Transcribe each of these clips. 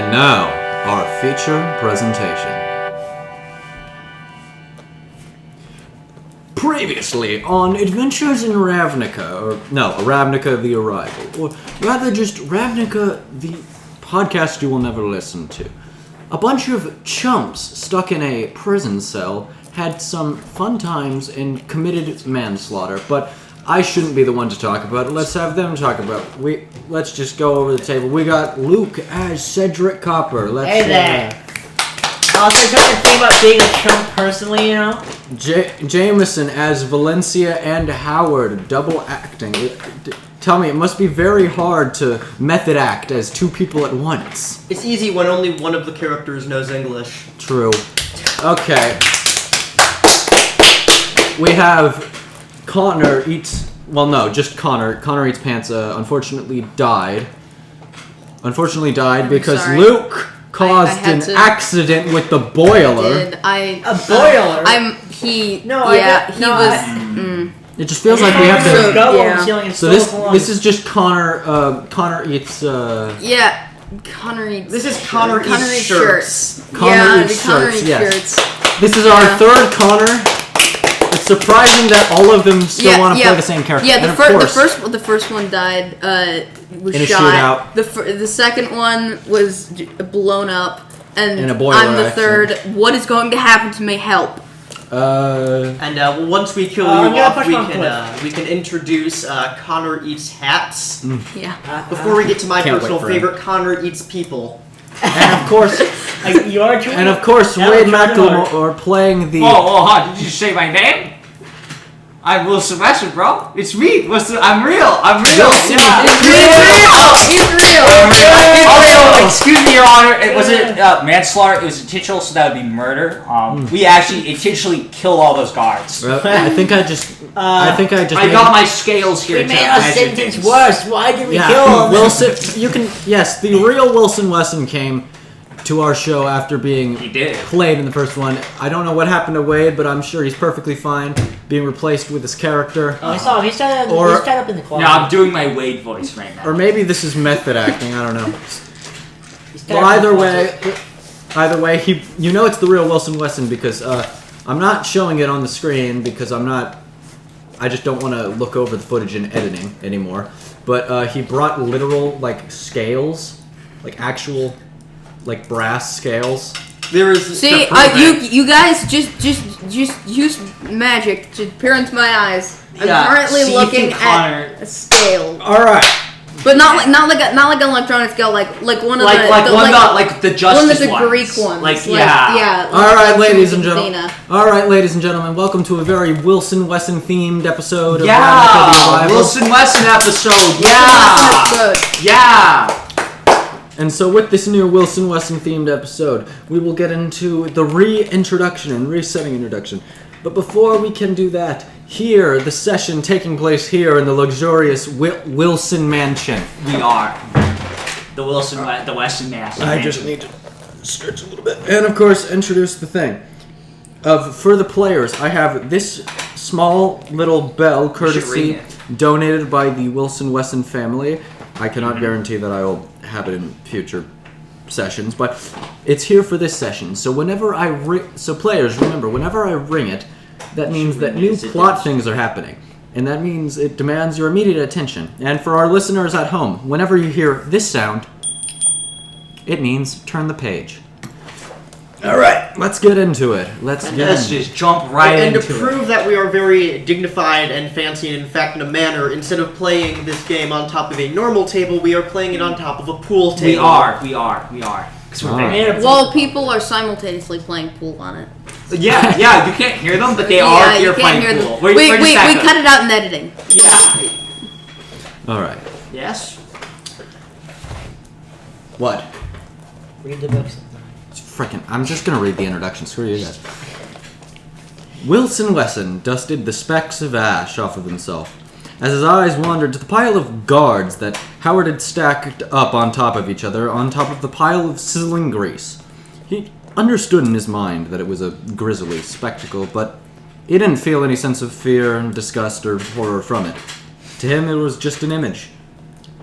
And now, our feature presentation. Previously on Adventures in Ravnica, Ravnica the Arrival, or rather just Ravnica the podcast you will never listen to. A bunch of chumps stuck in a prison cell had some fun times and committed manslaughter, but I shouldn't be the one to talk about it. Let's have them talk about it. Let's just go over the table. We got Luke as Cedric Copper. Hey there. I was trying to think about being a chump personally, you know? Jameson as Valencia and Howard, double acting. Tell me, it must be very hard to method act as two people at once. It's easy when only one of the characters knows English. True. Okay. We have Connor eats... Well, no, just Connor. Connor Eats Pants unfortunately died. Because sorry. Luke caused an accident with the boiler. A boiler? It just feels like we have to... So this is just Connor... Connor eats... Connor eats... This is Connor eats shirts. Connor eats shirts, yes. This is our third Connor. It's surprising that all of them still want to play the same character. Yeah, the first one died. Was in a shot. shootout. The second one was blown up, and in a boiler I'm the accident. third. What is going to happen to me? Help! Once we kill you off, we can introduce Connor Eats Hats. Yeah. Before we get to my personal favorite, Connor Eats People. And of course, Wade McElmore playing the. Hi! Did you just say my name? I'm Will Sylvester, bro. It's me. I'm real. He's real. Also, excuse me, Your Honor. It wasn't manslaughter. It was intentional, so that would be murder. We actually intentionally killed all those guards. I got my scales here. We made our sentence worse. Why did we kill him? Wilson, the real Wilson Wesson came to our show after being played in the first one. I don't know what happened to Wade, but I'm sure he's perfectly fine being replaced with this character. Oh, I saw him. He's tied up in the closet. No, I'm doing my Wade voice right now. Or maybe this is method acting. I don't know. Well, either way, you know it's the real Wilson Wesson because I'm not showing it on the screen because I just don't want to look over the footage in editing anymore. But he brought literal scales, actual brass scales. There is you guys just use magic to peer into my eyes. I'm currently looking at a scale. All right. But not like an electronic scale, like one of the justice one of the ones. Greek ones. All right, ladies and gentlemen, welcome to a very Wilson Wesson themed episode of Ravnica the Arrival. Wilson Wesson episode. And so with this new Wilson Wesson themed episode, we will get into the reintroduction and resetting introduction. But before we can do that, here, the session taking place here in the luxurious Wilson Mansion. We are the Wesson Mansion. I just need to stretch a little bit. And of course, introduce the thing. For the players, I have this small little bell, courtesy donated by the Wilson Wesson family. I cannot guarantee that I will have it in future sessions, but it's here for this session. So players, remember, whenever I ring it, that means that new plot things are happening. And that means it demands your immediate attention. And for our listeners at home, whenever you hear this sound, it means turn the page. Alright, let's get into it. Let's just jump right into it. And to prove that we are very dignified and fancy, and in fact in a manner, instead of playing this game on top of a normal table, we are playing it on top of a pool table. We are. Well, people are simultaneously playing pool on it. Yeah, you can't hear them, but they are here playing pool. We cut it out in editing. Yeah. Alright. Yes? What? Read the books. I'm just gonna read the introduction. Screw you guys. Wilson Wesson dusted the specks of ash off of himself as his eyes wandered to the pile of guards that Howard had stacked up on top of each other, on top of the pile of sizzling grease. He understood in his mind that it was a grisly spectacle, but he didn't feel any sense of fear, disgust, or horror from it. To him, it was just an image.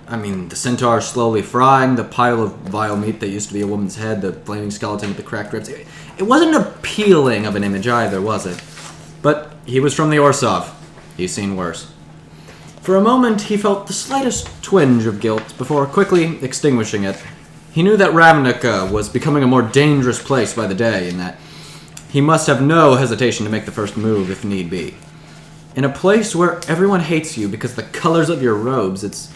the centaur slowly frying, the pile of vile meat that used to be a woman's head, the flaming skeleton with the cracked ribs. It wasn't appealing of an image either, was it? But he was from the Orsov. He's seen worse. For a moment, he felt the slightest twinge of guilt before quickly extinguishing it. He knew that Ravnica was becoming a more dangerous place by the day, and that he must have no hesitation to make the first move if need be. In a place where everyone hates you because of the colors of your robes, it's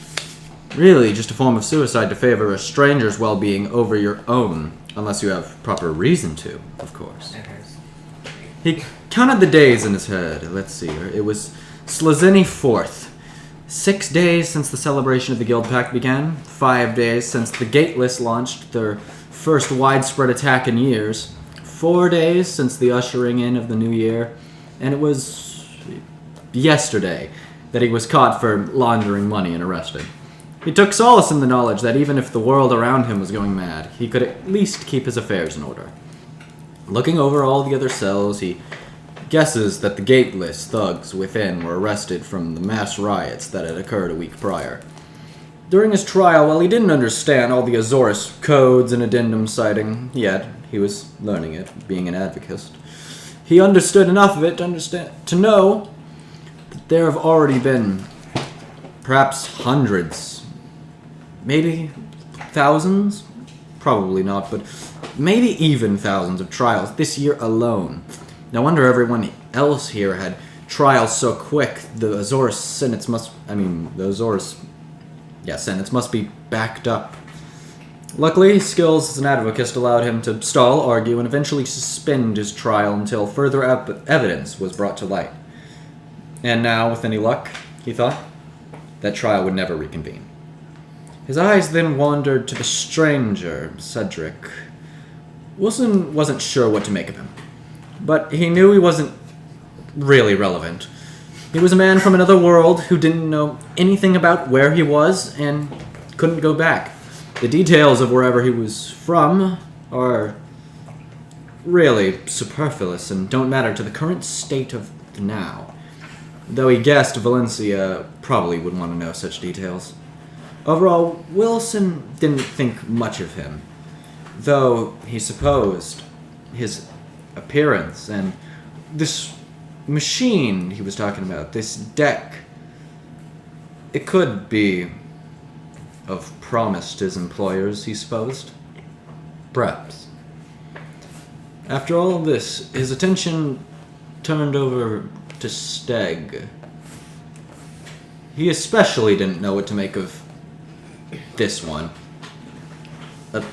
really just a form of suicide to favor a stranger's well-being over your own, unless you have proper reason to, of course. He counted the days in his head. Let's see. It was Slazini 4th. 6 days since the celebration of the Guild Pact began. 5 days since the Gateless launched their first widespread attack in years. 4 days since the ushering in of the new year. And it was yesterday that he was caught for laundering money and arrested. He took solace in the knowledge that even if the world around him was going mad, he could at least keep his affairs in order. Looking over all the other cells, he guesses that the Gateless thugs within were arrested from the mass riots that had occurred a week prior. During his trial, while he didn't understand all the Azorus codes and addendum citing yet, he was learning it, being an advocist. He understood enough of it to know that there have already been perhaps hundreds, maybe thousands, probably not, but maybe even thousands of trials this year alone. No wonder everyone else here had trials so quick. The Azorus sentence must be backed up. Luckily, skills as an advocist allowed him to stall, argue, and eventually suspend his trial until further evidence was brought to light. And now, with any luck, he thought, that trial would never reconvene. His eyes then wandered to the stranger, Cedric. Wilson wasn't sure what to make of him, but he knew he wasn't really relevant. He was a man from another world who didn't know anything about where he was and couldn't go back. The details of wherever he was from are really superfluous and don't matter to the current state of the now. Though he guessed Valencia probably would want to know such details. Overall, Wilson didn't think much of him, though he supposed his appearance and this machine he was talking about, this deck, it could be of promise to his employers, he supposed. Perhaps. After all of this, his attention turned over to Steg. He especially didn't know what to make of this one. A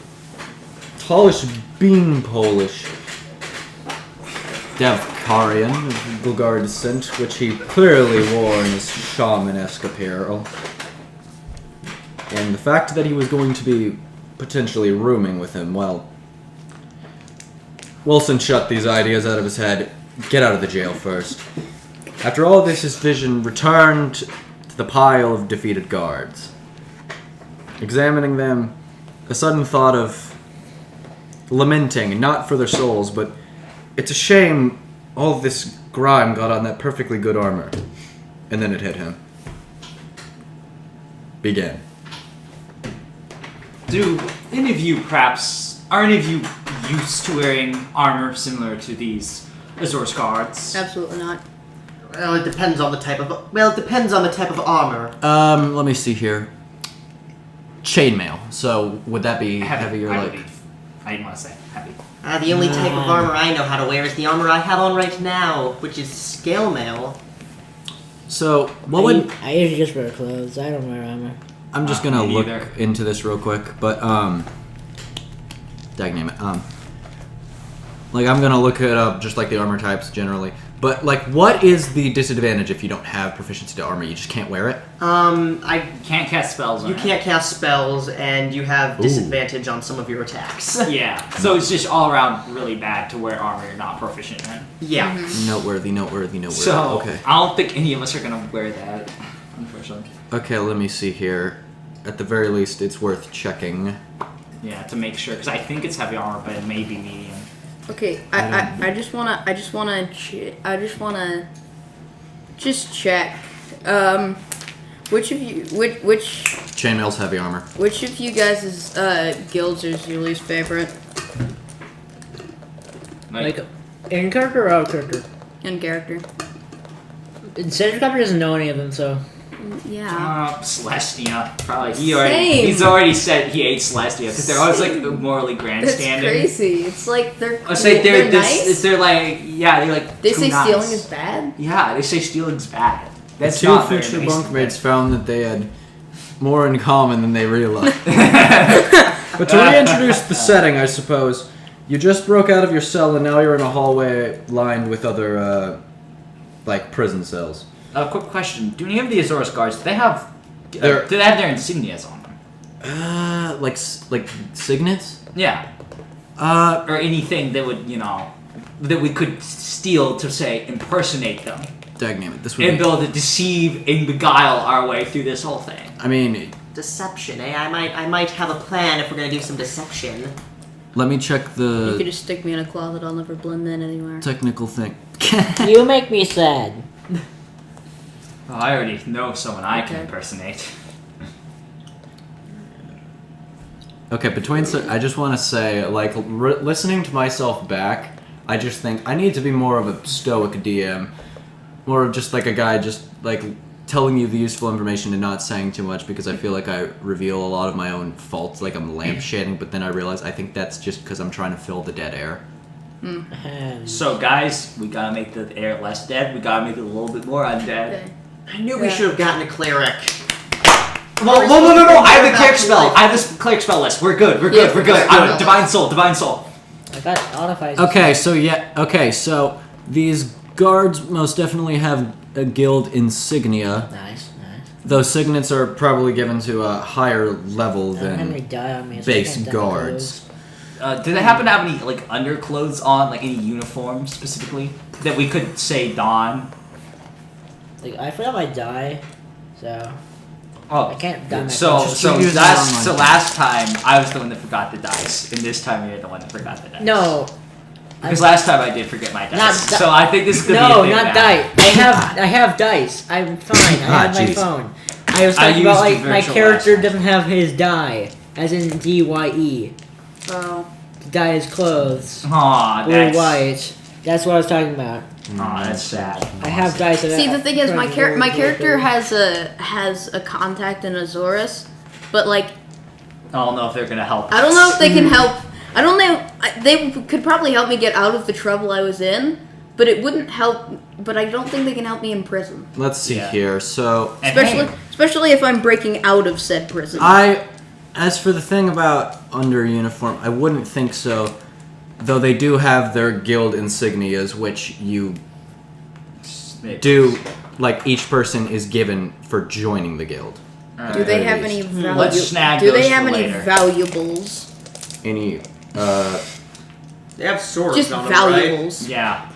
tallish bean Polish Devkarian of Bulgar descent, which he clearly wore in his shaman-esque apparel. And the fact that he was going to be potentially rooming with him, well, Wilson shut these ideas out of his head. Get out of the jail first. After all this, his vision returned to the pile of defeated guards. Examining them, a sudden thought of lamenting, not for their souls, but it's a shame all this grime got on that perfectly good armor. And then it hit him. Begin. Are any of you used to wearing armor similar to these Azor's guards? Absolutely not. Well, it depends on the type of armor. Let me see here. Chainmail. So would that be heavier? I believe. I didn't want to say heavy. The only type of armor I know how to wear is the armor I have on right now, which is scale mail. So what would I usually just wear clothes. I don't wear armor. I'm just gonna me look neither. into this real quick, but dagname it. I'm gonna look it up just like the armor types generally. But what is the disadvantage if you don't have proficiency to armor? You just can't wear it. I Can't cast spells on You it. can't cast spells, and you have disadvantage on some of your attacks. Yeah, so it's just all around really bad to wear armor you're not proficient in. Yeah. Noteworthy. So Okay. I don't think any of us are gonna wear that, unfortunately. Okay, let me see here. At the very least, it's worth checking. Yeah, to make sure, because I think it's heavy armor, but it may be medium. Okay, I just wanna check. Which Chainmail's heavy armor. Which of you guys' guilds is your least favorite? Like, in character or out of character? In character. Cedric doesn't know any of them, so. Yeah. Celestia. Probably. Same. He's already said he hates Celestia because they're always like morally grandstanding. That's crazy. It's like they're. I say they're nice. They're like they're like. They too say nice. stealing is bad. Yeah, they say stealing's bad. That's Two not very future nice. bunkmates found that they had more in common than they realized. But to reintroduce the setting, I suppose, you just broke out of your cell and now you're in a hallway lined with other, like, prison cells. Quick question: do any of the Azorus guards do they have do They're- they have their insignias on them? Like signets? Yeah, or anything that would that we could steal to say impersonate them Dagnammit, this would and be... be able to deceive and beguile our way through this whole thing. I mean, Deception, eh? I might have a plan if we're gonna do some deception. let me check You could the just stick me in a closet. I'll never blend in anywhere. technical thing. You make me sad. Well, I already know someone I can Okay. impersonate. Okay, I just want to say, like, listening to myself back, I just think I need to be more of a stoic DM. More of just, like, a guy just, like, telling you the useful information and not saying too much because I feel like I reveal a lot of my own faults, like I'm lampshading, but then I realize I think that's just because I'm trying to fill the dead air. So, guys, we gotta make the air less dead. We gotta make it a little bit more undead. Okay. I knew we should have gotten a cleric. Whoa, I have the cleric spell. I have this cleric spell list. We're good. We're good. Yeah, We're good. we're I'm good. divine soul. I got auto-fights. Okay, so these guards most definitely have a guild insignia. Nice. Those signets are probably given to a higher level I don't have any than dye on me, so I base can't dye guards. Do they happen to have any like underclothes on, like any uniforms specifically that we could say don? clothes. Like, I forgot my dye, so Oh, I can't dye my so clothes. so Use last the so online last time I was the one that forgot the dice, and this time you're the one that forgot the dice. No. because last time I did forget my dice. Not di- So I think this could be a No, thing not now. dye. I have dice. I'm fine. I have my jeez. phone. I was I talking about, used like, the my virtual character last doesn't have his dye, as in D-Y-E. Oh. To dye his clothes. Aw, Blue, that's white. That's what I was talking about. Aw, that's sad. I have dice. See, the thing is, my character has a contact in Azorus, but like I don't know if they're gonna help. I don't know if they can help. I don't know. They could probably help me get out of the trouble I was in, but it wouldn't help. But I don't think they can help me in prison, Let's see Yeah. here. So And especially if I'm breaking out of said prison. as for the thing about under uniform, I wouldn't think so. Though they do have their guild insignias, which you Maybe. do, like each person is given for joining the guild. Do they have At any least. Let's snag Do they those have for any later. valuables? Any, They have swords Just on them, right? valuables. Yeah.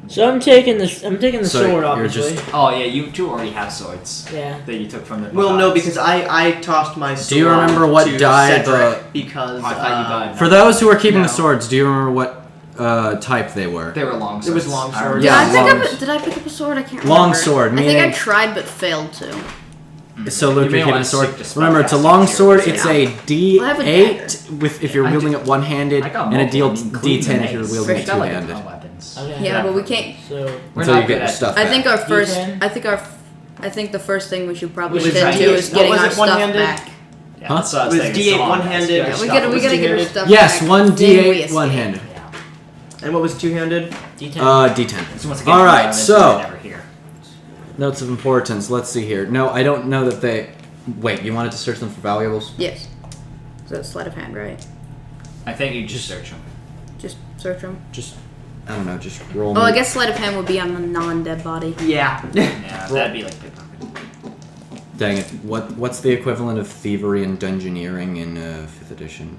So I'm taking the So sword, you're obviously. just- Oh yeah, you two already have swords Yeah. that you took from the. Well, no, gods. because I tossed my sword. Do you remember what to die Cedric because Oh, I thought you got for those who are keeping No. the swords, do you remember what type they were? they were long swords. It was long I swords. remember. Yeah, Did I pick up a sword? I can't remember. Long sword, I think I meaning- tried but failed to. So Luke, You may you're keeping wanna a sword. stick to spell Remember, it's a casting long here. sword. It's Yeah. a Well, I have a D8 with if you're I wielding do- it one-handed, I got and a multiple, D10 including if the you're mace. wielding I it got, like, two-handed. no weapons. Okay. Yeah, but we can't. So We're Until not you good get your at stuff I think back. our first. D10? I think the first thing we should probably We should tend try to it. is getting was our it stuff one-handed? back. Yeah, Huh? that's what I was With thinking. D8 It's a long one-handed. rest. Yeah, We Stuff gotta was get our two-handed? stuff Yes, back. one then we D8 escape. one-handed. And what was two-handed? D10. D10. So once again, All we're right, on this, so we're never here. notes of importance. Let's see here. No, I don't know that they. Wait, you wanted to search them for valuables? Yes. So that's sleight of hand, right? I think you just search them. Just search them. Just, I don't know. Just roll. Oh, I me. guess sleight of hand would be on a non-dead body. Yeah. Yeah, that'd be like pickpocket. Dang it! What's the equivalent of thievery and dungeoneering in 5th edition?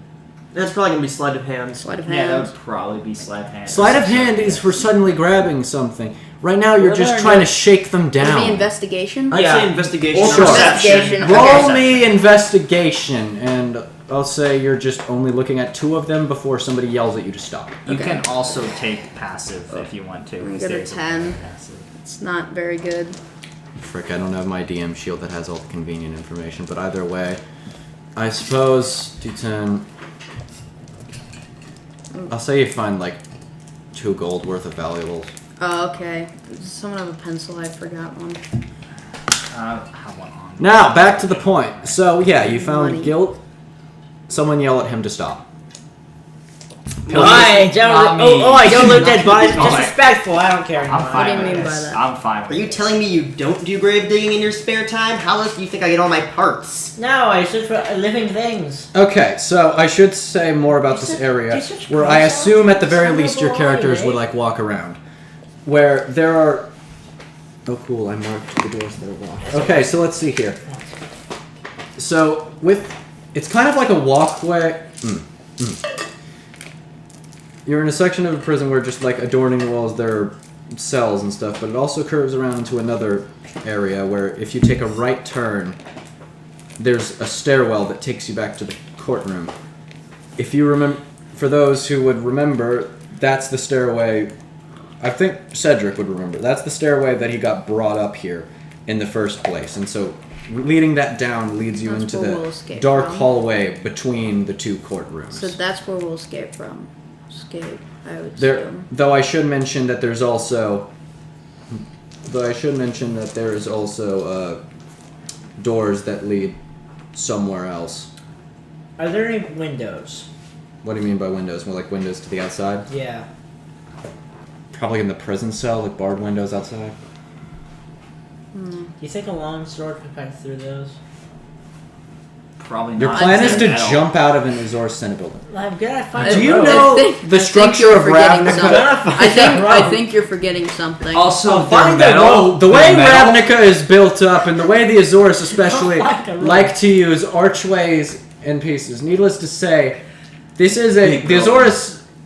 That's probably gonna be sleight of hand. Sleight of Yeah, that hand. would probably be sleight of hand. Sleight of hand is for suddenly grabbing something. Right now, you're Well, just there trying are to shake them Would it be down. investigation? I'd Yeah. say investigation. Or or sure. Investigation. perception. Okay. Roll me investigation, and I'll say you're just only looking at 2 of them before somebody yells at you to stop. You Okay. can also take passive if you want to. We because got a there's 10. passive. It's not very good. Frick, I don't have my DM shield that has all the convenient information, but either way, I suppose D10. I'll say you find like 2 gold worth of valuables. Oh, okay. Does someone have a pencil? I forgot one. I have one on. Now, back to the point. So, yeah, you found Money. guilt. Someone yell at him to stop. Why? Not me. I don't loot dead bodies. Not me. Disrespectful. I don't care anymore. I'm fine do you with mean by this. that? I'm fine Are with you this. telling me you don't do grave digging in your spare time? How else do you think I get all my parts? No, I search for living things. Okay, so I should say more about this area, where I assume at the very least your characters would like walk around. Where there are... Oh cool, I marked the doors that are locked. Okay, so let's see here. So, it's kind of like a walkway... You're in a section of a prison where just like adorning the walls there are cells and stuff, but it also curves around into another area where if you take a right turn, there's a stairwell that takes you back to the courtroom. If you remember, for those who would remember, that's the stairway. I think Cedric would remember. That's the stairway that he got brought up here in the first place, and so leading that down leads you That's into where we'll the escape dark from. hallway between the 2 courtrooms. So that's where we'll escape from. Escape, I would There, assume. though I should mention that there's also, doors that lead somewhere else. Are there any windows? What do you mean by windows? More like windows to the outside? Yeah. Probably in the prison cell, like barred windows outside. Do you think a long sword could cut through those? Probably Your not. plan is to Metal. jump out of an Azor Senate building. I'm good at finding Do you rope. know I think the structure you're of forgetting Ravnica? something. Rope. I think you're forgetting something. Also, I'll they're find the metal. rope. The way They're metal. Ravnica is built up, and the way the Azores especially Like a rope. like to use archways and pieces. Needless to say, this is Big the building.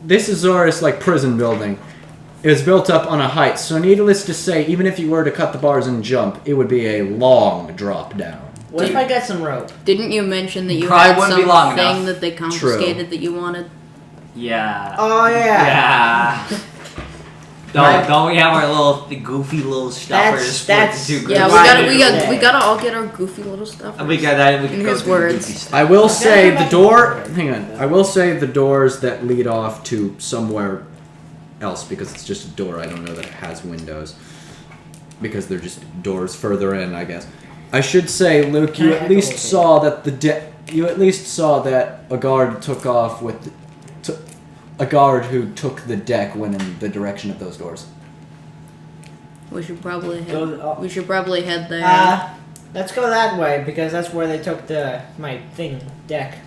This Azores like prison building is built up on a height. So needless to say, even if you were to cut the bars and jump, it would be a long drop down. What if I got some rope? Didn't you mention that you Probably had wouldn't be long something enough. that they confiscated that you wanted? Yeah. Oh yeah. Yeah. Don't we have our the goofy little stuffers? That's- with the two Yeah, groups? we gotta all get our goofy little stuff. We got that. We In can go his through the words. goofy stuff. I will say go the back door. and forth. Hang on. I will say the doors that lead off to somewhere else because it's just a door. I don't know that it has windows because they're just doors further in. I guess. I should say, Luke, Can you I at echo least it? saw that a guard took off with a guard who took the deck went in the direction of those doors. We should probably head. Go- We should probably head there. Let's go that way because that's where they took my deck.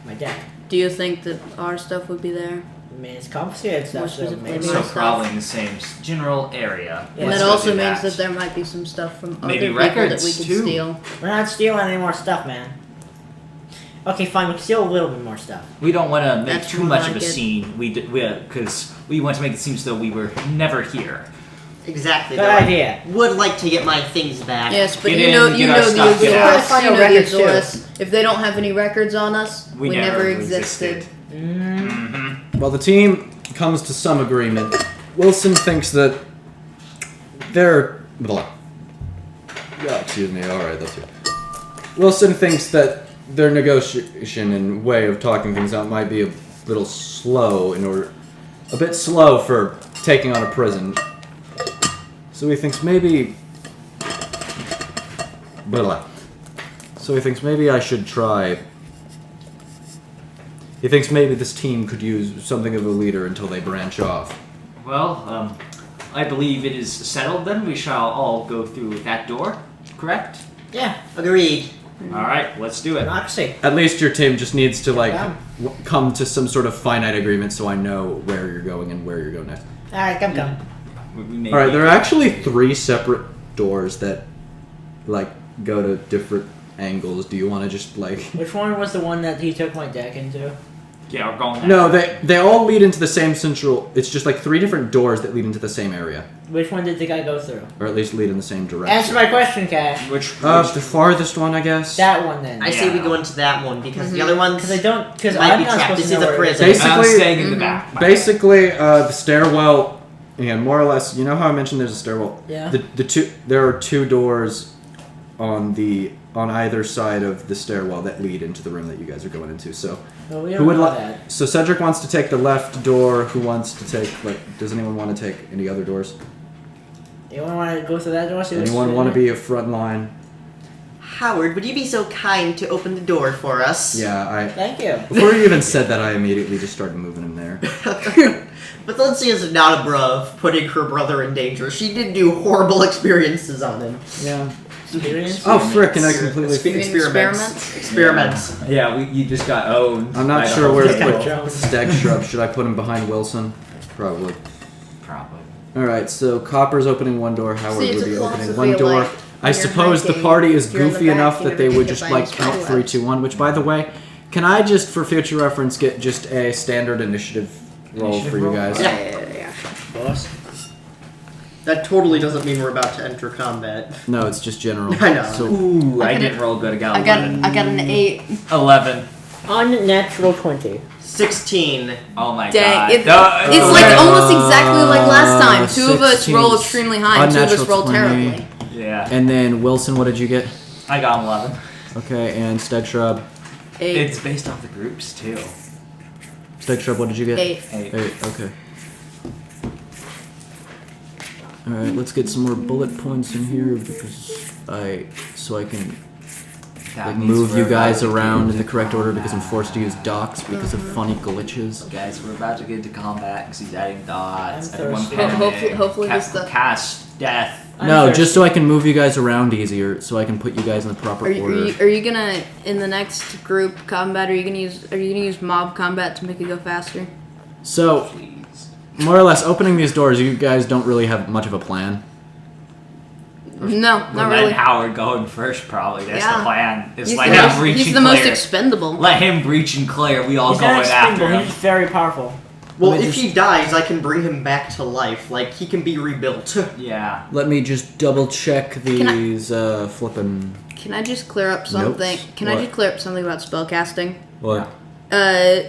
Do you think that our stuff would be there? I mean, it's complicated stuff, so specifically maybe. my So stuff. probably in the same general area. Yeah, And Let's that go also do means that there might be some stuff from other Maybe people that records, we can too. steal. We're not stealing any more stuff, man. Okay, fine. We can steal a little bit more stuff. We don't want to make That's too more much like of a it. scene. Because we want to make it seem as though we were never here. Exactly. Good though I idea. would like to get my things back. Yes, but Get you in, know get our the stuff, get out. Azores. Find You our know the records, too. Azores. If they don't have any records on us, we never existed. Mm-hmm. Well, the team comes to some agreement. Wilson thinks that they're... excuse me, alright, that's it. Wilson thinks that their negotiation and way of talking things out might be a little slow a bit slow for taking on a prison. So he thinks maybe... So he thinks maybe I should try... He thinks maybe this team could use something of a leader until they branch off. Well, I believe it is settled then. We shall all go through that door, correct? Yeah. Agreed. Alright, let's do it. Democracy. At least your team just needs to Yeah. come to some sort of finite agreement so I know where you're going and where you're going next. All right, come. We may Alright, be- there are actually 3 separate doors that go to different angles. Do you want to just Which one was the one that he took my deck into? Yeah, we're going that No, way. they all lead into the same central... It's just 3 different doors that lead into the same area. Which one did the guy go through? Or at least lead in the same direction. Answer my question, Cash. Which The farthest one, I guess. That one then. I say we Yeah. go into that one because the other ones Because because might I'm be not trapped. supposed This to is know a where it prison. Basically- I'm staying in the back. Basically, the stairwell... Yeah, more or less, you know how I mentioned there's a stairwell? Yeah. There are 2 doors on either side of the stairwell that lead into the room that you guys are going into. So Well, we who would know like? that. So Cedric wants to take the left door. Who wants to take? Does anyone want to take any other doors? Anyone want to go through that door? See what's Anyone in want to it? be a front line? Howard, would you be so kind to open the door for us? Yeah, Thank you. Before you even said that, I immediately just started moving him there. But Lindsay is not above putting her brother in danger. She did do horrible experiences on him. Yeah. Experience? Oh, frick, and I completely... Experiments. Yeah, you just got owned. I'm not by the sure whole where to table. put Stag Shrub. Should I put him behind Wilson? Probably. Probably. Alright, so Copper's opening one door, Howard See, it's would a be opening philosophy one door. like I when you're suppose the hiking, party is if you're in the goofy back, enough you that they never would get to just find count your 3, 2, 1, which by the way, can I just for future reference get just a standard initiative roll Initiative for you roll? guys? Yeah. Boss. That totally doesn't mean we're about to enter combat. No, it's just general. I know. So, Ooh, I got didn't it. roll good. I got I 11. got an 8. 11. Unnatural 20. 16. Oh my Dang, god. it's No, like almost exactly like last time. 2 of us 16, roll extremely high, and 2 of us unnatural roll 20. terribly. Yeah. and then Wilson, what did you get? I got 11. Okay, and Stag Shrub. 8. It's based off the groups too. Stag Shrub, what did you get? 8. 8. 8, okay. Alright, let's get some more bullet points in here because so I can That like means move you we're guys about to around get in the into correct order because I'm combat. forced to use docs because of funny glitches. Guys, we're about to get into combat because he's adding dots. I'm Everyone thirsty. panic. Hopefully this stuff- Cast death. No, I'm just so I can move you guys around easier, so I can put you guys in the proper Are you, order. are you gonna in the next group combat? Are you gonna use mob combat to make it go faster? So, Please. more or less, opening these doors, you guys don't really have much of a plan. No, We'll not let really. Howard go in first, probably. That's Yeah. the plan. Is He's let the him most, breach he's and the most clear. expendable. Let him breach and clear. We all He's go not in after expendable, him. he's very powerful. Well, Let me if just- he dies, I can bring him back to life. Like, he can be rebuilt. Yeah. Let me just double check Can I- these flippin'. Can I just clear up something? Notes? Can I What? just clear up something about spellcasting? What?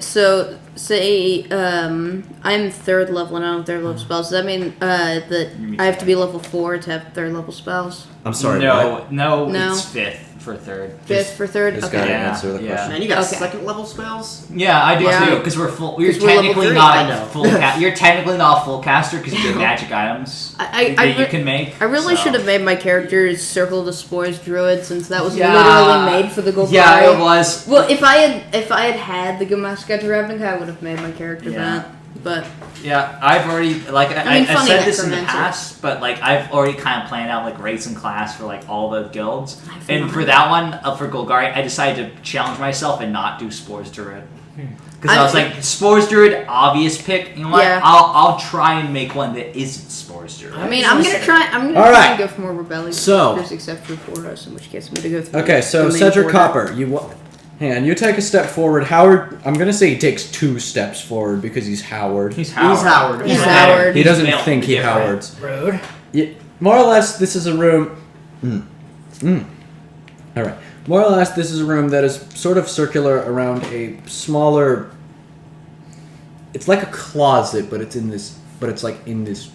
So say I'm 3rd level and I don't have 3rd level spells. Does that mean that mean I have to be level 4 to have 3rd level spells? I'm sorry. No, what? no, No. it's 5th for 3rd. 5th for 3rd. This Okay. guy Yeah, answer the yeah. question. Man, you got Okay. 2nd level spells? Yeah, I do Yeah. too. Because we're full. You're 'Cause we're level technically 3. not I a know. full. You're technically not a full caster because you have magic items I that you re- can make. I really so. should have made my character Circle the Spores Druid since that was Yeah. literally made for the Golgari. Yeah, it was. Well, if I had the Gamaska to Ravnica, I would have made my character Yeah. that. But Yeah, I've already I mean, I've funny said this in the necromancer. past, but like I've already kind of planned out like race and class for like all the guilds, I've and not. for that one for Golgari, I decided to challenge myself and not do Spores Druid. Because I I- was like, Spores Druid, obvious pick. You know what? Yeah. I'll try and make one that isn't Spores Druid. I mean, I'm gonna try All try right. and go for more rebellious So- characters, except for Boros, in which case I'm gonna go through. Okay, so the main Cedric order. Copper, hang on, you take a step forward. Howard, I'm gonna say he takes 2 steps forward because he's Howard. He's Howard. He's Howard. He's He's Howard. He doesn't male, think he different. Howards. Road. Yeah, more or less, this is a room. All right. More or less, this is a room that is sort of circular around a smaller. It's like a closet, but it's in this. But it's like in this.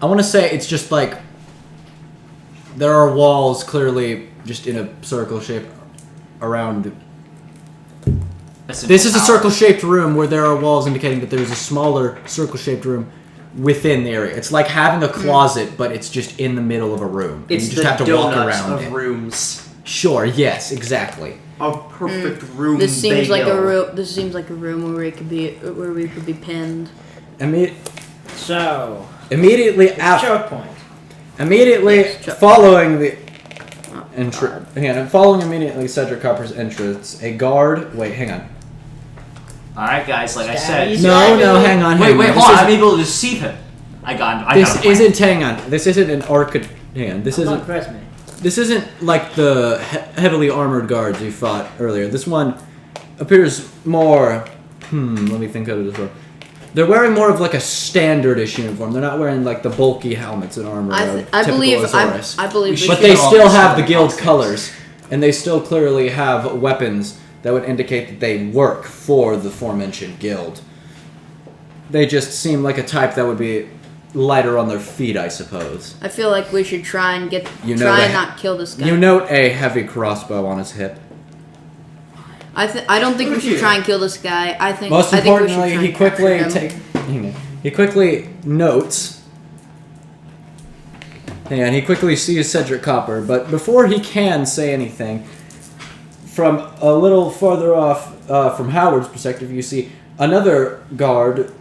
I want to say it's just like. There are walls clearly just in a circle shape around. This is a circle-shaped room where there are walls indicating that there is a smaller circle-shaped room within the area. It's like having a closet, but it's just in the middle of a room. And It's you just the have to walk donuts around of it. rooms. Sure. Yes. Exactly. A perfect room. This seems like a bagel. room. This seems like a room where we could be pinned. So, Immediately after, choke point. immediately Yes, choke. following the following immediately Cedric Copper's entrance, a guard. Wait, hang on. All right, guys. Like I Stabby. said. No, hang on. Wait, hang wait, on. hold on. This I'm isn't- able to deceive him. I got a This plan. isn't. Hang on. This isn't an arcade. Hang on. This Don't isn't. impress me. This isn't like the heavily armored guards you fought earlier. This one appears more. Let me think of it as well. They're wearing more of like a standard-ish uniform. They're not wearing like the bulky helmets and armor. I of typical believe Azores. I believe. We should But get they all still this have the stuff guild nonsense. colors, and they still clearly have weapons that would indicate that they work for the aforementioned guild. They just seem like a type that would be lighter on their feet, I suppose. I feel like we should try and not kill this guy. You note a heavy crossbow on his hip. I don't think we should try and kill this guy. I think Most I think we should importantly, try and capture him. he quickly notes. And he quickly sees Cedric Copper, but before he can say anything, from a little farther off, from Howard's perspective, you see another guard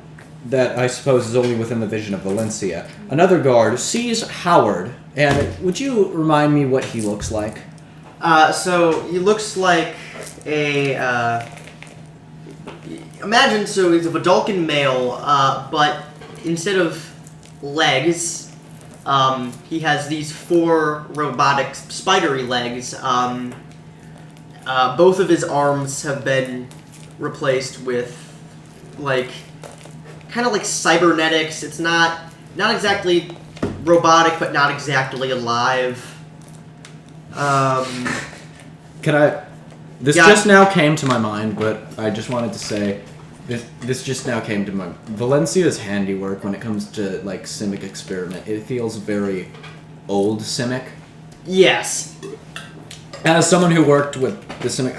that I suppose is only within the vision of Valencia. Another guard sees Howard, and would you remind me what he looks like? So he looks like imagine, so he's a Vidalcan male, but instead of legs, he has these 4 robotic spidery legs. Both of his arms have been replaced with, like, kind of like cybernetics. It's not exactly robotic, but not exactly alive. This just now came to my mind, but I just wanted to say, this just now came to my... Valencia's handiwork when it comes to, like, Simic experiment, it feels very old Simic. Yes. As someone who worked with the Simic,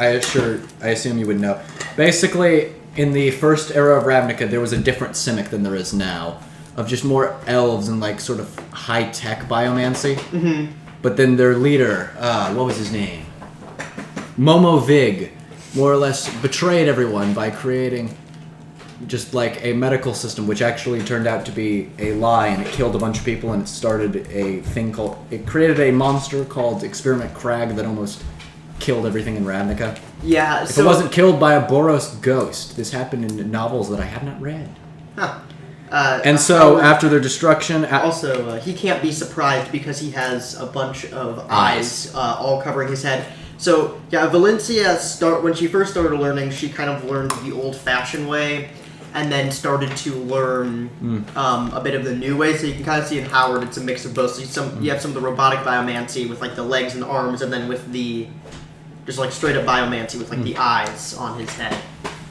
I assume you would know. Basically, in the first era of Ravnica, there was a different Simic than there is now, of just more elves and, like, sort of high-tech biomancy. Mm-hmm. But then their leader, what was his name? Momo Vig, more or less betrayed everyone by creating just like a medical system, which actually turned out to be a lie, and it killed a bunch of people, and it started a thing called... It created a monster called Experiment Crag that almost killed everything in Ravnica. Yeah, If it wasn't killed by a Boros ghost, this happened in novels that I have not read. Huh. And so, after their destruction... Also, he can't be surprised because he has a bunch of eyes all covering his head. So, yeah, Valencia, when she first started learning, she kind of learned the old-fashioned way, and then started to learn a bit of the new way. So you can kind of see in Howard, it's a mix of both. So you have some of the robotic biomancy with, like, the legs and arms, and then with the, just, like, straight-up biomancy with, like, the eyes on his head.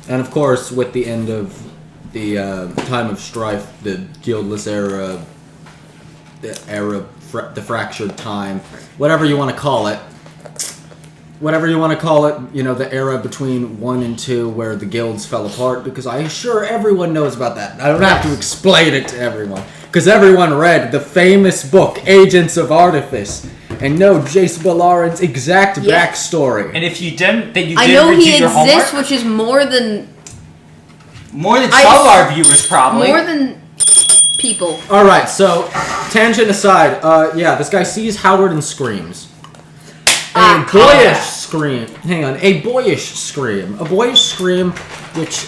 And, of course, with the end of the time of strife, the guildless era, the fractured time, whatever you want to call it, you know, the era between 1 and 2 where the guilds fell apart, because I'm sure everyone knows about that. I don't have to explain it to everyone, because everyone read the famous book, Agents of Artifice, and know Jace Ballarin's exact backstory. And if you didn't, then you I didn't know review he your exists, homework? which is more than some of our viewers, probably. more than people. Alright, so, tangent aside, yeah, this guy sees Howard and screams. A boyish scream. Hang on. A boyish scream. A boyish scream which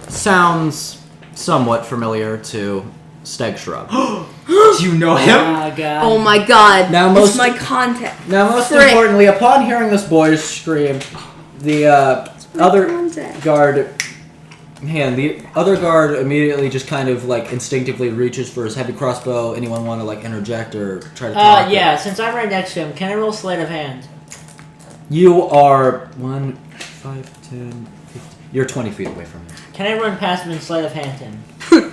sounds somewhat familiar to Steg Shrub. Do you know him? Oh, God. Oh my god. Now, it's my contact. Now, most Frick. importantly, upon hearing this boyish scream, the other contact. guard... the other guard immediately just kind of, like, instinctively reaches for his heavy crossbow. Anyone want to, like, interject or try to talk? Yeah, since I'm right next to him, can I roll sleight of hand? You are 1, 5, 10, 15. You're 20 feet away from him. Can I run past him and sleight of hand him?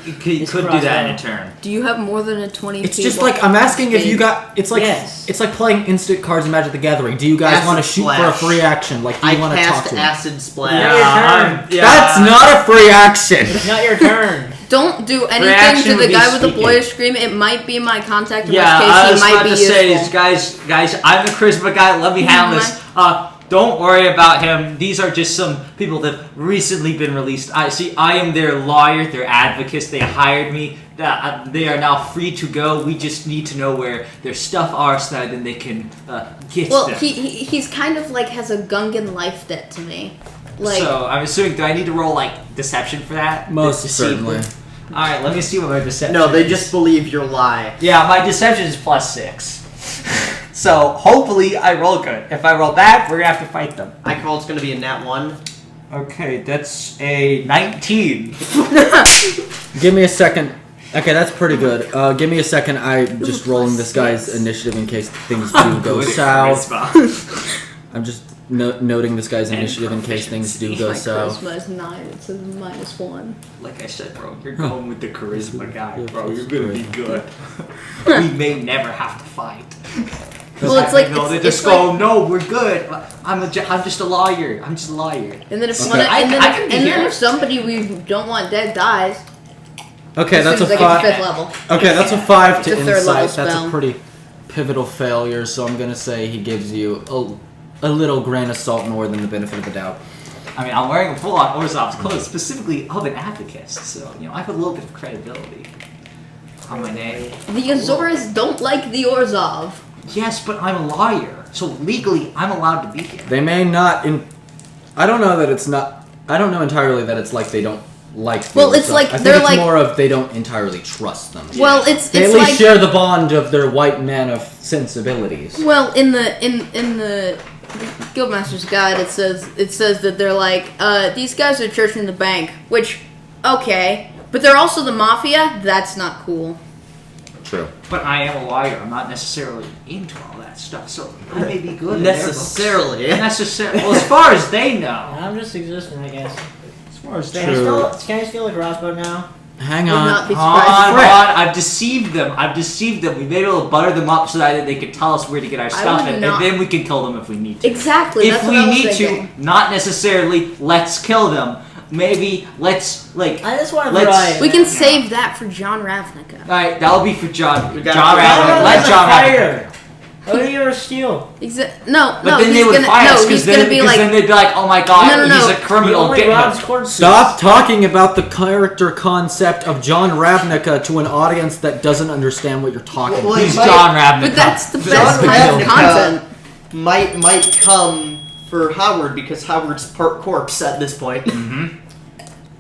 You could do that in a turn. Do you have more than a 20 It's feet just like, I'm asking if you got... It's like Yes. it's like playing instant cards in Magic the Gathering. Do you guys Acid want to shoot for a splash. free action? Like, do you want to talk cast to him? acid splash. Yeah. That's not a free action! It's not your turn. Don't do anything Reaction to the would be guy with the speaking. boyish scream. It might be my contact, in Yeah, which I case was he might about be to useful. say, is, guys, I'm the charisma guy. Let me handle this. Don't worry about him. These are just some people that have recently been released. I am their lawyer, their advocates. They hired me. They are now free to go. We just need to know where their stuff are so that then they can get Well, them. he's kind of like has a Gungan life debt to me. Like, So I'm assuming, do I need to roll like deception for that? Most Deceive certainly. them? All right, let me see what my deception. No, they is. just believe your lie. Yeah, my deception is +6. So hopefully I roll good. If I roll bad, we're gonna have to fight them. I call it's gonna be a nat 1. Okay, that's a 19. Give me a second. Okay, that's pretty good. Give me a second. I'm just rolling this guy's initiative in case things do go south. I'm just noting this guy's And initiative in case things do go My south. charisma is 9. It says -1. Like I said, bro, you're going with the charisma guy, Yeah, bro. You're it's gonna be great. good. We may never have to fight. Well, it's like no, they it's just go, no, we're good. I'm just a lawyer. I'm just a lawyer. And then if Okay. one, and then, I can be and then here. if somebody we don't want dead dies, Okay, as that's a soon as I get to 5th 5. level. Okay, that's a 5 to It's a 3rd level insight. That's a spell. pretty pivotal failure, so I'm gonna say he gives you a little grain of salt more than the benefit of the doubt. I mean, I'm wearing a full-on Orzhov's clothes, specifically of an advocist, so, you know, I have a little bit of credibility on my name. The Azores don't like the Orzhov. Yes, but I'm a lawyer, so legally I'm allowed to be here. They may not. I don't know that it's not. I don't know entirely that it's like they don't like. The Well, other it's stuff. like I think they're it's like- more of they don't entirely trust them. Well, it's They at least like share the bond of their white man of sensibilities. well in the Guildmaster's Guide it says that they're like these guys are church and the bank, which okay, but they're also the mafia. That's not cool. True. But I am a lawyer. I'm not necessarily into all that stuff, so I may be good in their books. Necessarily. Necessarily. Well, as far as they know. I'm just existing, I guess. As far as True. they know. Can I steal a crossbow now? Hang Would on. not be Hold surprised. on, I've deceived them. We may be able to butter them up so that they could tell us where to get our stuff, would and not- then we can kill them if we need to. Exactly. If That's we what I was need thinking. to, not necessarily let's kill them. Maybe let's like. I just want to Let's- variety. We can save that for John Ravnica. Alright, that'll be for John. We John got- Ravnica. Let John Ravnica. fire. How do you ever steal? No, But no, then they he's would gonna fire us he's because gonna be like then they'd be like, oh my god, No, no, he's no. a criminal. Only Get him. Rod's corpses. Stop talking about the character concept of John Ravnica to an audience that doesn't understand what you're talking Well, about. He's might- John Ravnica. but that's the John best kind of Ravnica content. might come for Howard because Howard's part corpse at this point.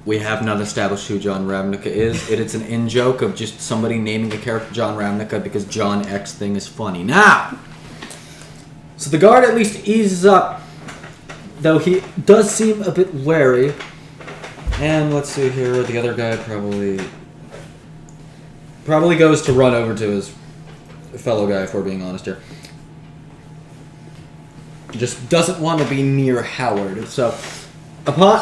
We have not established who John Ravnica is. It's an in-joke of just somebody naming a character John Ravnica because John X thing is funny. Now, so the guard at least eases up, though he does seem a bit wary. And let's see here, the other guy probably goes to run over to his fellow guy, if we're being honest here. Just doesn't want to be near Howard, so... Upon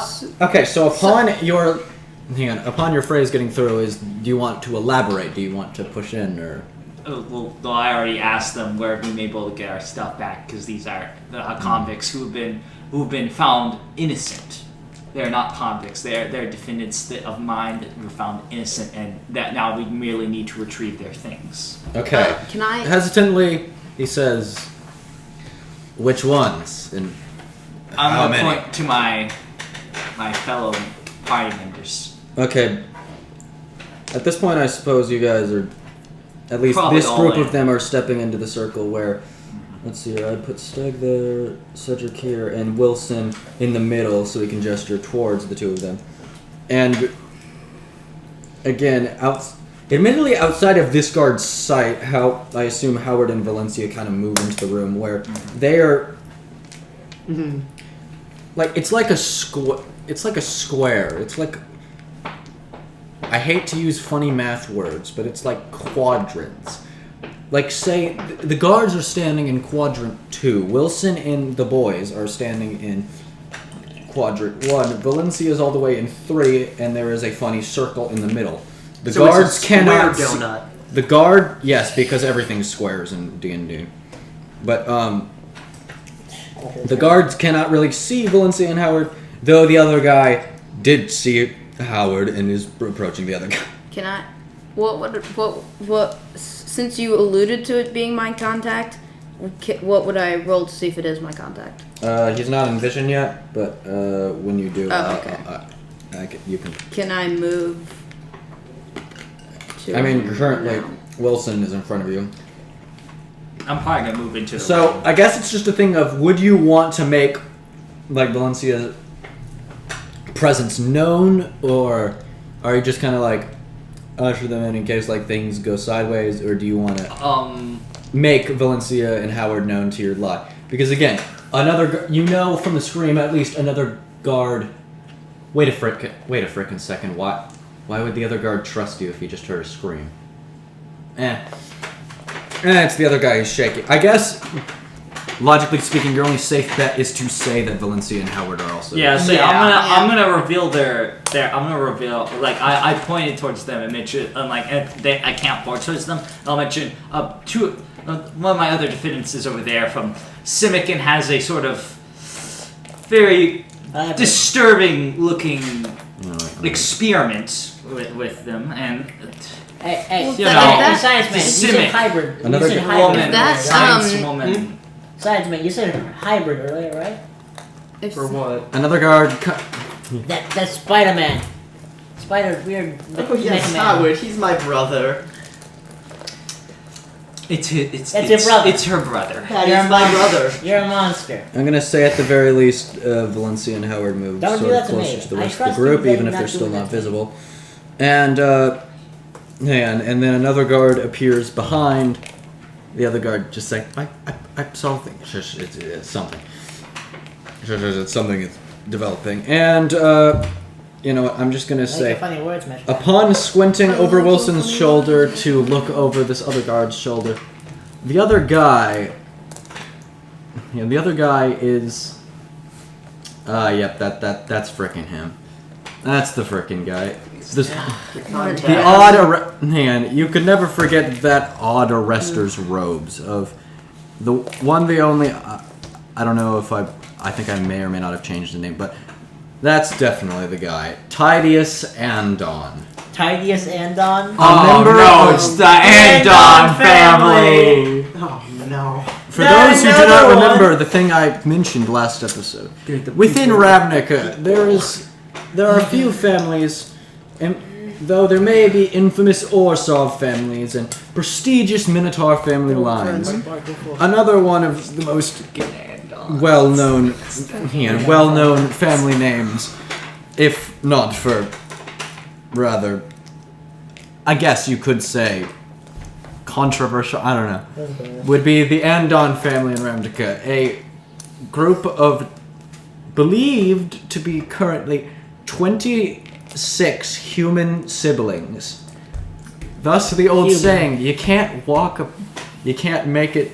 your phrase getting through is, do you want to elaborate? Do you want to push in, or? Well, I already asked them where we may be able to get our stuff back because these are convicts who've been found innocent. They're not convicts. They're defendants of mine that were found innocent, and that now we merely need to retrieve their things. Okay. Can I? Hesitantly, he says, "Which ones?" And I'm how gonna many? point to my fellow party members. Okay. At this point, I suppose you guys are, at least Probably this all group in. of them are stepping into the circle where, let's see here, I'd put Steg there, Cedric here, and Wilson in the middle so we can gesture towards the two of them. And, again, admittedly outside of this guard's sight, how I assume Howard and Valencia kind of move into the room where they are, like, it's like a square. It's like, I hate to use funny math words, but it's like quadrants. Like, say, the guards are standing in quadrant 2. Wilson and the boys are standing in quadrant 1. Valencia's all the way in 3, and there is a funny circle in the middle. The So guards it's a square cannot donut. The guard, yes, because everything's squares in D&D. But, the guards cannot really see Valencia and Howard, though the other guy did see Howard and is approaching the other guy. Can I? What? Since you alluded to it being my contact, what would I roll to see if it is my contact? He's not in vision yet, but when you do, Oh, okay. you can. Can I move? I mean, currently Wilson is in front of you. I'm probably gonna move into the So room. I guess it's just a thing of, would you want to make like Valencia's presence known, or are you just kind of like usher them in case like things go sideways, or do you want to make Valencia and Howard known to your lot? Because again, from the scream, at least another guard. Wait a frickin' second. Why would the other guard trust you if he just heard a scream? It's the other guy who's shaking. I guess logically speaking, your only safe bet is to say that Valencia and Howard are also. Yeah, so Yeah. I'm gonna reveal their I'm gonna reveal like I pointed towards them and mentioned I can't point towards them. I'll mention one of my other defendants is over there from Simic and has a sort of very disturbing looking experiment with them and Hey, you know, science man, you Simic. said hybrid. Another You said good hybrid. woman, That, science woman. Science man, you said hybrid earlier, right? If- For what? Another guard. That's Spider-Man. Spider weird. Oh yes, Mega Man. Howard. He's my brother. It's your brother. It's her brother. That You're is a my monster. brother. You're a monster. I'm gonna say at the very least, Valencia and Howard moved Don't do sort of that to closer me. to the I rest of the trust group, you, even but if they're not still doing not that to me. visible. And and then another guard appears behind the other guard, just saying, "I saw things. It's something. It's something. It's developing." And you know what? I'm just gonna Make say. your funny words, man. Upon squinting over Wilson's shoulder to look over this other guard's shoulder, the other guy is. Yep, that's frickin' him. That's the frickin' guy. The odd man, you could never forget that odd arrester's robes of the only. I don't know if I think I may or may not have changed the name, but. That's definitely the guy. Tidius Andon. Tidius Andon. Oh member no, of it's the Andon family. Oh no. For those who do not remember the thing I mentioned last episode, within Ravnica, there are a few families, and though there may be infamous Orsov families and prestigious Minotaur family lines, another one of the most well-known family names, if not for rather, I guess you could say, controversial, I don't know, would be the Andon family in Ravnica, a group of believed to be currently 26 human siblings. Thus the old saying, you can't make it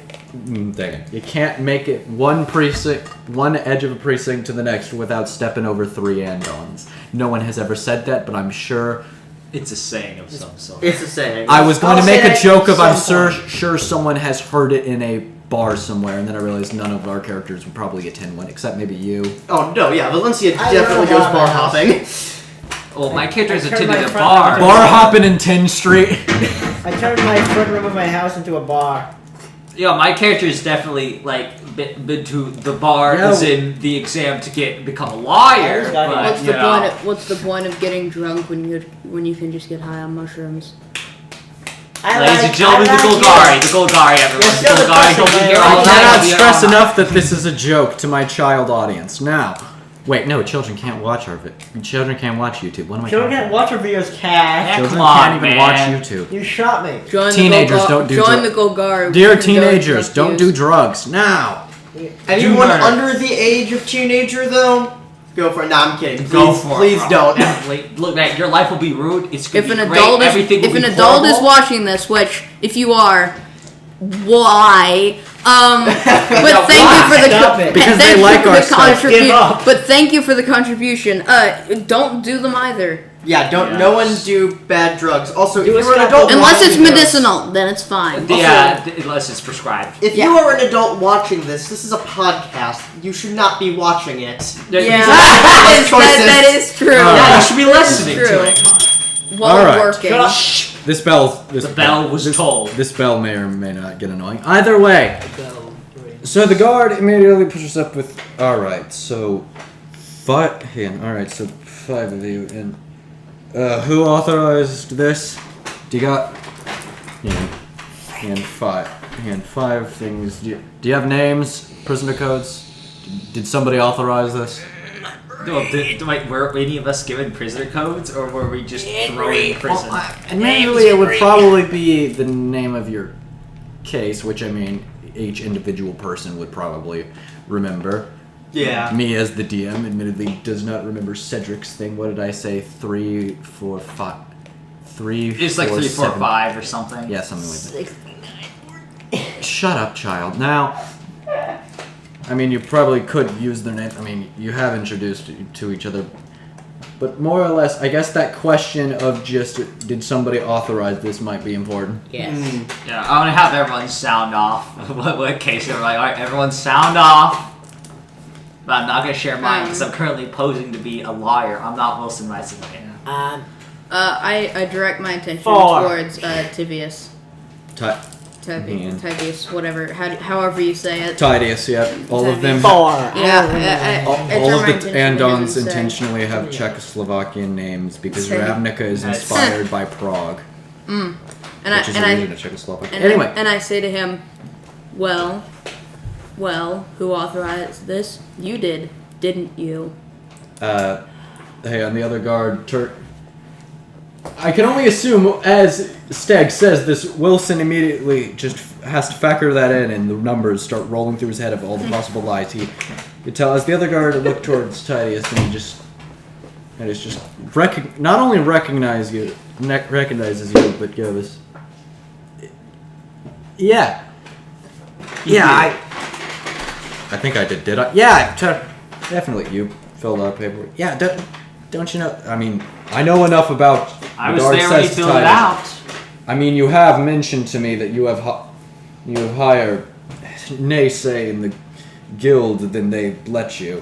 one edge of a precinct to the next without stepping over 3 Andons. No one has ever said that, but I'm sure It's a saying of some sort. It's a saying. I was going to I'll make say a that joke of I'm some point. sure someone has heard it in a bar somewhere, and then I realized none of our characters would probably attend one, except maybe you. Oh no, yeah, Valencia I definitely know goes bar about hopping. Well, my character has I turned attended my a front bar. door. Bar hopping in 10th Street. I turned my front room of my house into a bar. Yeah, my character is definitely like been to the bar Yeah. as in the exam to become a lawyer. I just got it. But, What's you the know, point? What's the point of getting drunk when you can just get high on mushrooms? Ladies and gentlemen, the Golgari, everyone. You're still The Golgari, depressing, don't be man. here I all night. cannot I'll be stress here all enough that this is a joke to my child audience. Now, wait, no, children can't watch children can't watch YouTube. What am I Children talking can't about? watch our videos, Cash. Children Come on, can't even man. watch YouTube. You shot me. Join Teenagers the don't do Join dr- the Golgari. Dear We can teenagers, drug don't do use. drugs. Now! Anyone murder. under the age of teenager though, go for it. No, I'm kidding. Go Please, for please it. don't. Definitely. Look, man, your life will be ruined. It's gonna If be an great. adult is Everything will if be an adult is horrible. watching this, which if you are, why? But Yeah, thank why? you for the Stop it. Because thank they you like for our the stuff. Give up. But thank you for the contribution. Don't do them either. Yeah, don't. Yes. No one do bad drugs. Also, Do if a you're an scalpel adult, Don't Unless watch it's videos. medicinal, then it's fine. Yeah, unless it's prescribed. if Yeah. you are an adult watching this, this is a podcast. You should not be watching it. Yeah, Choices. that is true. Yeah, you should be listening True. to it. While All right. working. Shut up. This bell was tolled. This bell may or may not get annoying. Either way. So the guard immediately pushes up with, alright, so 5 of you, and who authorized this? Do you got, and 5 things, do you have names, prisoner codes? Did somebody authorize this? Were any of us given prisoner codes, or were we just thrown in prison? Admittedly, it would probably be the name of your case, which I mean, each individual person would probably remember. Yeah. Me as the DM, admittedly, does not remember Cedric's thing. What did I say? 3, 4, 5. 3, It's like 3, 4, 5 or something. Yeah, something like that. Shut up, child. Now, I mean, you probably could use their name. I mean, you have introduced to each other. But more or less, I guess that question of just, did somebody authorize this might be important. Yes. Yeah, I want to have everyone sound off. what case they're like, alright, everyone sound off. But I'm not going to share mine because I'm currently posing to be a liar. I'm not Wilson Rice. I direct my attention 4. towards Tibius. Tibius, whatever, however you say it. Tidius, yeah. All of them. 4. All of the and Andons intentionally have Czechoslovakian names because Ravnica is inspired by Prague. Which is a region of Czechoslovakia. Anyway. And I say to him, well, who authorized this? You did, didn't you? Hey, on the other guard, I can only assume, as Steg says, this Wilson immediately just has to factor that in, and the numbers start rolling through his head of all the possible lies. He could tell as the other guard looked towards Tidius, and it's just not only recognizes you, but goes, yeah, I think I did I? Yeah, definitely. You filled out paperwork. Yeah, don't you know? I mean, I know enough about. I was there when you filled it out. I mean, you have mentioned to me that you have higher naysay in the guild than they let you.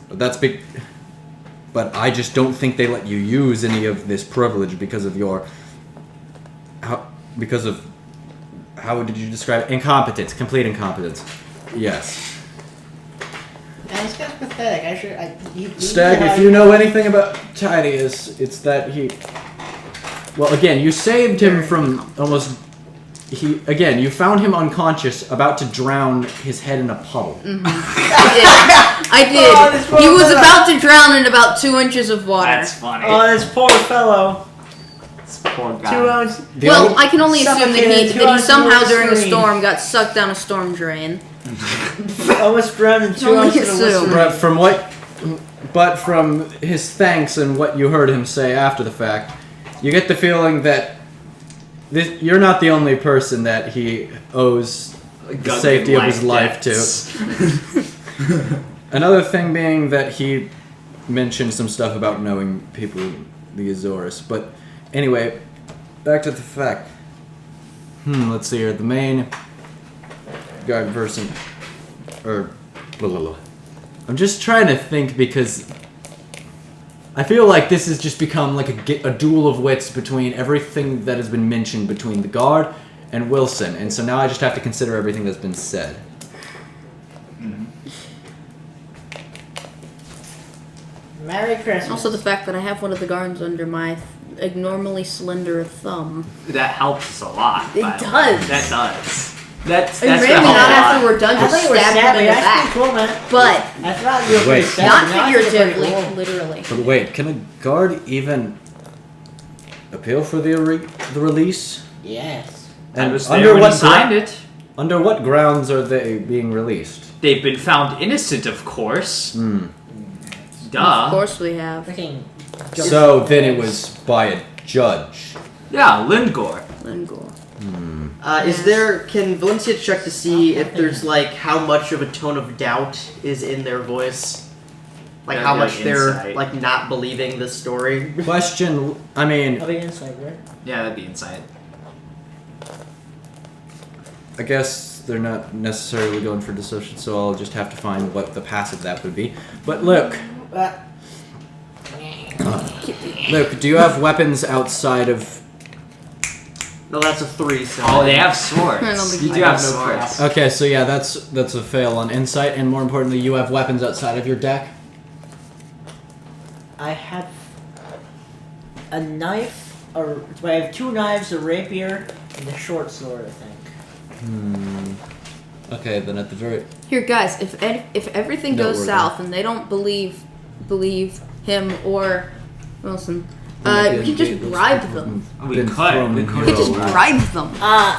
But that's big. But I just don't think they let you use any of this privilege because of your. How did you describe it? Incompetence, complete incompetence. Yes. This guy's pathetic. Stag, if you know anything about Tidius, it's that he. Well, again, you saved him from almost. You found him unconscious, about to drown his head in a puddle. Mm-hmm. I did. He was about to drown in about 2 inches of water. That's funny. Oh, this poor fellow. This poor guy. 2 ounces. Well, I can only assume that he somehow during a Listerine. storm got sucked down a storm drain. Almost drowned in 2 ounces of Listerine. But from his thanks and what you heard him say after the fact, you get the feeling that you're not the only person that he owes the safety of his life to. Another thing being that he mentioned some stuff about knowing people in the Azores. But anyway, back to the fact. Let's see here. The main guard person, I'm just trying to think because I feel like this has just become like a duel of wits between everything that has been mentioned between the guard and Wilson, and so now I just have to consider everything that's been said. Merry Christmas. Also, the fact that I have one of the guards under my abnormally slender thumb. That helps us a lot. It by the way. does. That does. That's And gonna maybe help not a lot. after we're done, I just thought you were stab him in the That's back. pretty cool, man. But I thought you were pretty Wait. sad, not but now I think it's pretty figuratively, cool. literally. But wait, can a guard even appeal for the release? Yes. I And was there when he signed it. Under what grounds are they being released? They've been found innocent, of course. Of Duh. course we have. Freaking. So then it was by a judge. Yeah, Lindgore. Lingor. Can Valencia check to see if there's like how much of a tone of doubt is in their voice? Like That'd how be, much like, they're insight. like not believing the story? Question, I mean, I'll be inside, right? Yeah, that'd be insight. I guess they're not necessarily going for deception, so I'll just have to find what the passive that would be. But look, do you have weapons outside of... No, that's a 3. So Oh, they have swords. I don't think You so. do I have have no swords. crap. Okay, so yeah, that's a fail on insight, and more importantly, you have weapons outside of your deck? I have a knife, I have 2 knives, a rapier, and a short sword, I think. Okay, then at the very... Here, guys, if everything goes Noteworthy. south and they don't believe him or Wilson, we can just bribe them. We could. We could. We could just bribe them.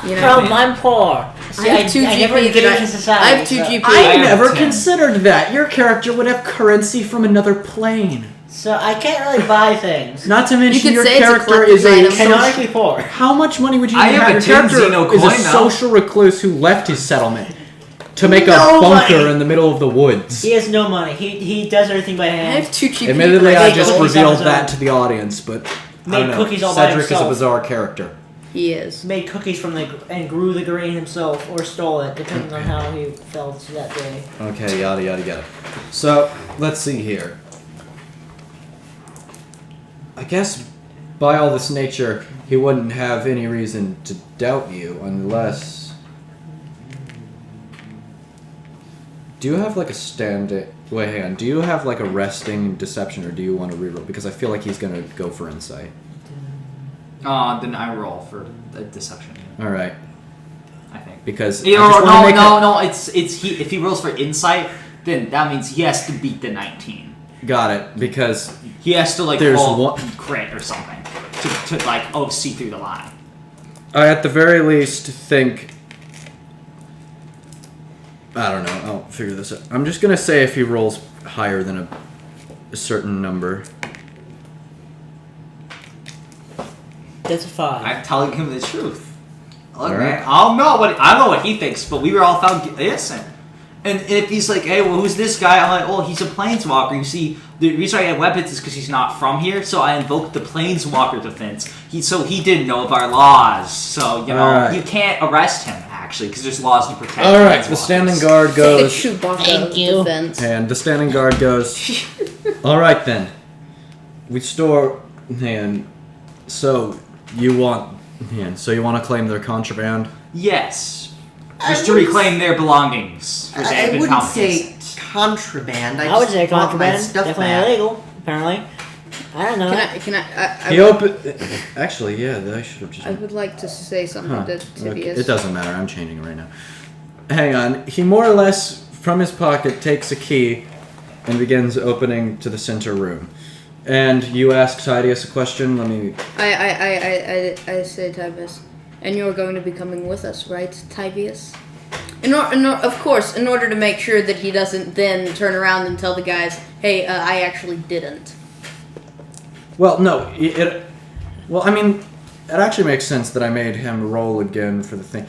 You know, Problem, I'm poor. See, I have 2 I never GP. engaged in society. I have 2 so- GP. I I have never 10. considered that. Your character would have currency from another plane. So I can't really buy things. Not to mention could your say it's a character is collector's a... item. Canonically poor. How much money would you I even have have? a Your character 10 Xeno is a coin now. social recluse who left his settlement. to make a No bunker money. in the middle of the woods. He has no money. He does everything by I hand. have 2 cheap. Admittedly, I Make just cookies revealed on his that own. to the audience, but I Made don't know. cookies all by Cedric is a himself. bizarre character. He is. Made cookies from and grew the grain himself, or stole it, depending on how he felt that day. Okay, yada yada yada. So, let's see here. I guess by all this nature, he wouldn't have any reason to doubt you unless... Do you have like a standing... Wait, hang on. Do you have like a resting deception, or do you want to reroll? Because I feel like he's going to go for insight. Then I roll for the deception. Alright. I think. Because... You I just know, wanna make no. It's he. If he rolls for insight, then that means he has to beat the 19. Got it. Because... He has to like There's roll one- crit or something to like see through the lie. I at the very least think... I don't know. I'll figure this out. I'm just going to say if he rolls higher than a certain number. That's a 5. I'm telling him the truth. Look, All man, right. I don't know what he thinks, but we were all found innocent. And if he's like, hey, well, who's this guy? I'm like, oh, he's a planeswalker. You see, the reason I have weapons is because he's not from here, so I invoked the planeswalker defense. He didn't know of our laws, so, you know, Alright. you can't arrest him, actually, because there's laws to protect Alright, the planeswalkers. standing guard The goes... Chewbacca Thank you. defense. And the standing guard goes... Alright then. We store... And so, you want... And so you want to claim their contraband? Yes. I Just to wouldn't reclaim their belongings. 'cause they have I been wouldn't found say innocent. contraband. I would just say want my contraband. stuff Definitely back. illegal, apparently. I don't know. He opened... Actually, yeah, I should have just... I would like to say something Huh. to Okay, Tibius. it doesn't matter. I'm changing it right now. Hang on. He more or less, from his pocket, takes a key and begins opening to the center room. And you ask Tidius a question. Let me... I say Tibius. And you're going to be coming with us, right, Tibius? Of course, in order to make sure that he doesn't then turn around and tell the guys, hey, I actually didn't. Well, no. Well, I mean, it actually makes sense that I made him roll again for the thing.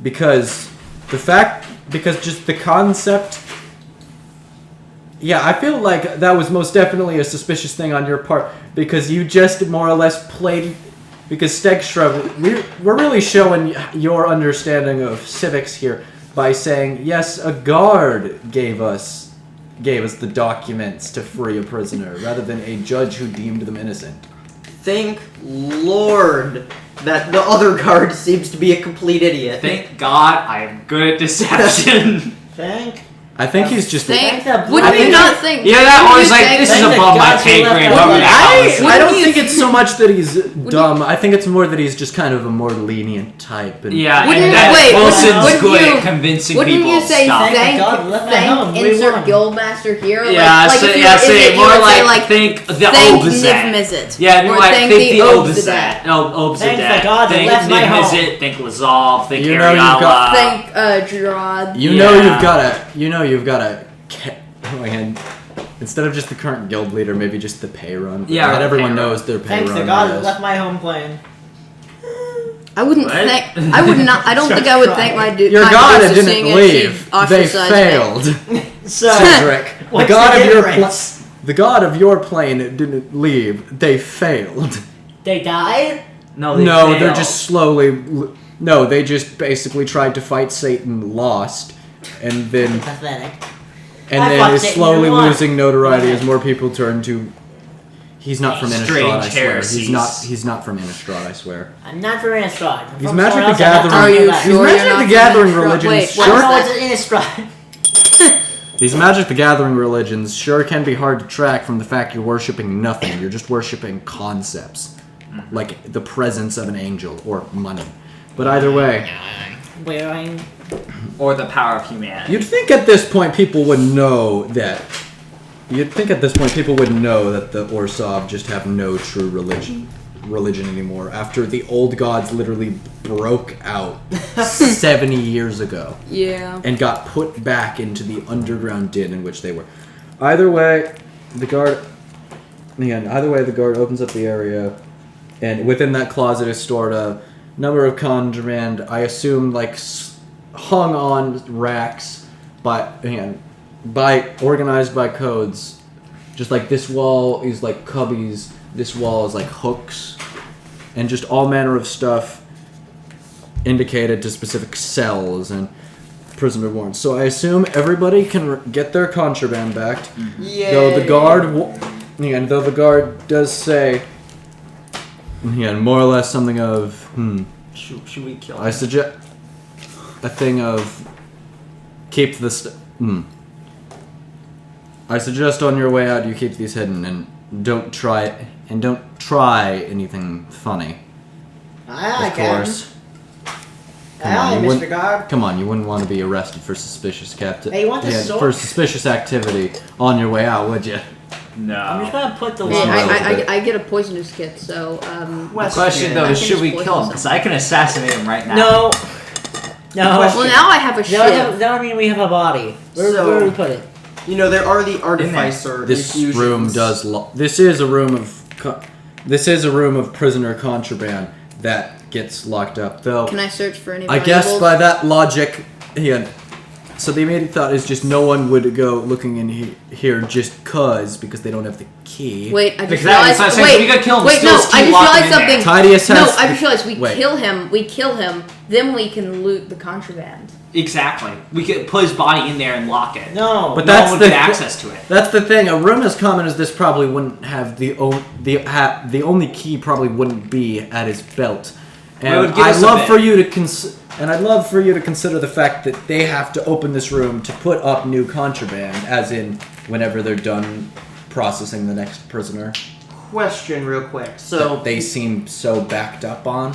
Because just the concept... Yeah, I feel like that was most definitely a suspicious thing on your part. Because you just more or less played... Because Stegshrub, we're really showing your understanding of civics here by saying, yes, a guard gave us the documents to free a prisoner, rather than a judge who deemed them innocent. Thank Lord that the other guard seems to be a complete idiot. Thank God I am good at deception. Thank. I think he's just... Thank the Wouldn't you bloody- not think? Yeah, that wouldn't was you like, think- this is Thank the above my gods pay who left grade. us What would alone. that I don't Wouldn't think you- it's so much that he's dumb. I think it's more that he's just kind of a more lenient type. And Yeah, Wouldn't- and that wait, Wilson's wouldn't good you- at convincing Wouldn't people you of say stuff. Thank God, left my home. thank We insert won. guildmaster here? Yeah, like say, if you yeah, were in say it, you more would say, like think the thank Obzat. Niv-Mizzet. Yeah, or more like thank think the the Obzat. No, Thank Obzadat. the gods that Think left my home. Niv-Mizzet, think Lazov, think You know you've got- Ariala. Thank Gerard. You know you've got to... Instead of just the current guild leader, maybe just the pay run. Yeah, Not the everyone pay run. knows their pay Thanks run. the God that is. left my home plane. I wouldn't What? thank. I would not. I don't think I would thank my dude. Your my god dudes for didn't seeing as leave. he They ostracized me. failed. So, Cedric, the what's god the of your difference? the god of your plane didn't leave. They failed. They died? No, they No, failed. they're just slowly. No, they just basically tried to fight Satan, lost, and then Pathetic. I and then fought is Satan, slowly you won. losing notoriety Go as more people turn to. He's not from Strange Innistrad, I swear. heresies. He's not from Innistrad, I swear. I'm not from Innistrad. I'm He's from Magic somewhere the else, I'm not Gathering. Are talking you about. These sure Magic you're the not Gathering from Innistrad? religions Wait, sure- I what's know that? it's Innistrad. These Magic the Gathering religions sure can be hard to track from the fact you're worshipping nothing. You're just worshipping concepts, like the presence of an angel or money. But either way, Wearing. Or the power of humanity. you'd think at this point people would know that. You'd think at this point people would know that the Orsov just have no true religion anymore after the old gods literally broke out 70 years ago Yeah. and got put back into the underground din in which they were. Either way, the guard opens up the area, and within that closet is stored a number of contraband, I assume like hung on racks organized by codes. Just like this wall is like cubbies, this wall is like hooks, and just all manner of stuff indicated to specific cells and prisoner warrants. So I assume everybody can get their contraband back. Yeah. Though the guard does say, more or less something of, Should we kill him? I suggest a thing of keep the I suggest on your way out you keep these hidden and don't try anything funny. Aye, Of course. Aye, you Mr. wouldn't- Guard. Come on, you wouldn't want to be arrested for suspicious Hey, you want this sword? for suspicious activity on your way out, would you? No. I'm just gonna put the Hey, Well, I get a poisonous kit, so The question though I is, think should we it's kill him? poisonous. Because I can assassinate him right now. No. No. Well, now I have a That shiv. don't mean we have a body. Where do we put it? You know, there are the artificer This infusions. room does. This is a room of prisoner contraband that gets locked up, though. Can I search for any I guess valuables? by that logic, so the immediate thought is just no one would go looking in here just because they don't have the key. Wait, I just Exactly, so I realized. said Wait, we gotta kill him, wait, still no, keep I just locking realized him in there. something. Tidius No, has. I just realized we Wait. kill him, then we can loot the contraband. Exactly. We could put his body in there and lock it. No. But No that's one the would get access to it. That's the thing. A room as common as this probably wouldn't have the only key. Probably wouldn't be at his belt. And Well, it would give I'd us a love bit. for you to I'd love for you to consider the fact that they have to open this room to put up new contraband, as in whenever they're done processing the next prisoner. Question real quick. That So, they seem so backed up on.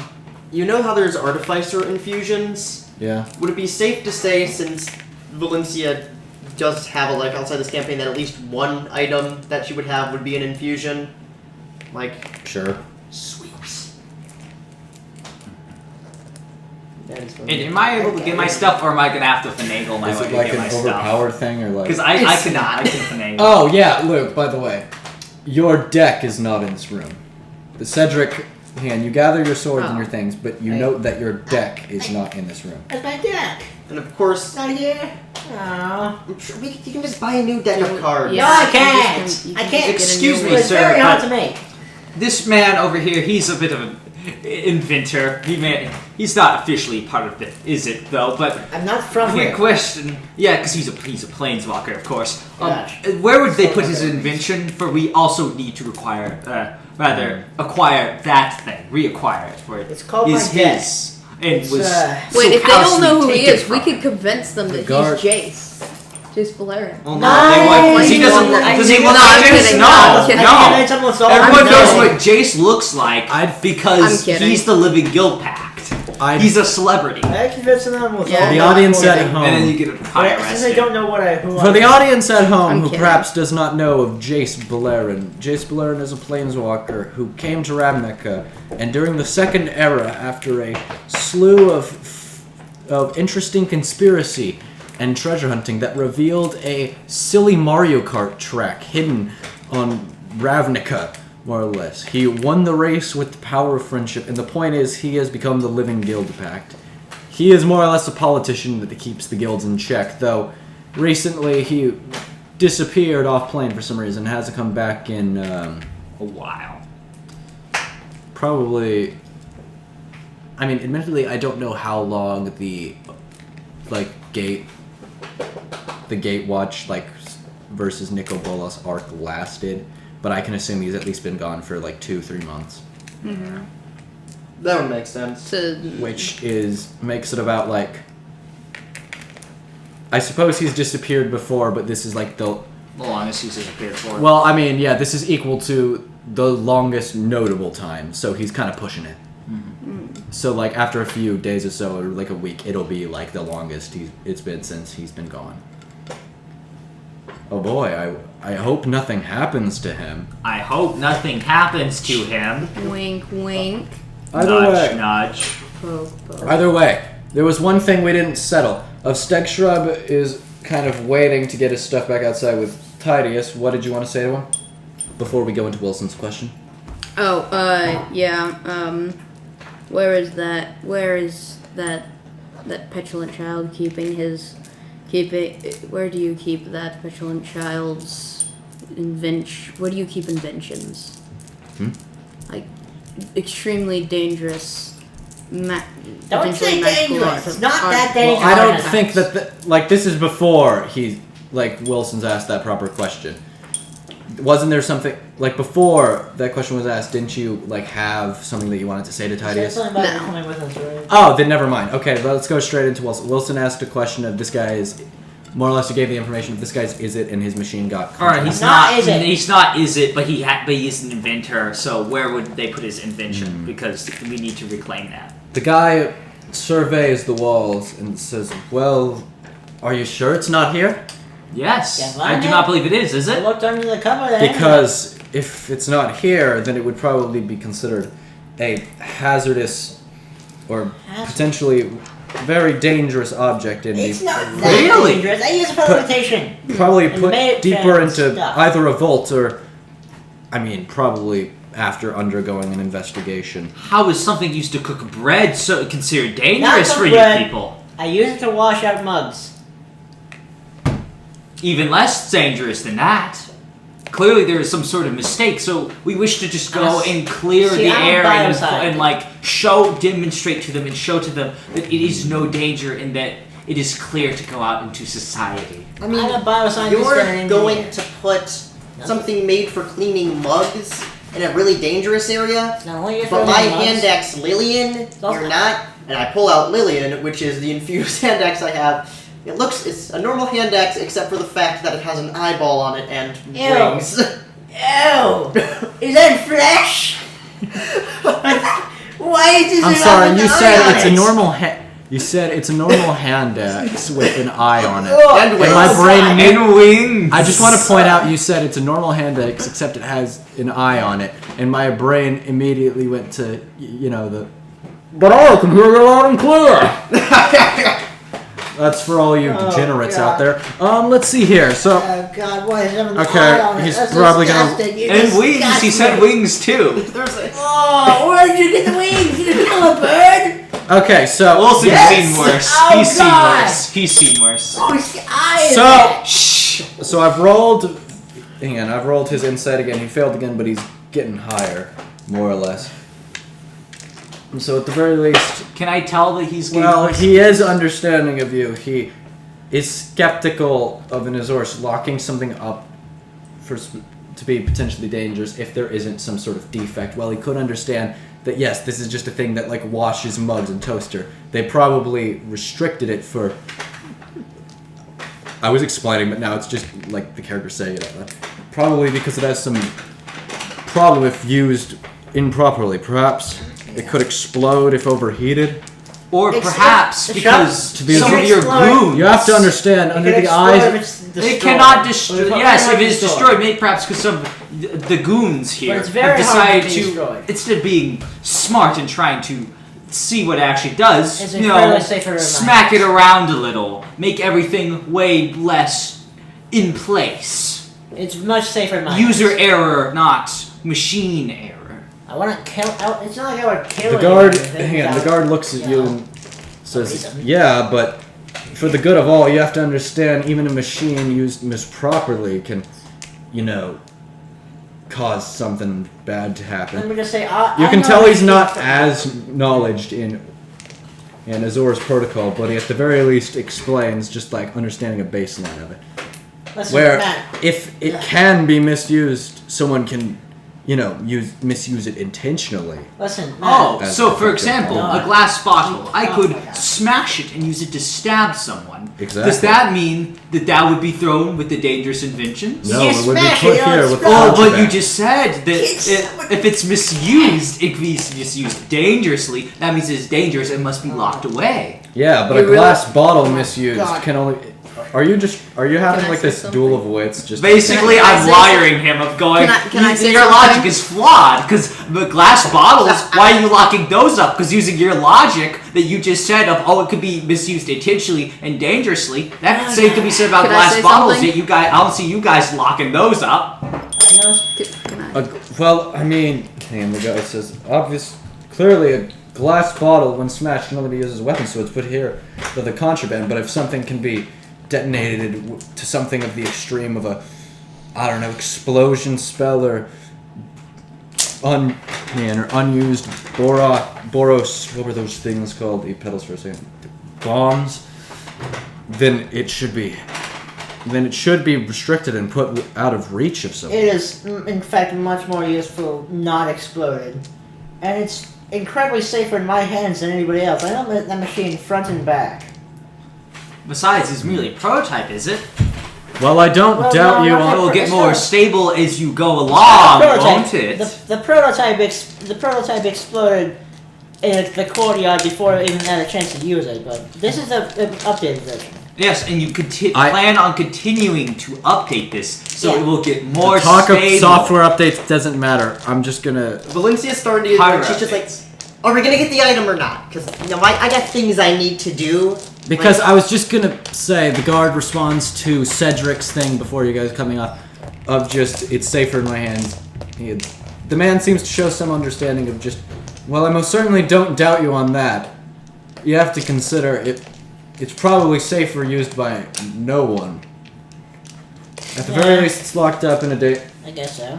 you know how there's artificer infusions? Yeah. Would it be safe to say, since Valencia does have a life outside this campaign, that at least one item that she would have would be an infusion? Like, Sure. sweeps. That is And am I able to get my stuff, or am I gonna have to finagle my Is way it to like get an my stuff? overpowered thing or like? Because I It's can not. finagle. Oh yeah, Luke. By the way, your deck is not in this room. The Cedric, you gather your swords and your things, but you Hey. note that your deck is not in this room. That's my deck. And of course, Not here. Aww. I'm sure you can just buy a new deck of cards. No, I you can't. just can- you I can can't. get a Excuse new me, one. It's sir, very hard but- to make. This man over here, he's a bit of an inventor. He's not officially part of it, is it though? But I'm not from quick here. question. Yeah, because he's a planeswalker, of course. Gosh. Where would they put his invention? For we also need to acquire that thing, reacquire it. For it It's called is my deck. his. And It's, was Wait, if they don't know who he taken is, we from could him. convince them that guard- he's Jace. Jace Valerian. Well, no, they won't. 'Cause he doesn't. Does he look No, I'm like Jace? kidding. No, I'm kidding. no. Everyone I'm knows kidding. what Jace looks like I'm because kidding. he's the living guild pact. He's a celebrity. I convinced them with Yeah. all The my audience at poison. home. And then you get probably Since arrested. I don't know who For the audience at home I'm who kidding. perhaps does not know of Jace Beleren, Jace Beleren is a planeswalker who came to Ravnica, and during the Second Era, after a slew of interesting conspiracy and treasure hunting that revealed a silly Mario Kart track hidden on Ravnica, more or less. He won the race with the power of friendship, and the point is he has become the living guild pact. He is more or less a politician that keeps the guilds in check, though recently he disappeared off plane for some reason, hasn't come back in a while. probably... I mean, admittedly, I don't know how long the Gatewatch versus Nico Bolas arc lasted, but I can assume he's at least been gone for 2-3 months, That would make sense. which makes it about I suppose he's disappeared before, but this is the The longest he's disappeared for. well, I mean, yeah, this is equal to the longest notable time, so he's kind of pushing it. So after a few days or so, or a week, it'll be the longest it's been since he's been gone. Oh boy, I hope nothing happens to him. I hope nothing happens to him. Wink, wink. Nudge, nudge. Poke, poke. Either way, there was one thing we didn't settle. Stegschrub is kind of waiting to get his stuff back outside with Tidius. What did you want to say to him before we go into Wilson's question? Oh, yeah, where is that petulant child keeping his Where do you keep that petulant child's Where do you keep inventions? Like extremely dangerous. Don't potentially say magical dangerous. It's not art. that dangerous. Well, I don't think that this is before Wilson's asked that proper question. Wasn't there something like before that question was asked? Didn't you have something that you wanted to say to Tidius? Something about you coming with us, right? Oh, then never mind. Okay, let's go straight into Wilson. Wilson asked a question of this guy's. More or less, he gave the information of this guy's is it, and his machine got. All right, he's Not not. is it. He's not. Is it? But he's an inventor. So where would they put his invention? Because we need to reclaim that. The guy surveys the walls and says, "Well, are you sure it's not here? Yes, Yeah, I do mine not believe it is. Is I it? looked under the cover there. Because if it's not here, then it would probably be considered a hazardous or potentially very dangerous object in It's the not that Really? dangerous. I use it for levitation. probably And put made it deeper into into stuff. either a vault or, probably after undergoing an investigation. How is something used to cook bread so considered Not dangerous cook for bread. you people? I use it to wash out mugs. Even less dangerous than that. Clearly, there is some sort of mistake. So we wish to just go and clear See, the I'm air bioscientist. demonstrate to them and show to them that it is no danger and that it is clear to go out into society. I mean, I'm a bioscientist and you're an going engineer. to put something made for cleaning mugs in a really dangerous area, It's not only used but for my cleaning mugs. hand axe Lillian, also- you're not. And I pull out Lillian, which is the infused hand axe I have. It's a normal hand axe except for the fact that it has an eyeball on it and Ew. wings. Ew! Is that flesh? Why does I'm it sorry, have an you eye said on it's it? a normal You said it's a normal hand axe with an eye on it. Oh, And wings. my brain And wings! I just want to point out you said it's a normal hand axe except it has an eye on it, and my brain immediately went to the. But I can hear you loud and clear. That's for all you degenerates out there. Let's see here. So Oh God, what is having Okay, eye on it? he's That's probably gonna- disgusting. You And wings! He disgust said me. wings too! There's a Oh, where did you get the wings? Did you kill a bird? okay, so Wilson's Yes! seen worse. Oh, He's seen God. worse. He's seen worse. Oh, his eye is So- red. Shh! so I've rolled. Hang on, I've rolled his insight again. He failed again, but he's getting higher, more or less. And so at the very least, Can I tell that he's getting well, worse? he is understanding of you. He is skeptical of an Azor's locking something up to be potentially dangerous if there isn't some sort of defect. Well, he could understand that yes, this is just a thing that washes mugs and toaster. They probably restricted it for. I was explaining, but now it's just like the characters say it. Probably because it has some problem if used improperly. Perhaps it could explode if overheated. Or It's perhaps the because To be some able- of your explode. goons... You have to understand, under It the can explode if eyes. it's destroyed. It cannot destroy. But Yes, not if it's destroyed, maybe perhaps because some the goons here But it's very have hard to decided be to, destroyed. instead of being smart and trying to see what it actually does, It's incredibly safer than smack it around a little, make everything way less in place. It's much safer in my User hands. error, not machine error. I want to kill. It's not like I would kill. The guard, anyone, hang on, the without- guard looks at you Yeah. and says, reason. "Yeah, but for the good of all, you have to understand. Even a machine used misproperly can, cause something bad to Let happen." me just say, You I can know tell he's machines not from- as knowledged in Azor's protocol, but he at the very least explains just understanding a baseline of it. Listen, Where Matt, if it can be misused, someone can, misuse it intentionally. listen, Matt. Oh, As so for effective. example, No. a glass bottle, I Oh could my God. smash it and use it to stab someone. Exactly. Does that mean that would be thrown with the dangerous inventions? No, You it would be smash put it, you here don't with smash Oh, it. contraband. but you just said that It's- if it's misused, it can be misused dangerously. That means it's dangerous and must be locked away. Yeah, but You a really- glass bottle Oh my misused God. can only. Are you having Can I say this something? duel of wits? Just Basically, Can I I'm say wiring him of going. Can I say your something? logic is flawed because the glass bottles. Why are you locking those up? Because using your logic that you just said of it could be misused intentionally and dangerously. That same could be said about Can I glass say bottles. something? That you guys, I don't see you guys locking those up. I know. Can I? well, I mean, and the guy says, clearly a glass bottle when smashed can only be used as a weapon, so it's put here for the contraband. But if something can be, detonated to something of the extreme of a, I don't know, explosion spell or unused boros. What were those things called? Eat petals for a second. Bombs. Then it should be restricted and put out of reach of someone. It is, in fact, much more useful not exploded. And it's incredibly safer in my hands than anybody else. I know that machine front and back. Besides, it's merely a prototype, is it? Well, I don't Well, doubt no, you not on... It will get It's more not- stable as you go along, won't it? The prototype exploded in the courtyard before I even had a chance to use it, but this is the updated version. Yes, and you plan on continuing to update this, so Yeah. it will get more The talk stable. of software updates doesn't matter. I'm just gonna... Valencia started. Hardware She's just like, updates. "Are we gonna get the item or not?" Because I got things I need to do. Because Like, I was just gonna say the guard responds to Cedric's thing before you guys coming off of just it's safer in my hands. The man seems to show some understanding of just, well, I most certainly don't doubt you on that. You have to consider it. It's probably safer used by no one. At the very Yeah. least, it's locked up in a I guess so.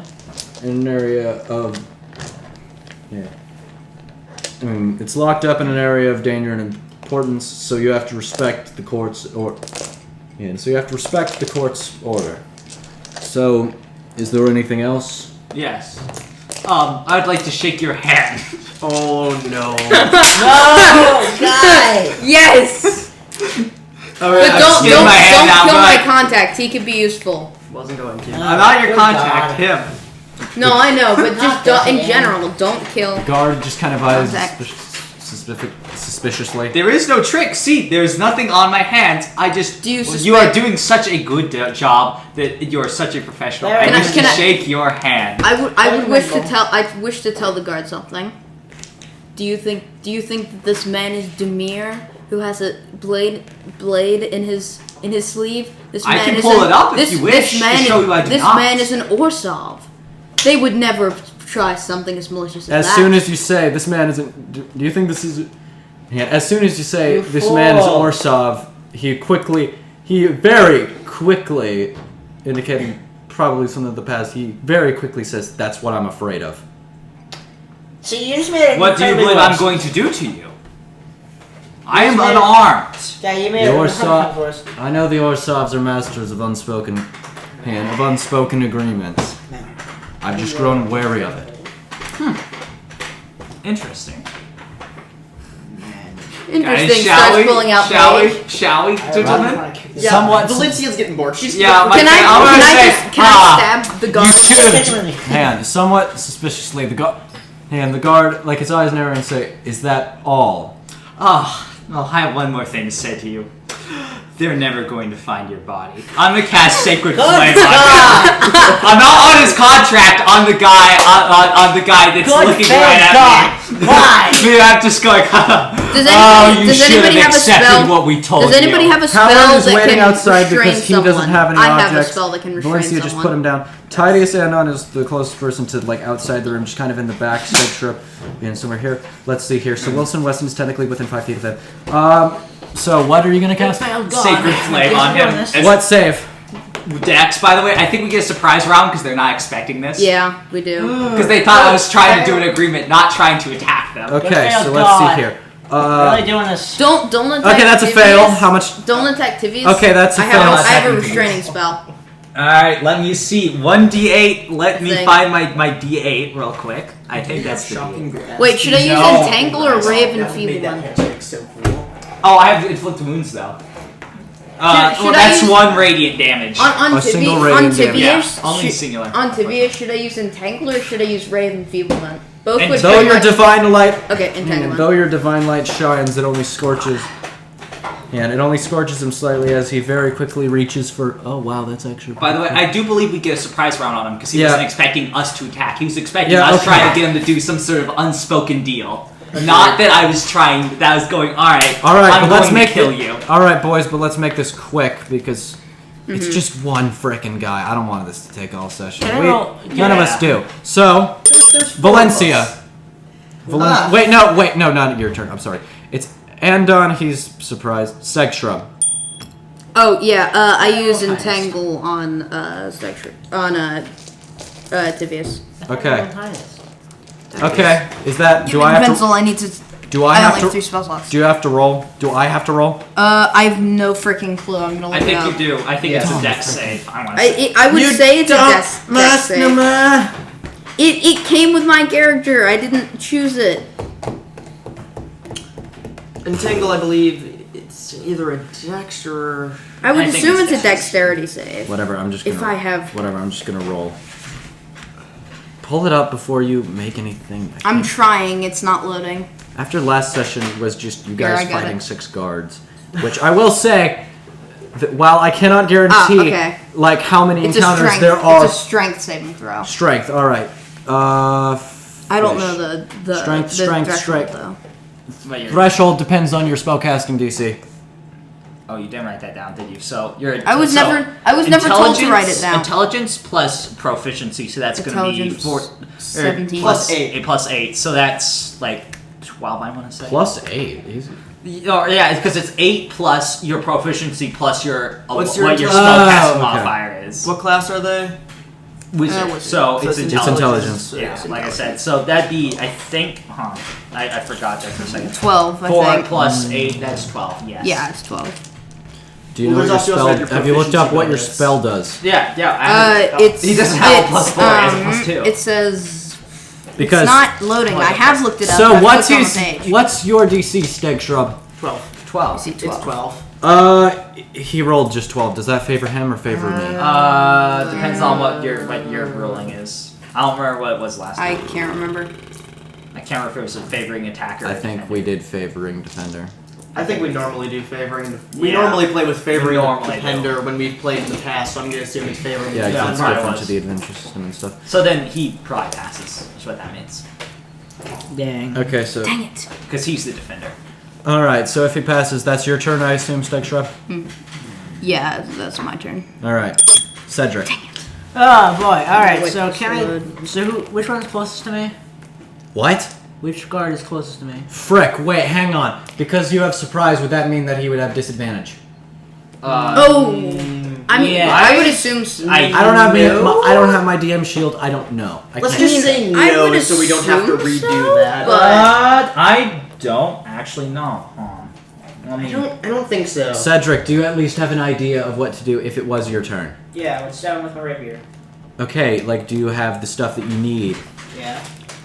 in an area of it's locked up in an area of danger and importance, so you have to respect the court's order. So, is there anything else? Yes. I'd like to shake your hand. oh no. No, guy! Yes! Alright, But I'm don't getting my hand out, kill but my contact. He could be useful. Wasn't going to. I'm not your Good contact, God. him. No, I know, but Not just that in hand. general, don't kill. The guard just kind of eyes Contact. suspiciously. There is no trick. See, there's nothing on my hands. I just. Do you You are suspect- doing such a good job that you're such a professional. There, I can wish I- to can I- shake your hand. I wish to Michael. tell. I wish to tell the guard something. Do you think that this man is Demir, who has a blade in his sleeve? This I man can is pull an- it up if this, you wish This man to show you I do this not. man is an Orsov. They would never try something as malicious as As that. soon as you say this man isn't, do you think this is? Yeah. As soon as you say You this man is fool. Orsov, he very quickly, indicating probably some of the past, he very quickly says, "That's what I'm afraid of." So you just made it What do you incredibly believe I'm worse. going to do to you? I am Yes, ma'am. unarmed. Yeah, you made The it Orsov, worse. I know the Orsovs are masters of unspoken agreements. I've just grown wary of it. Interesting. Interesting. Guys, Starts pulling out page. Shall we, gentlemen? Yeah, Somewhat- Valencia's getting bored. She's Yeah, my Can I? friend, I'm Can gonna I say, just? Can I stab the guard? And somewhat suspiciously, the guard, like his eyes narrow and say, "Is that all?" Oh, well, I have one more thing to say to you. They're never going to find your body. I'm gonna cast Sacred Flame on you. I'm not on his contract. On the guy, on the guy that's Good looking thank right at God. me. Why? Me, I'm just going. Does Oh, you does should anybody have have a accepted spell? what we told Does anybody you. have a spell Paladin is that waiting can outside restrain because he someone? doesn't have any I objects. have a spell that can restrain Valencia someone. just put him down. Tidius Anon is the closest person to like outside the room, just kind of in the back, shrub, and somewhere here. Let's see here. So Wilson Weston is technically within 5 feet of him. So what are you gonna cast? Sacred Flame on him. As- What save? Dex, by the way, I think we get a surprise round because they're not expecting this. Yeah, we do. Because they thought I was trying to do an agreement, not trying to attack them. Okay, fail so let's God. see here. Really doing this? Don't attack. Okay, that's a Tivius. fail. How much? Don't attack Tivius. Okay, that's a I fail. have a Attacking restraining spell. Alright, let me see. 1d8. Let me Thing. find my d8 real quick. I think that's the shocking D8. grass. Wait, should I use No. Entangle or Rave and That made Feeble that One? handshake so cool. Oh, I have inflict wounds though. Should Well, I that's use- 1 radiant damage. On A single Tivius, radiant damage. Yeah, Tivius, only should- singular. on Tivius, should I use Entangle or should I use Rave and Feeble One? Both And would Though pretty your much- divine light, Okay, Entanglement. though your divine light shines, it only scorches. And it only scorches him slightly as he very quickly reaches for. Oh wow, that's actually. By the way, I do believe we get a surprise round on him because he Yeah. wasn't expecting us to attack. He was expecting Yeah, us okay. trying to get him to do some sort of unspoken deal. Not that I was trying. That I was going. All right. All right, I'm but going let's make to kill it- you. All right, boys, but let's make this quick because it's just one frickin' guy. I don't want this to take all session. Can I roll- None of Yeah. us do. So There's four of Valencia. us. Valencia. Wait, no, not your turn. I'm sorry. It's Andon. He's surprised. Seg Shrub. Oh yeah, I use Highest. entangle on Tivius. Okay. Highest. Okay. Is that? Give Do me I have pencil. to? I need to. Do I I have only have to? 3 spell slots. Do you have to roll? Do I have to roll? I have no freaking clue. I'm gonna look I think it up. you do. I think Yeah. it's a dex save. I want to say. I would say it's a dex save. Master. It came with my character. I didn't choose it. Entangle, I believe it's either a dex or. I would I think assume it's it's a dex. dexterity save. Whatever. I'm just gonna. If I have- Whatever. I'm just gonna roll. Pull it up before you make anything. I'm trying. It's not loading. After last session was just you Here, guys I got fighting it. 6 guards, which I will say, that while I cannot guarantee okay. like how many It's a encounters strength. there are. It's a strength saving throw. Strength. All right. I don't know the Strength, the strength, threshold, strength. though. But you're- Threshold depends on your spellcasting DC. Oh, you didn't write that down, did you? So you're. I was so never told to write it down. Intelligence plus proficiency, so that's going to be Intelligence, 17. Plus 8. Plus 8, so that's like 12. I want to say. +8. Easy. Oh, yeah, because it's 8 plus your proficiency plus your What's your what your intelligence? spellcasting okay. modifier is. What class are they? Wizard. Wizard. So So it's it's intelligence. intelligence. Yeah, It's like I said. So that'd be, I think, I forgot that for a second. 12, I 4 think. plus 8, that's 12, yes. Yeah, it's 12. Do you Well, know there's what your also spell? your Have you looked up what your proficiency spell does? Yeah, It's he doesn't have a it's, plus 4, he has a plus 2. It says Because it's not loading. I have looked it up. so I've what's looked on his, the page. what's your DC, Steg Shrub? 12. 12. See, It's 12. 12. He rolled just 12. Does that favor him or favor me? Depends on what your ruling is. I don't remember what it was last I time. can't remember. I can't remember if it was a favoring attacker. I or think defender. we did favoring defender. I think we normally do favoring. We Yeah. normally play with favoring We normally defender when we've played in the past, so I'm going to assume it's favoring Yeah, 'cause Yeah, it's probably different was. to the adventure system and stuff. So then he probably passes. That's what that means. Dang. Okay, so Dang it. Because he's the defender. all right. So if he passes, that's your turn, I assume, Steg Shrub. Yeah, that's my turn. All right, Cedric. Oh boy. All right. Wait, So can load. I? So which one's closest to me? What? Which guard is closest to me? Frick! Wait, hang on. Because you have surprise, would that mean that he would have disadvantage? Oh, I mean, yeah. I would assume. I I don't have No. I don't have my DM shield. I don't know. I Let's can't. just say I no would so we don't have to assume redo so, that. but- I don't actually know. I I mean, don't think so. Cedric, do you at least have an idea of what to do if it was your turn? Yeah. Let's down with my rapier. Okay, like, do you have the stuff that you need? Yeah.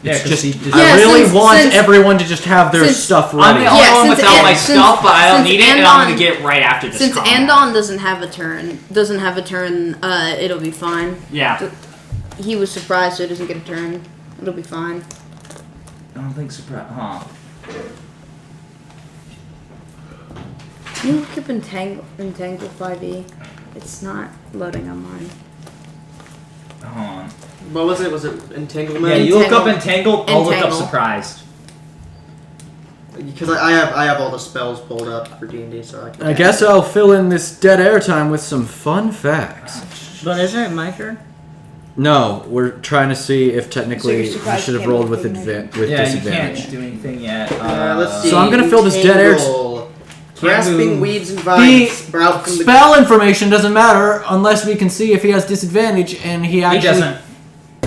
yeah, It's 'cause just, he- I Yeah, really since- want since- everyone to just have their since- stuff I'm ready. the only Yeah, one since without my An- stuff, but I don't since need it, and I'm gonna Andon- get right after this. Since combat. Andon doesn't have a turn, it'll be fine. Yeah. He was surprised, so he doesn't get a turn. It'll be fine. I don't think surprise. Can you look up Entangle 5e? It's not loading on mine. Hold on. What was it? Was it entanglement? Yeah, you look up Entangle. entangle. I'll look up Entangle. surprised. Because I have all the spells pulled up for D&D, so I can. I guess I'll fill in this dead air time with some fun facts. But isn't it my turn? No, we're trying to see if technically So we you're surprised should have you rolled can't with make it with Yeah, you disadvantage. can't do anything yet. Let's see. So I'm gonna fill this dead air Entangle. Grasping move. weeds and The vines sprout from the. spell information doesn't matter unless we can see if he has disadvantage, and he He actually. doesn't.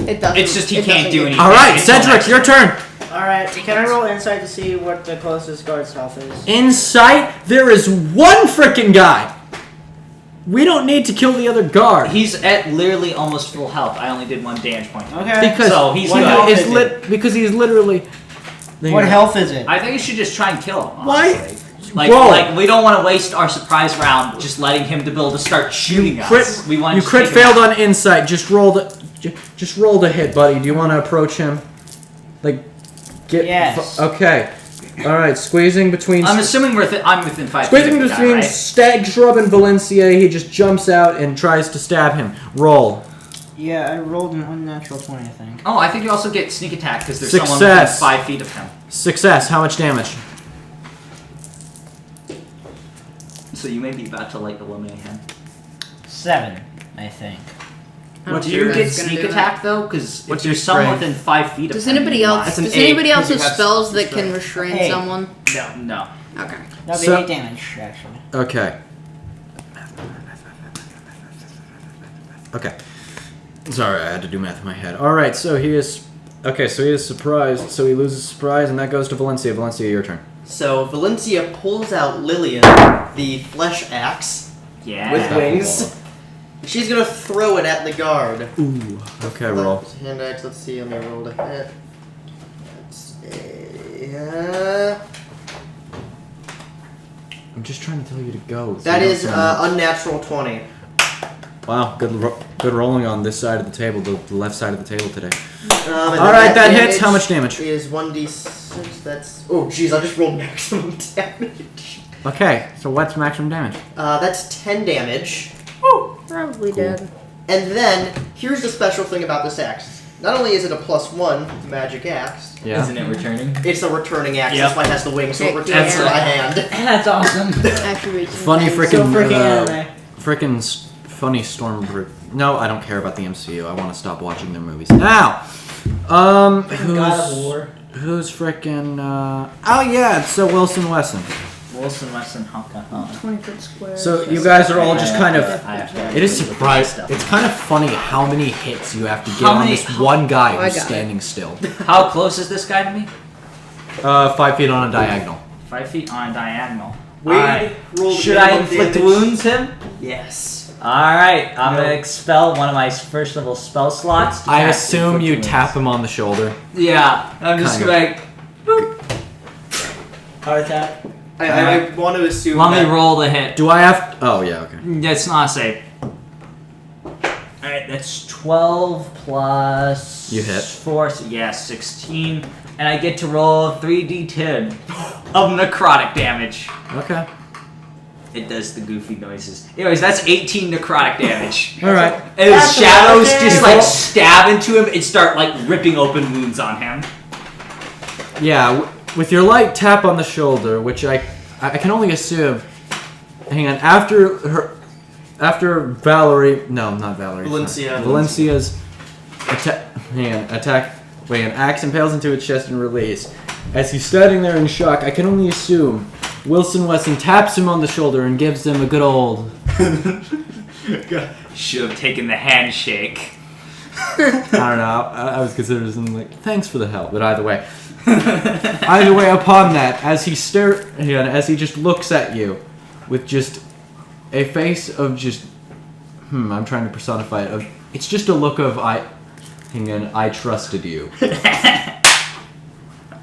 It doesn't. It's just he it can't doesn't do get- anything. All right, It's Cedric, next your turn. All right. Can I roll insight to see what the closest guard's health is? In sight, there is one frickin' guy. We don't need to kill the other guard He's at literally almost full health. I only did 1 damage point. Okay. because So he's What good. health is is because he's literally. What health is it? I think you should just try and kill him. Why? Honestly. Like, Whoa. like we don't want to waste our surprise round just letting him to build to start shooting us. We want You to crit take him failed out. on insight. Just rolled a hit, buddy. Do you want to approach him? Like, get. Yes. Okay. All right. Squeezing between. I'm assuming I'm within 5 feet Squeezing of the guy, between right? Stag, Shrub, and Valencia, he just jumps out and tries to stab him. Roll. Yeah, I rolled an unnatural 20, I think. Oh, I think you also get sneak attack because there's someone Success. within 5 feet of him. Success. How much damage? So you may be about to like eliminate him. 7, I think. I don't Do think you that's get gonna sneak do that. attack though? Because if What's your there's someone strength? within 5 feet of Does him, anybody you else? That's an Does 8, anybody else 'cause you have have spells that strength. can restrain Hey. someone? might. No. Okay. That'll be So- 8 damage, actually. Okay. Okay. Sorry, I had to do math in my head. All right, so he is. Okay, so he is surprised. So he loses surprise, and that goes to Valencia. Valencia, your turn. So Valencia pulls out Lillian, the flesh axe Yeah. with wings. She's gonna throw it at the guard. Ooh. Okay, roll. Hand axe. Let's see. Let me roll to hit. Yeah. I'm just trying to tell you to go. so That you don't is say unnatural 20. Wow, good rolling on this side of the table, the left side of the table today. And All then right, that hits. How much damage? Is 1d6. That's. Oh, jeez, I just rolled maximum damage. Okay, so what's maximum damage? That's 10 damage. Probably Cool. dead. And then, here's the special thing about this axe. Not only is it a +1 magic axe, Yeah. Isn't it returning? it's a returning axe. Yep. That's why it has the wings, so it Heck returns to yeah. my hand. That's awesome. Actually, Funny So freaking freaking anime. funny storm. No, I don't care about the MCU. I want to stop watching their movies now. God of War. Who's freaking? Oh yeah, it's Wilson Wesson. Wilson Wesson Honka. 20-foot square. So you guys are all just kind of. I have to It is actually look at surprising. stuff. It's kind of funny how many hits you have to get How on many- this one guy I who's got it. standing still. How close is this guy to me? 5 feet on a diagonal. 5 feet on diagonal. Wade Alright. rolled Should I minimum inflict damage. wounds him? Yes. Alright, I'm No. gonna expel one of my first level spell slots. to I cast assume inflict you wounds. tap him on the shoulder. Yeah, I'm just Kind gonna Heart attack. I want to assume let me that roll the hit. Do I have? Oh yeah, okay. That's not a save. Alright, that's 12 plus. You hit. 4, so yeah, 16. And I get to roll 3d10 of necrotic damage. Okay. It does the goofy noises. Anyways, that's 18 necrotic damage. All right. And his That's shadows okay. just like stab into him and start like ripping open wounds on him. Yeah, with your light tap on the shoulder, which I can only assume. Hang on. After Valerie, no, not Valerie. Valencia. Valencia's attack. Wait, an axe impales into its chest and release. As he's standing there in shock, I can only assume Wilson Wesson taps him on the shoulder and gives him a good old. Should have taken the handshake. I don't know. I was considering something like, thanks for the help, but either way. Either way, upon that, as he just looks at you with just a face of just, I'm trying to personify it. It's just a look of I trusted you.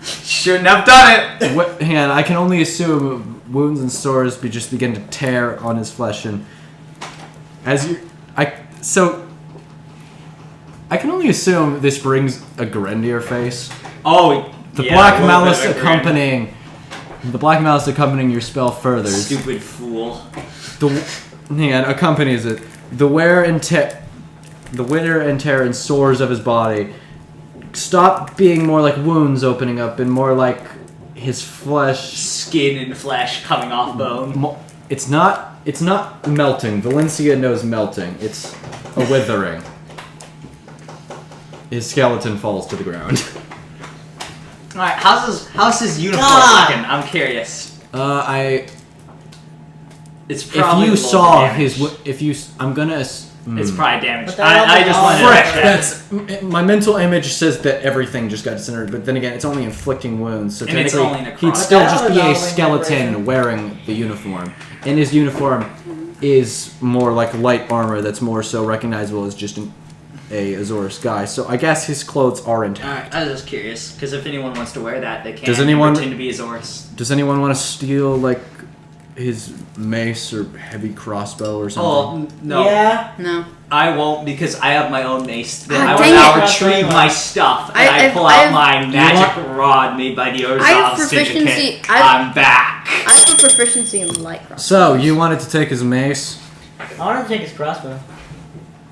Shouldn't have done it. Hang on, I can only assume wounds and sores just begin to tear on his flesh, and I can only assume this brings a grin to your face. Oh, The yeah, black a little malice bit of a grin. accompanying your spell furthers. Stupid fool. Accompanies it. The wear and tear and sores of his body stop being more like wounds opening up and more like his flesh. Skin and flesh coming off bone. It's not melting. Valencia knows melting. It's a withering. His skeleton falls to the ground. Alright, how's his uniform God. looking? I'm curious. It's If probably you low saw damage. I'm gonna. It's probably damaged. But that I just wanted to Frick, check. that's my mental image says that everything just got disintegrated, but then again, it's only inflicting wounds, so And it's technically only necrotic. he'd still That just was be a only skeleton necrotic. wearing the uniform. And his uniform is more like light armor that's more so recognizable as just a Azorus guy. So I guess his clothes are intact. Alright, I was just curious, because if anyone wants to wear that, they can. Does anyone- pretend to be Azorus? Does anyone want to steal like his mace or heavy crossbow or something? Oh, no. Yeah. No. I won't, because I have my own mace. Then Ah, I will dang now it. retrieve my stuff, and I I've- pull out I've- my magic rod made by the I have Orzhov proficiency- Syndicate. I've- I'm back. I have a proficiency in light cross. So you wanted to take his mace? I want to take his crossbow.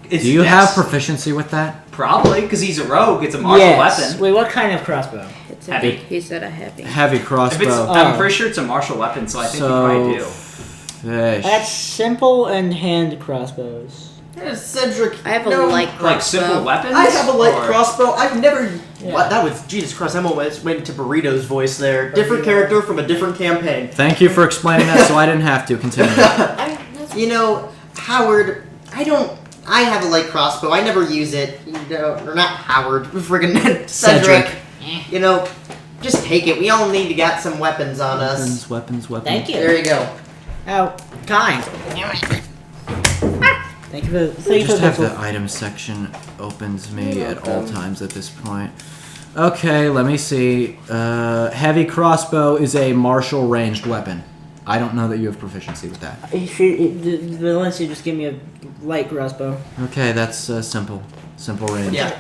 It's Do you have yes, proficiency with that? Probably, because he's a rogue. It's a martial weapon. Wait, what kind of crossbow? It's Heavy. He said a heavy. Heavy If it's, crossbow. I'm Oh. pretty sure it's a martial weapon, so I think you probably do. Fish. That's simple and hand crossbows. Cedric. I have a no. light crossbow. Like simple weapons? I have a light Or- crossbow. I've never. Yeah. What? That was Jesus Christ. I almost went into Burrito's voice there. Different character from a different campaign. Thank you for explaining that, so I didn't have to continue. You know, Howard. I don't. I have a light crossbow. I never use it. You know, or not Howard, friggin' Cedric. You know, just take it. We all need to get some weapons on us. Weapons. Thank you. There you go. Oh, kind. Thank you for Just have the the item section open to me at all times at this point. Okay, let me see. Heavy crossbow is a martial ranged weapon. I don't know that you have proficiency with that. Valencia just give me a light crossbow. Okay, that's simple range. Yeah.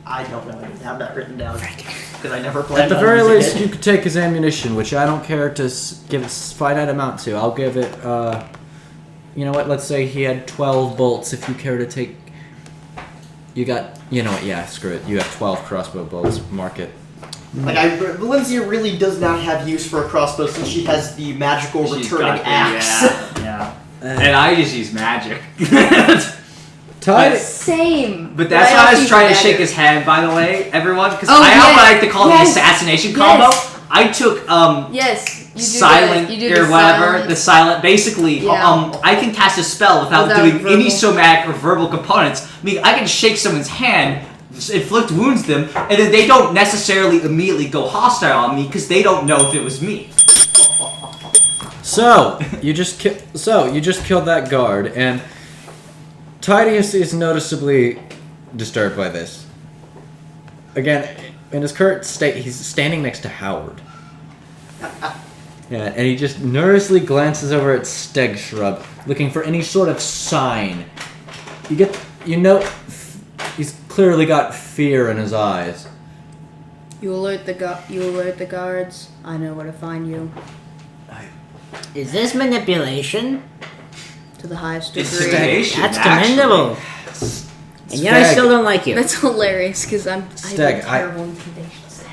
I don't know. I didn't have that written down because I never played. At the very least, you could take his ammunition, which I don't care to give a finite amount to. I'll give it. You know what? Let's say he had 12 bolts. If you care to take, you got. You know what? Yeah, screw it. You have 12 crossbow bolts. Mark it. Like, Valencia really does not have use for a crossbow since she has the magical She's returning got the- axe. Yeah. And I just use magic. Tied. Same. But that's I why I also was use trying to dagger. shake his hand, by the way, everyone, because Oh, I yes, like to call it yes, the assassination yes. combo. I took Yes. You do silent you do or the whatever, silent. the silent. Basically, Yeah. I can cast a spell without Without doing any verbal. somatic or verbal components. I mean, I can shake someone's hand, inflict wounds them, and then they don't necessarily immediately go hostile on me because they don't know if it was me. So you just killed that guard, and Titius is noticeably disturbed by this. Again, in his current state, he's standing next to Howard. Yeah, and he just nervously glances over at Steg Shrub, looking for any sort of sign. He's clearly got fear in his eyes. You alert the guards. I know where to find you. Is this manipulation? To the highest It's degree. sedation, That's actually. commendable. And yet I Stag. still don't like you. That's hilarious because I Stag, have terrible intimidation stat.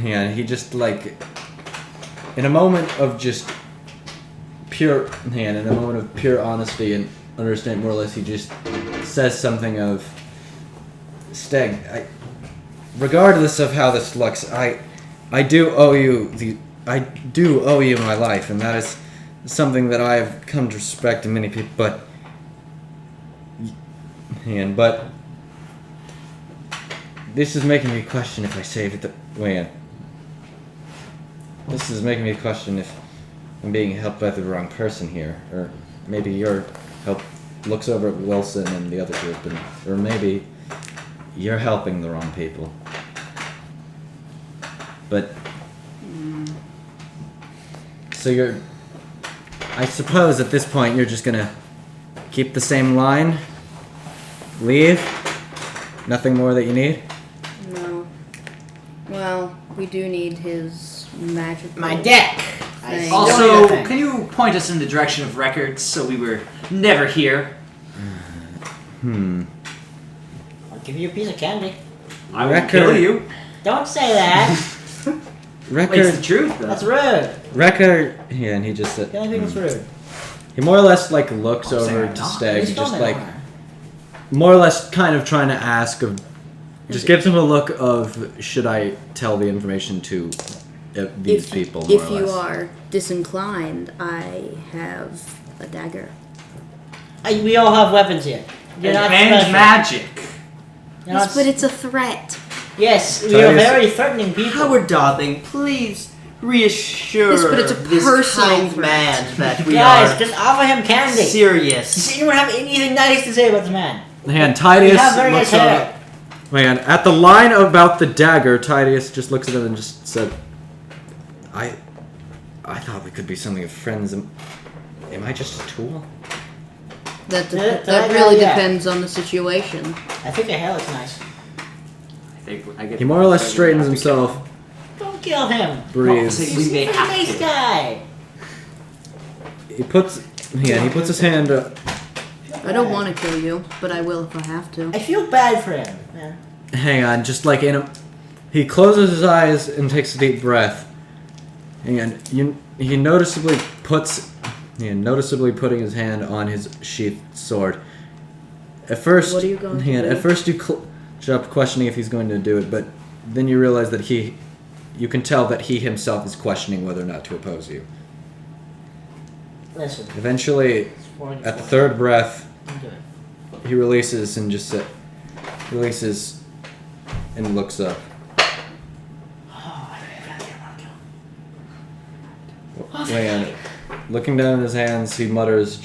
Yeah, he just in a moment of just pure honesty and understanding more or less, he just says something of Steg. Regardless of how this looks, I do owe you my life, and that is something that I have come to respect in many people. But this is making me question if I saved the man. This is making me question if I'm being helped by the wrong person here, or maybe your help looks over at Wilson and the other group, or maybe you're helping the wrong people. But so I suppose at this point you're just gonna keep the same line, leave, nothing more that you need. No. Well, we do need his magic. My deck. Thing. Also, Don't can you point us in the direction of records so we were never here? I'll give you a piece of candy. I will Record. kill you. Don't say that. Wait, it's the Record, truth, though. That's rude. record. Yeah, and he just said. The only thing that's rude. He more or less looks I'm over saying to not. Stag He's and just still my owner. more or less kind of trying to ask of, just gives him a look of, should I tell the information to these people? More If or you less. are disinclined, I have a dagger. We all have weapons here. You're not and special. magic. You're not Yes, but it's a threat. yes, we Sorry, are it's- very threatening people. Howard Darling, please reassure Yes, but it's a this personal kind threat. man that we Guys, are just offer him candy. You serious. see, you don't have anything nice to say about the man. Man, You Titius have very looks nice over. hair. Man, at the line about the dagger, Titius just looks at him and just said, I thought we could be something of friends. Am I just a tool? That That really yeah. depends on the situation. I think your hair looks nice. I think I get He more or less straightens himself, Don't kill him. breathes. Well, He's We may a have nice to. guy. He puts his hand up. I don't want to kill you, but I will if I have to. I feel bad for him. Man. Hang on, just like in a... He closes his eyes and takes a deep breath. And he noticeably putting his hand on his sheathed sword. At first, What are you going to do? At first you up questioning if he's going to do it, but then you realize that you can tell that he himself is questioning whether or not to oppose you. Listen. Eventually, it's for- at the third breath, I'm good. He releases and just releases and looks up. Land. Looking down at his hands, he mutters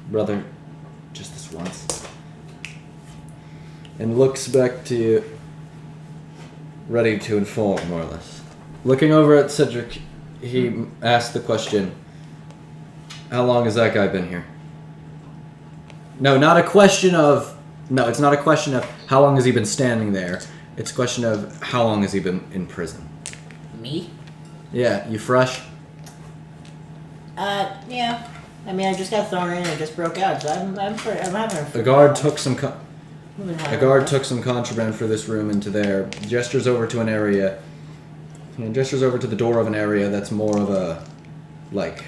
brother, just this once. And looks back to you, ready to inform, more or less. Looking over at Cedric, he asks the question, how long has that guy been here? No, it's not a question of how long has he been standing there. It's a question of how long has he been in prison. Me? Yeah, you fresh? Yeah. I mean, I just got thrown in and it just broke out, so I'm having a... A guard took some contraband for this room into there. Gestures over to an area. Gestures over to the door of an area that's more of a, like...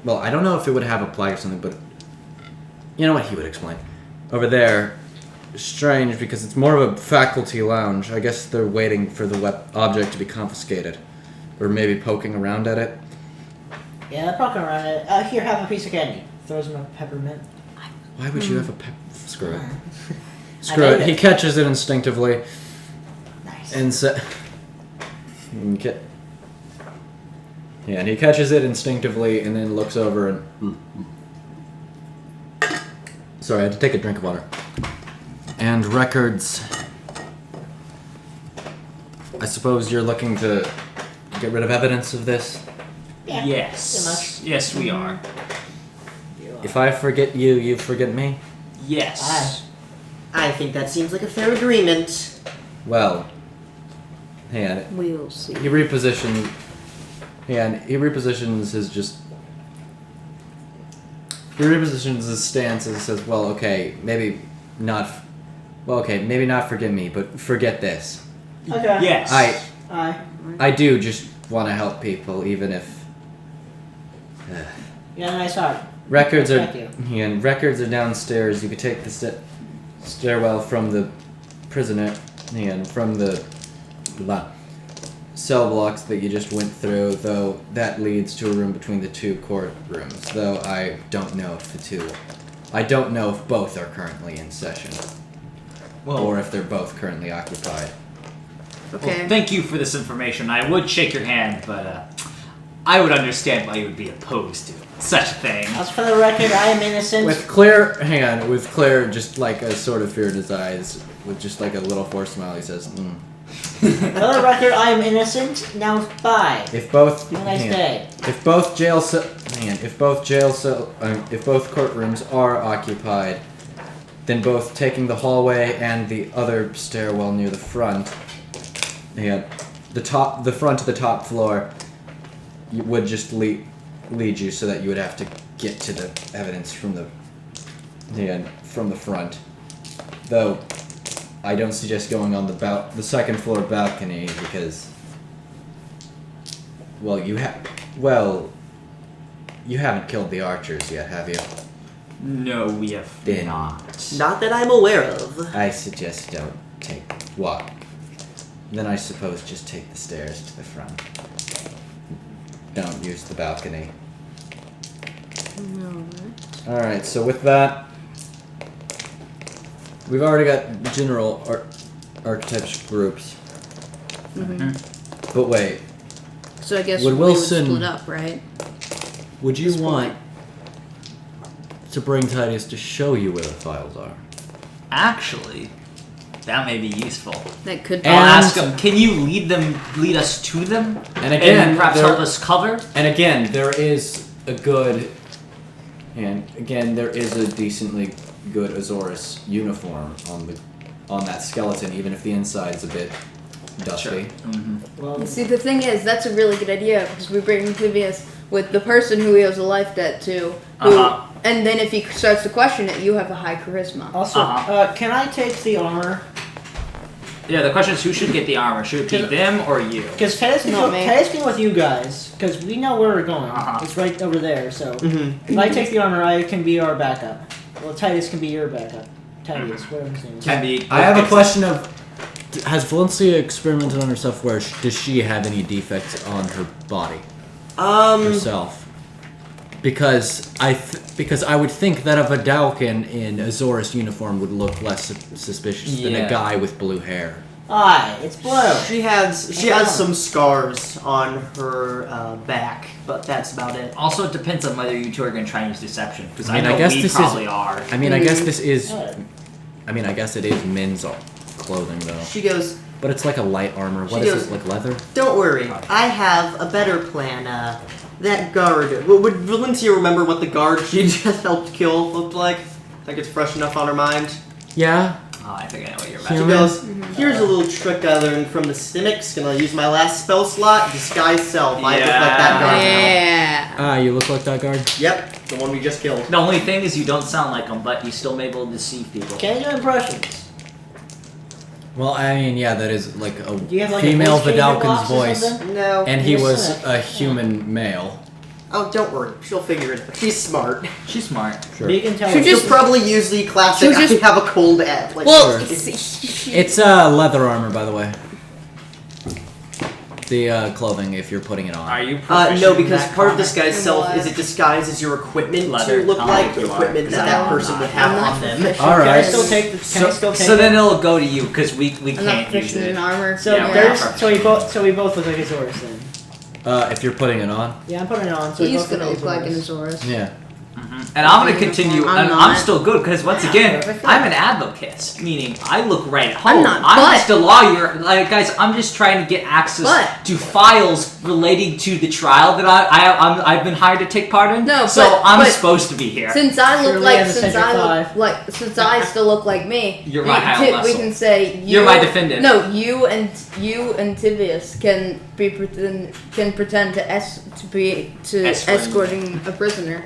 Well, I don't know if it would have a plaque or something, but... You know what, he would explain. Over there, strange because it's more of a faculty lounge. I guess they're waiting for the object to be confiscated. Or maybe poking around at it. Yeah, they're poking around it. Here, have a piece of candy. Throws him a peppermint. Why would you have a Screw it. I Screw made it. He catches it instinctively. Nice. And and he catches it instinctively and then looks over and... Sorry, I had to take a drink of water. And records... I suppose you're looking to get rid of evidence of this? Yeah, Yes. Yes, we are. If I forget you, you forget me? Yes. I think that seems like a fair agreement. Well... And We'll see. he repositions his just... He repositions his stance and says, well, okay, maybe not forget me, but forget this. Okay. Yes. I do just want to help people, even if... You got a nice heart. Records are... Thank you. And records are downstairs. You could take the stairwell from the prisoner, and from the cell blocks that you just went through, though that leads to a room between the two courtrooms, though I don't know if both are currently in session. Or if they're both currently occupied. Okay. Well, thank you for this information. I would shake your hand, but I would understand why you would be opposed to such a thing. As for the record, I am innocent. With Claire just like a sort of fear in his eyes, with just like a little forced smile, he says, For the record, I am innocent. Now, bye. If both Have a nice day. If both courtrooms are occupied, then both taking the hallway and the other stairwell near the front, the front to the top floor, would just lead you so that you would have to get to the evidence from the front. Though I don't suggest going on the second floor balcony because, you haven't killed the archers yet, have you? No, we have Then- not. Not that I'm aware of. I suggest don't walk. Then I suppose just take the stairs to the front. Don't use the balcony. Alright, so with that, we've already got general archetypes groups. Mm-hmm. But wait, So I guess Would we Wilson- would split up, right? would you This want point. to bring Titus to show you where the files are? Actually, that may be useful. That could be. I'll And- ask him, can you lead us to them? And again, perhaps there- help us cover? And again, there is a decently good Azorus uniform on that skeleton, even if the inside is a bit dusty. Well, See, the thing is, that's a really good idea because we bring Clivius with the person who he owes a life debt to, and then if he starts to question it, you have a high charisma. also, can I take the armor? Yeah, the question is who should get the armor? Should it be them or you? Because Titus Not me. can with you guys, because we know where we're going. It's right over there, so if I take the armor, I can be our backup. Well, Titus can be your backup. Titus, whatever his name is. Can be. I have a question of, has Valencia experimented on herself where does she have any defects on her body? Yourself. Because I would think that a Vidalcan in Azorus uniform would look less suspicious than a guy with blue hair. Aye, it's blue. She has some scars on her back, but that's about it. Also, it depends on whether you two are going to try and use deception, because I mean, I know guess we this probably are. I mean, I guess this is. I mean, I guess it is men's clothing though. She goes, But it's like a light armor. What is it? Like leather? "Don't worry, I have a better plan. That guard. Would Valencia remember what the guard she just helped kill looked like? Think it's fresh enough on her mind." Yeah. Oh, I think I know what you're She about. Human. goes, "Here's a little trick I learned from the cynics. Gonna use my last spell slot, disguise self. I look like that guard now." Yeah. Ah, you look like that guard. Yep, the one we just killed. The only thing is you don't sound like him, but you still may be able to deceive people. Can you do impressions? Well, I mean, yeah, that is like a Do you have like female a voice changer Vidalcan's box or voice, something? No. and he Yes, was sir. a human male. Oh, don't worry. She'll figure it out. She's smart. She's smart. Sure. You can tell. She'll her. probably use the classic, she'll just- I have a cold ad. Like, Well, Sure. It's leather armor, by the way. The clothing, if you're putting it on. Are you no, proficient in because that part of comic? disguise self is it disguises your equipment Leather. to look I don't like think you are, equipment that because that I'm person not. would have I'm not on them. proficient. All Can I right. still take the? Can I still take So it? then it'll go to you, because we I'm not can't use proficient it. in armor. So Yeah, there's we're not so we both look like Azorus then. If you're putting it on. Yeah, I'm putting it on. So we He's both gonna look like an Azorus. Azorus. Yeah. And I'm going to continue, I'm and not. I'm still good, because once again, Perfect. I'm an advocate, meaning I look right at home. I'm not, but- just a lawyer. Like, guys, I'm just trying to get access But- to files relating to the trial that I've been hired to take part in. No, so I'm but- supposed to be here. Since I look Surely like, as a since Century I Five. look like, since I still look like me, You're my Hal we Russell. can say you, You're my defendant. No, you and Tivius can pretend to escorting a prisoner.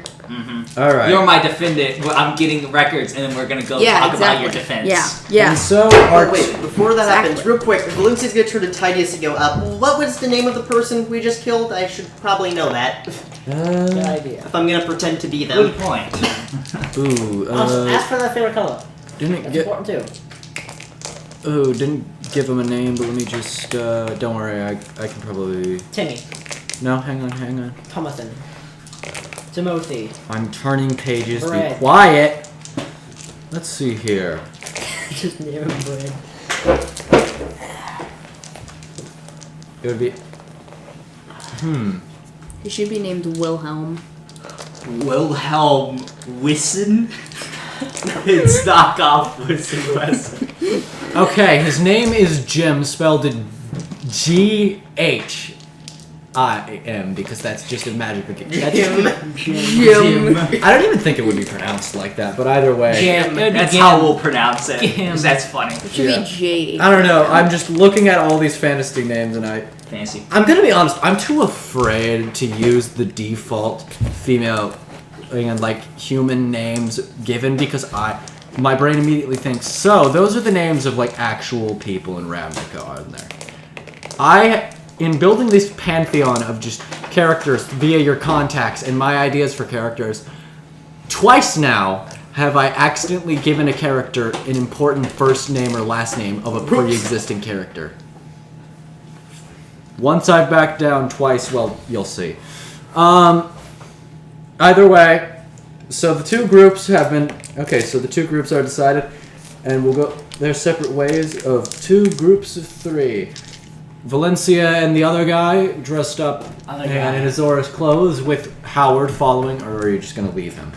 All right. You're my defendant. I'm getting the records, and then we're gonna go Yeah, talk about exactly. your defense. Yeah. And so Oh, our wait, before that Exactly. happens, real quick, Valencia's gonna turn to Tidius and go, what was the name of the person we just killed? I should probably know that. Good idea. If I'm gonna pretend to be them. Good point. ooh, Also, ask for their favorite color. didn't That's get important too. didn't give him a name, but let me just don't worry, I can probably Timmy, no, hang on. Thomason, Timothy. I'm turning pages. Bread. Be quiet. Let's see here. Just name him Bread. It would be He should be named Wilhelm. Wilhelm Wissen? It's knockoff Wissen Wesson. okay. His name is Jim, spelled it G-H-I-M, because that's just a magic. Jim. I don't even think it would be pronounced like that, but either way. Jim. That's how we'll pronounce it. Jim. 'Cause that's funny. It should Yeah. be J. I don't know. I'm just looking at all these fantasy names, and Fancy. I'm gonna be honest. I'm too afraid to use the default female and like human names given because my brain immediately thinks so. Those are the names of like actual people in Ravnica, aren't there? In building this pantheon of just characters via your contacts and my ideas for characters, twice now have I accidentally given a character an important first name or last name of a pre-existing character. Once I've backed down, twice, well, you'll see. Either way, so the two groups have been... Okay, so the two groups are decided, and we'll go their separate ways of two groups of three. Valencia and the other guy dressed up Other and guy. in Azorus clothes with Howard following, or are you just going to leave him?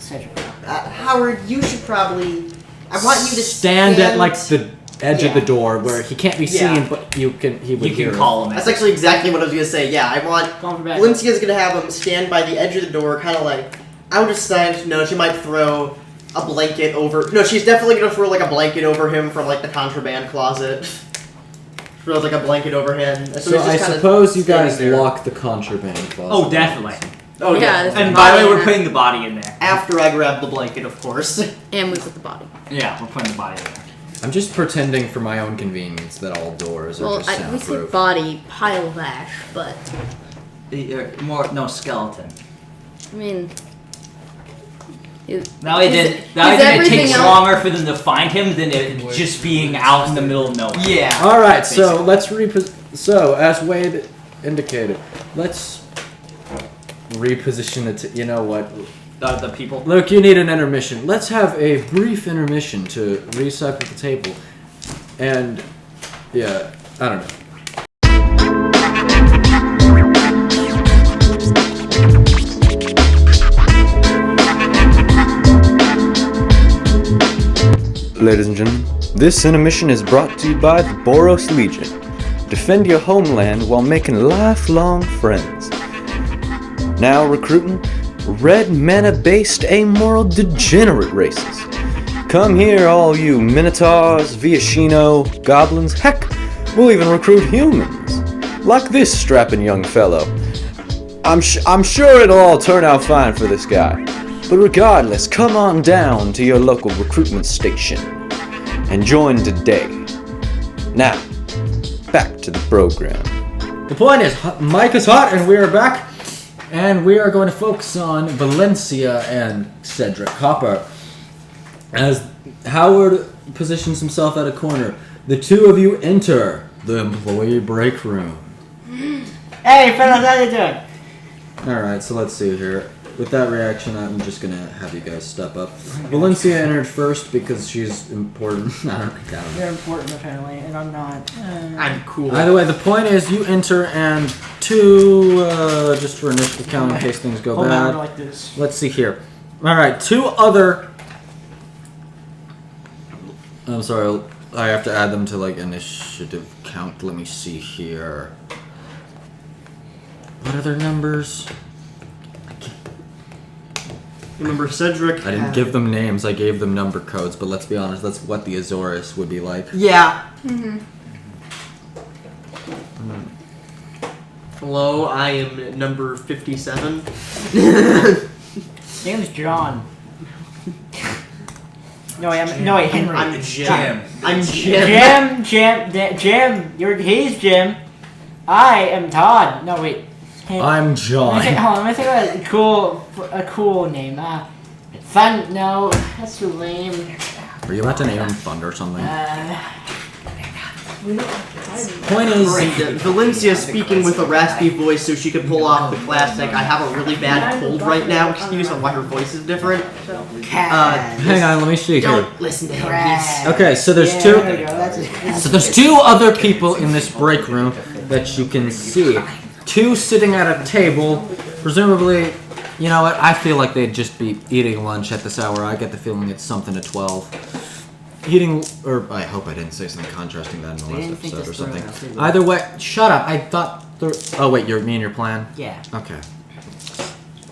Howard, you should probably... I want you to stand at like the edge of the Yeah. door where he can't be Yeah. seen, but he would You hear can call him That's in. actually exactly what I was gonna say. Yeah, I want Call for backup. Valencia's gonna have him stand by the edge of the door, kind of like out of sight. No, she might throw a blanket over. No, she's definitely gonna throw like a blanket over him from like the contraband closet. Throws like a blanket over him. So he's I just kinda suppose you guys standing there. lock the contraband closet. Oh, definitely. Oh yeah. Yeah, that's- And by the way, Body in we're it. putting the body in there. After I grab the blanket, of course. And we put the body. Yeah, we're putting the body in there. I'm just pretending for my own convenience that all doors are Well, just we said soundproof. body, pile of ash, but No skeleton. I mean. Now it is- did. Now is it everything takes else- longer for them to find him than it just being out in the middle of nowhere. Yeah. All right, so let's So as Wade indicated, let's reposition it. You know what? The people. Look, you need an intermission. Let's have a brief intermission to recycle the table. And yeah, I don't know. Ladies and gentlemen, this intermission is brought to you by the Boros Legion. Defend your homeland while making lifelong friends. Now recruiting red mana-based amoral degenerate races. Come here, all you Minotaurs, Viashino, Goblins, heck, we'll even recruit humans. Like this strapping young fellow. I'm sure it'll all turn out fine for this guy. But regardless, come on down to your local recruitment station and join today. Now, back to the program. The point is, Mike is hot and we are back. And we are going to focus on Valencia and Cedric Hopper. As Howard positions himself at a corner, the two of you enter the employee break room. Hey, fellas, how you doing? Alright, so let's see here. With that reaction, I'm just going to have you guys step up. Valencia entered first because she's important. I don't know. You're important, apparently, and I'm not. I'm cool. Either way, the point is you enter and two, just for initial count in case things go Hold bad. on, like this. Let's see here. Alright, two other... I'm sorry, I have to add them to like initiative count. Let me see here. What are their numbers? Remember, Cedric. I didn't give them names, I gave them number codes, but let's be honest, that's what the Azores would be like. Yeah. Hello, I am number 57. Name's John. No, wait, Henry. I'm Jim. I'm Jim. Jim. He's Jim. I am Todd. No, wait. I'm John. Let me think about a cool name. Fun. No, that's too lame. Were you about to name him Fund or something? Point is, Valencia speaking with a raspy voice so she could pull off the classic "I have a really bad cold right now" excuse on why her voice is different. hang on, let me see here. Don't listen to him. He's Okay, so there's Yeah, two. there we go. So there's two other people in this break room that you can see. Two sitting at a table, presumably. You know what? I feel like they'd just be eating lunch at this hour. I get the feeling it's something to 12. Or I hope I didn't say something contrasting that in the last episode or something. Either way, shut up. I thought. Oh wait, me and your plan. Yeah. Okay.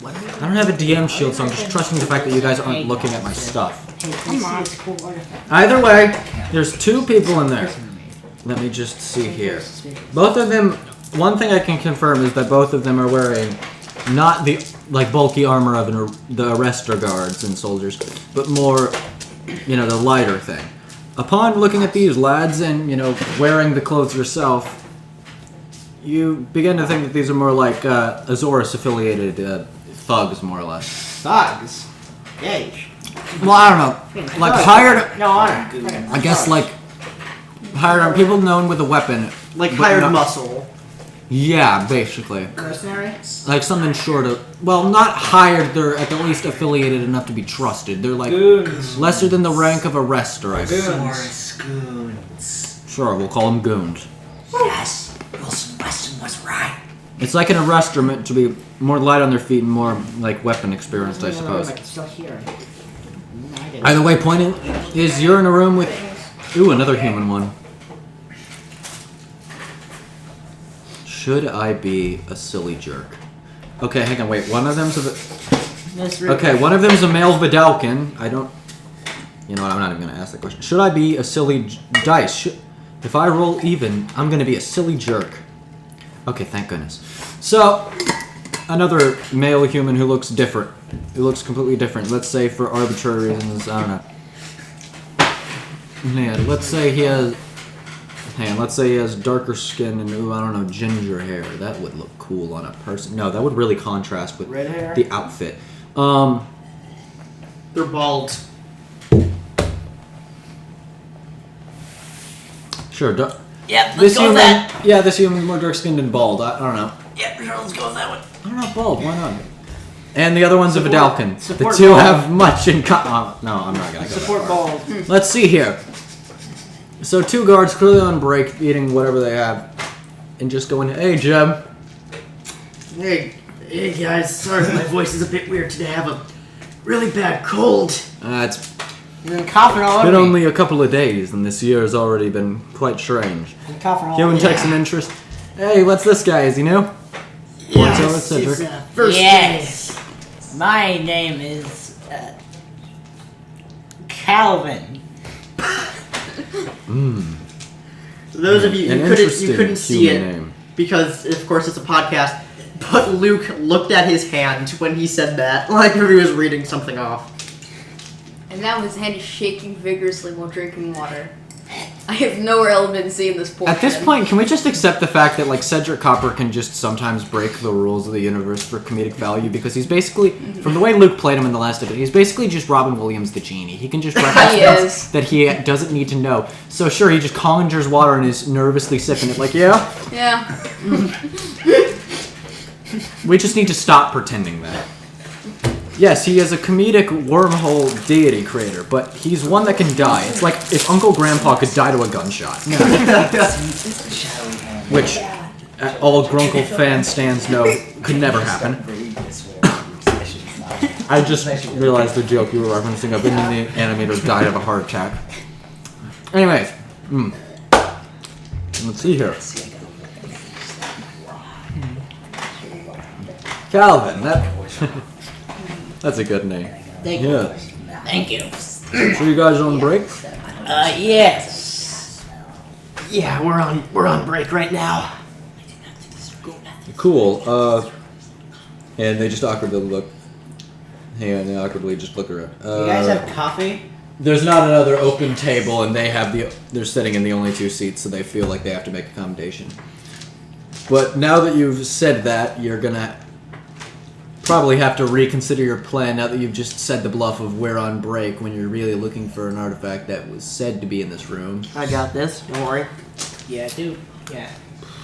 I don't have a DM shield, so I'm just trusting the fact that you guys aren't looking at my stuff. Either way, there's two people in there. Let me just see here. Both of them. One thing I can confirm is that both of them are wearing not the bulky armor of the arrestor guards and soldiers, but more, the lighter thing. Upon looking at these lads and, wearing the clothes yourself, you begin to think that these are more like Azores-affiliated thugs, more or less. thugs. Yay. Well, I don't know. Like hired... No honor. I guess hired people known with a weapon. Like but hired not- muscle. Yeah, basically. Mercenary? Like something short of... Well, not hired, they're at the least affiliated enough to be trusted. They're Goons. lesser than the rank of arrestor, I Goons. guess. Goons. Sure, we'll call them goons. Yes, Wilson Weston was right. It's like an arrestor meant to be more light on their feet and more weapon experienced, I suppose. I can still hear it. Either way, point is you're in a room with... Ooh, another human one. Should I be a silly jerk? Okay, hang on, wait. One of them's a... one of them's a male Vidalkin. I don't... You know what, I'm not even going to ask that question. Should I be a silly dice? If I roll even, I'm going to be a silly jerk. Okay, thank goodness. So, another male human who looks different. Who looks completely different. Let's say for arbitrary reasons, I don't know. Man, let's say he has... let's say he has darker skin and, I don't know, ginger hair. That would look cool on a person. No, that would really contrast with Red hair? the outfit. They're bald. Sure. Yep, let's This go human, with that. yeah, this human's more dark skinned and bald. I don't know. Yeah, sure, let's go with that one. I don't know, bold. Why not? And the other one's a Vidalcan. The support two bald. have much in common. No, I'm not gonna go Support that far. bald. Let's see here. So 2 guards clearly on break, eating whatever they have, and just going, "Hey, Jeb." Hey guys, sorry if my voice is a bit weird today. I have a really bad cold. It's You've been coughing all over been me. only a couple of days, and this year has already been quite strange. You've been coughing all Human over me. takes an interest. Hey, what's this guy? Is he new? Yes, over, Cedric. it's, first Yes. My name is Calvin. For those of you An you interesting couldn't see it human name. because of course it's a podcast. But Luke looked at his hand when he said that, like if he was reading something off. And now his hand is shaking vigorously while drinking water. I have no relevancy in this portion. At this point, can we just accept the fact that like Cedric Copper can just sometimes break the rules of the universe for comedic value because he's basically, from the way Luke played him in the last episode, he's basically just Robin Williams the genie. He can just reference He things is. that he doesn't need to know. So sure, he just conjures water and is nervously sipping it. Like, yeah, Yeah. we just need to stop pretending that. Yes, he is a comedic wormhole deity creator, but he's one that can die. It's like if Uncle Grandpa could die to a gunshot. Which all Grunkle fan stands know could never happen. I just realized the joke you were referencing of Indian animator died of a heart attack. Anyways, let's see here. Calvin, that's a good name. Thank you. Yeah. Thank you. So you guys on break? Yes. Yeah, we're on break right now. Cool. And they just awkwardly look. Hang on, they awkwardly just look around. You guys have coffee? There's not another open table, and they're sitting in the only 2 seats, so they feel like they have to make accommodation. But now that you've said that, you're gonna probably have to reconsider your plan now that you've just said the bluff of we're on break when you're really looking for an artifact that was said to be in this room. I got this. Don't worry. Yeah, dude. Yeah.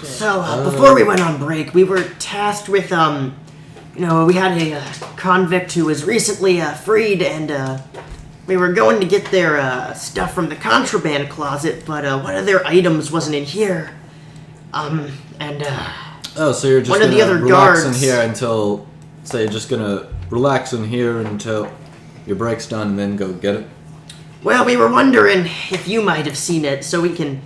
So before we went on break, we were tasked with we had a convict who was recently freed, and we were going to get their stuff from the contraband closet, but one of their items wasn't in here. Oh, so you're just one of gonna the other relax guards- in here until... So you're just gonna relax in here until your break's done and then go get it? Well, we were wondering if you might have seen it, so we can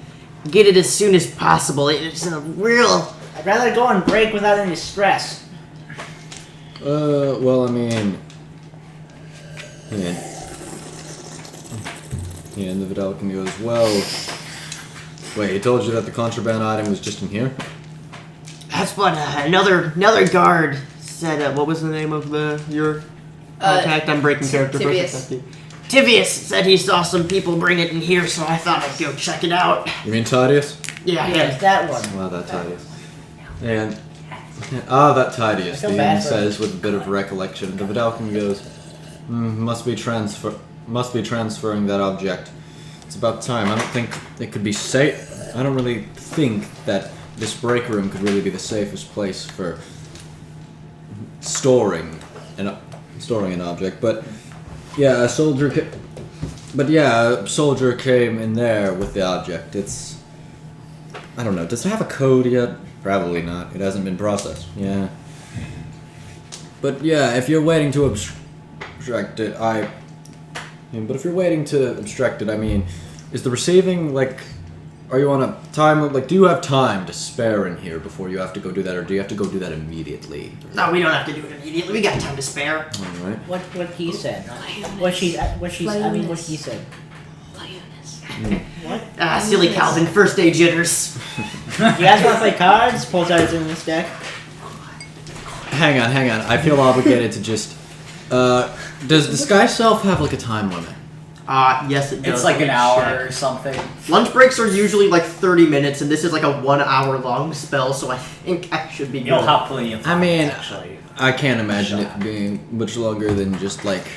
get it as soon as possible. It's a real... I'd rather go on break without any stress. Well, I mean... Yeah. Yeah, and the Vidalcan goes, well... Wait, he told you that the contraband item was just in here? That's what another guard said. What was the name of your contact? I'm breaking character for a Tivius. second. Tivius said he saw some people bring it in here, so I thought I'd go check it out. You mean Tadius? Yeah, Yes, that one. Wow, that Tadius. And... that Tadius, I feel the bad end for says with a bit of recollection. The Vidalcan goes, must be transferring that object. It's about time. I don't think it could be safe. I don't really think that this break room could really be the safest place for storing an object. But yeah, a soldier came in there with the object. It's, I don't know. Does it have a code yet? Probably not. It hasn't been processed. Yeah. But yeah, if you're waiting to abstract it, but if you're waiting to abstract it, I mean, is the receiving, like, are you on a time, like, do you have time to spare in here before you have to go do that, or do you have to go do that immediately? No, we don't have to do it immediately. We got time to spare. Alright. What he said. What he said. What? Silly Calvin, first day jitters. You guys want to play cards? Pulls out his this deck. Hang on. I feel obligated to just, does the Sky Self have, like, a time limit? Yes, it does. It's like an hour Check. or something. Lunch breaks are usually like 30 minutes, and this is like a 1 hour long spell, so I think I should be good. You'll have plenty of time. I mean, actually. I can't imagine it being much longer than just, like,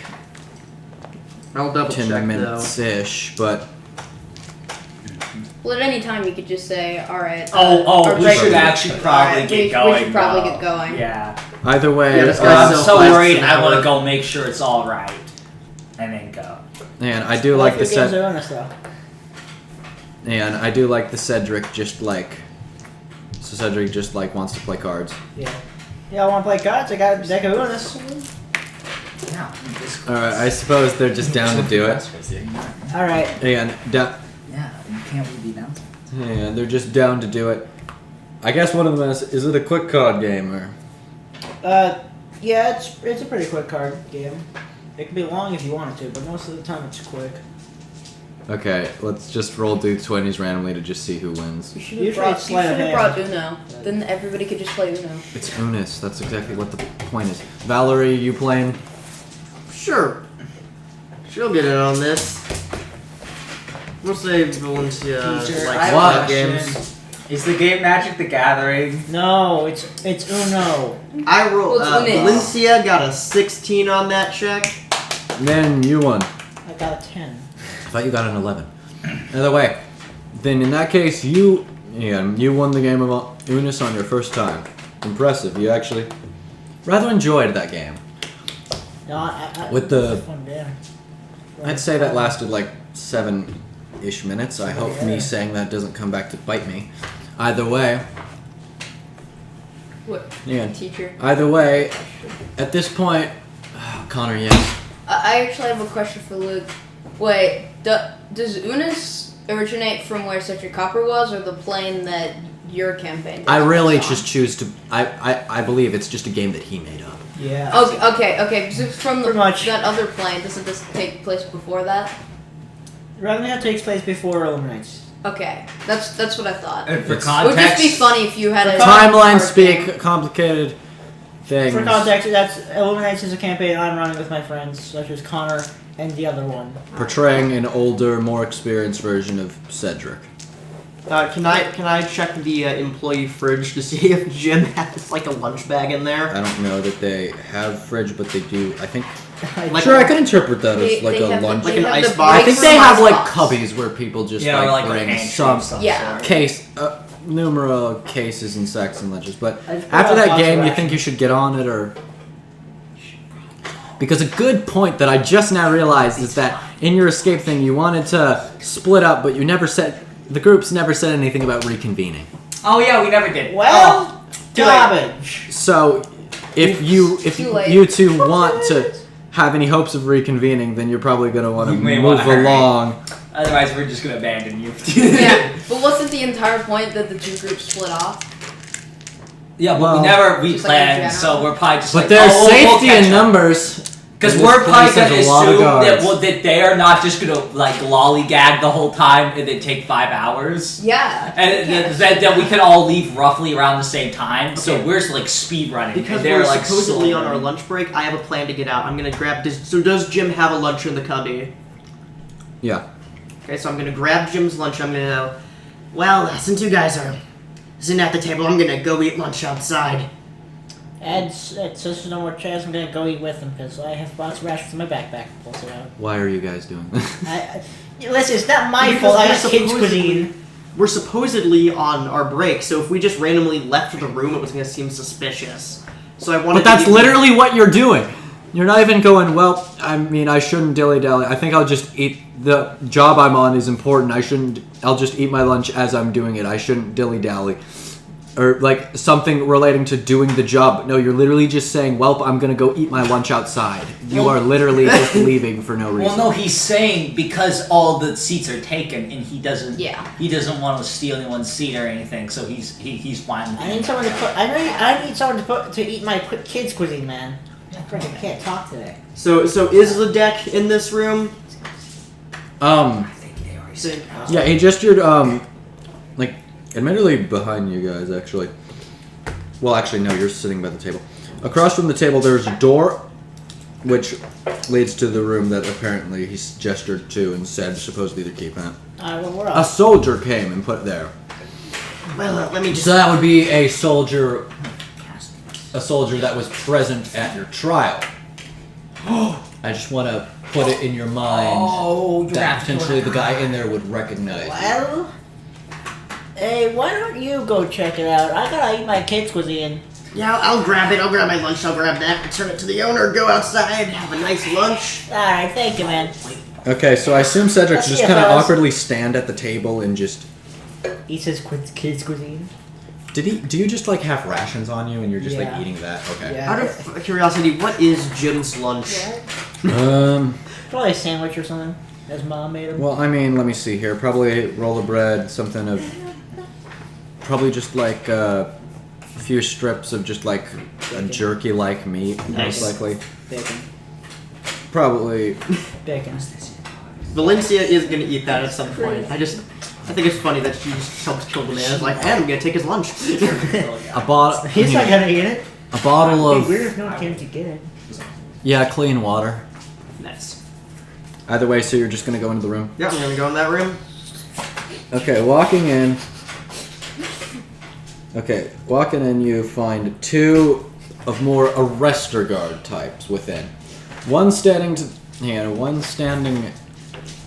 I'll double 10 check minutes-ish, but... Well, at any time you could just say, all right. Oh, we break- should actually probably we- get going. We should probably though. get going. Yeah. Either way, Yeah, this I'm guy's so fast worried. and I want to hard. go make sure it's all right, and then go. and I do like the games set. are on us though. And I do like the Cedric just like. So Cedric just like wants to play cards. Yeah. Yeah, I want to play cards. I got a deck of Unis. Yeah. All right, I suppose they're just down to do it. All right. And Yeah, you can't read the announcement. they're just down to do it. I guess one of them is it a quick card game or? Yeah, it's a pretty quick card game. It can be long if you want it to, but most of the time it's quick. Okay, let's just roll d20s randomly to just see who wins. You should Usually have brought, it's sleight of brought hand. Uno. Then everybody could just play Uno. It's Unis. That's exactly what the point is. Valerie, you playing? Sure. She'll get in on this. We'll say Valencia Teacher, likes I have What? card a games. question. Is the game Magic the Gathering? No, it's Uno. I rolled. Well, it's Unis. Valencia got a 16 on that check. Then you won. I got a 10. I thought you got an 11. Either way, then in that case, you won the game of Unis on your first time. Impressive. You actually rather enjoyed that game. No, I With the- it's a fun game. I'd say that lasted like 7-ish minutes. I hope me saying that doesn't come back to bite me. Either way, What? yeah. Teacher. Either way, at this point, Connor, yes. I actually have a question for Luke. Wait, does Unis originate from where Cedric Copper was, or the plane that your campaign? I really takes place just choose to. I believe it's just a game that he made up. Yeah. on? Okay. So it's from Pretty much. that other plane. Doesn't this take place before that? Ravnica takes place before Illuminates. Okay, that's what I thought. And for It's- It would context, just be funny if you had a Timeline card speak, game. complicated things. For context, that's Illuminates is a campaign I'm running with my friends, such as Connor and the other one. Portraying an older, more experienced version of Cedric. Can I check the employee fridge to see if Jim has like a lunch bag in there? I don't know that they have fridge, but they do. I think. Like- Sure, I could interpret that They- as like they a have the- lunch. Like they an have ice the box? I break think room they have like ice box. cubbies where people just yeah, or like a bring pantry some of some Yeah. sort. case, numerous cases and sex and lunches. But I just after brought that lots of game, you rations. think you should get on it or? Because a good point that I just now realized is that in your escape thing, you wanted to split up, but you never said the groups never said anything about reconvening. Oh yeah, we never did. Well, too late. garbage. So, if you Too late. you two want to have any hopes of reconvening, then you're probably going to want to You may move wanna hurry. along. Otherwise, we're just gonna abandon you. Yeah, but wasn't the entire point that the two groups split off? Yeah, but Well, we never just like in replanned, general. so we're probably just But like, there's we'll safety catch in up. numbers. Because And we're this probably place has gonna a lot of assume that, guards. that they are not just gonna like lollygag the whole time and then take 5 hours. Yeah. And Yes. that we can all leave roughly around the same time, so Okay. we're like speed running. Because and they're we're like supposedly slow on our running. lunch break, I have a plan to get out. I'm gonna grab. So does Jim have a lunch in the cubby? Yeah. Okay, so I'm gonna grab Jim's lunch. I'm gonna. Well, since you guys are sitting at the table, I'm gonna go eat lunch outside. And since no more chairs, I'm gonna go eat with them because I have lots of rations in my backpack. Pulls it out. Why are you guys doing this? Listen, it's not my Because fault. I we're have kids' supposedly- cuisine. We're supposedly on our break, so if we just randomly left the room, it was gonna seem suspicious. So I wanted. But that's to give you- literally what you're doing. You're not even going, well, I mean, I shouldn't dilly-dally. I think I'll just eat. The job I'm on is important. I'll just eat my lunch as I'm doing it. I shouldn't dilly-dally. Or, like, something relating to doing the job. But no, you're literally just saying, well, I'm going to go eat my lunch outside. You Well- are literally just leaving for no reason. Well, no, he's saying because all the seats are taken and he doesn't. Yeah. He doesn't want to steal anyone's seat or anything, so he's fine. with I it. need someone to put. I need someone to eat my kids' cuisine, man. I freaking can't talk today. So is the deck in this room? I think they already Think- Yeah, he gestured, like, admittedly behind you guys, actually. Well, actually, no, you're sitting by the table. Across from the table, there's a door, which leads to the room that apparently he gestured to and said supposedly to keep in. Well, we're A off. soldier came and put there. Well, let me just. So that would be a soldier that was present at your trial. I just want to put it in your mind Oh, you're that potentially the guy in there would recognize you. Well, Hey, why don't you go check it out? I gotta eat my kids' cuisine. Yeah, I'll grab it. I'll grab my lunch. I'll grab that. Return it to the owner. Go outside. Have a nice lunch. Alright, thank you, man. Okay, so I assume Cedric I'll just see you, kind of fellas. awkwardly stand at the table and just. Eats his kids' cuisine. Do you just like have rations on you and you're just Yeah. like eating that? Okay. Yeah. Out of curiosity, what is Jim's lunch? Probably a sandwich or something. His mom made him. Well, I mean, let me see here. Probably roll of bread, something of. Probably just like a few strips of just like a jerky-like meat, Nice. most likely. Bacon. Probably. Bacon. Valencia is gonna eat that at some point. I think it's funny that she just helps kill the man. It's like, and I'm gonna take his lunch. A bottle. He's not gonna eat it. A bottle It'd be weird of. if no one came to get it. Yeah, clean water. Nice. Either way, so you're just gonna go into the room. Yeah, I'm gonna go in that room. Okay, walking in. Okay, walking in, you find two of more arrestor guard types within. One standing one standing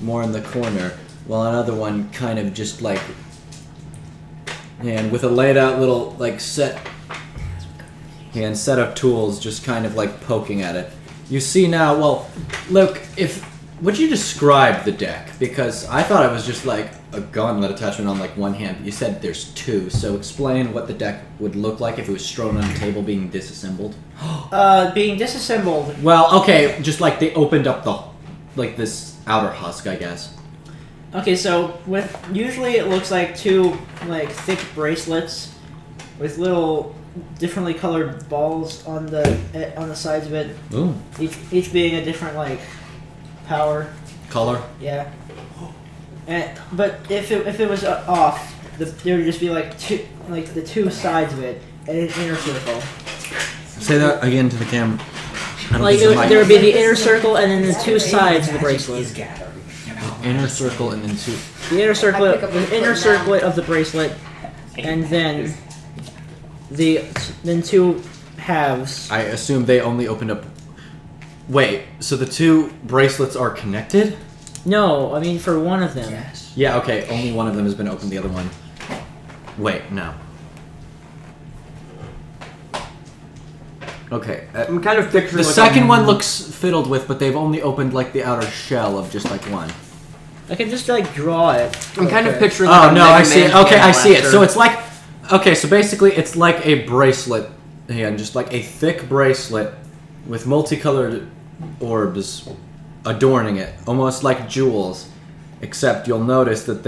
more in the corner, while another one kind of just like, and with a laid out little like set of tools, just kind of like poking at it. You see now. Well, look, would you describe the deck? Because I thought it was just like a gauntlet attachment on like one hand. But you said there's two, so explain what the deck would look like if it was strewn on a table being disassembled. Being disassembled. Well, okay, just like they opened up this outer husk, I guess. Okay, so usually it looks like two like thick bracelets with little differently colored balls on the sides of it. Ooh, Each being a different like power. color. Yeah. But if it was off, there would just be like the two sides of it and an inner circle. Say that again to the camera. I don't Like think the mic- there would be the inner circle and then the two sides of the bracelet. inner circle and then two. The inner circlet, I pick up the the inner foot now. circlet of the bracelet, and then two halves. I assume they only opened up. Wait, so the two bracelets are connected? No, I mean for one of them. Yes. Yeah, okay, only one of them has been opened, the other one. Wait, no. Okay. I'm kind of picturing The like second a- one looks fiddled with, but they've only opened like the outer shell of just like one. I can just like draw it. I'm kind of Okay. picturing. Oh like a no, Mega I see Man it. Okay, I hand see it. blaster. So it's like, okay, so basically it's like a bracelet, and just like a thick bracelet with multicolored orbs adorning it, almost like jewels, except you'll notice that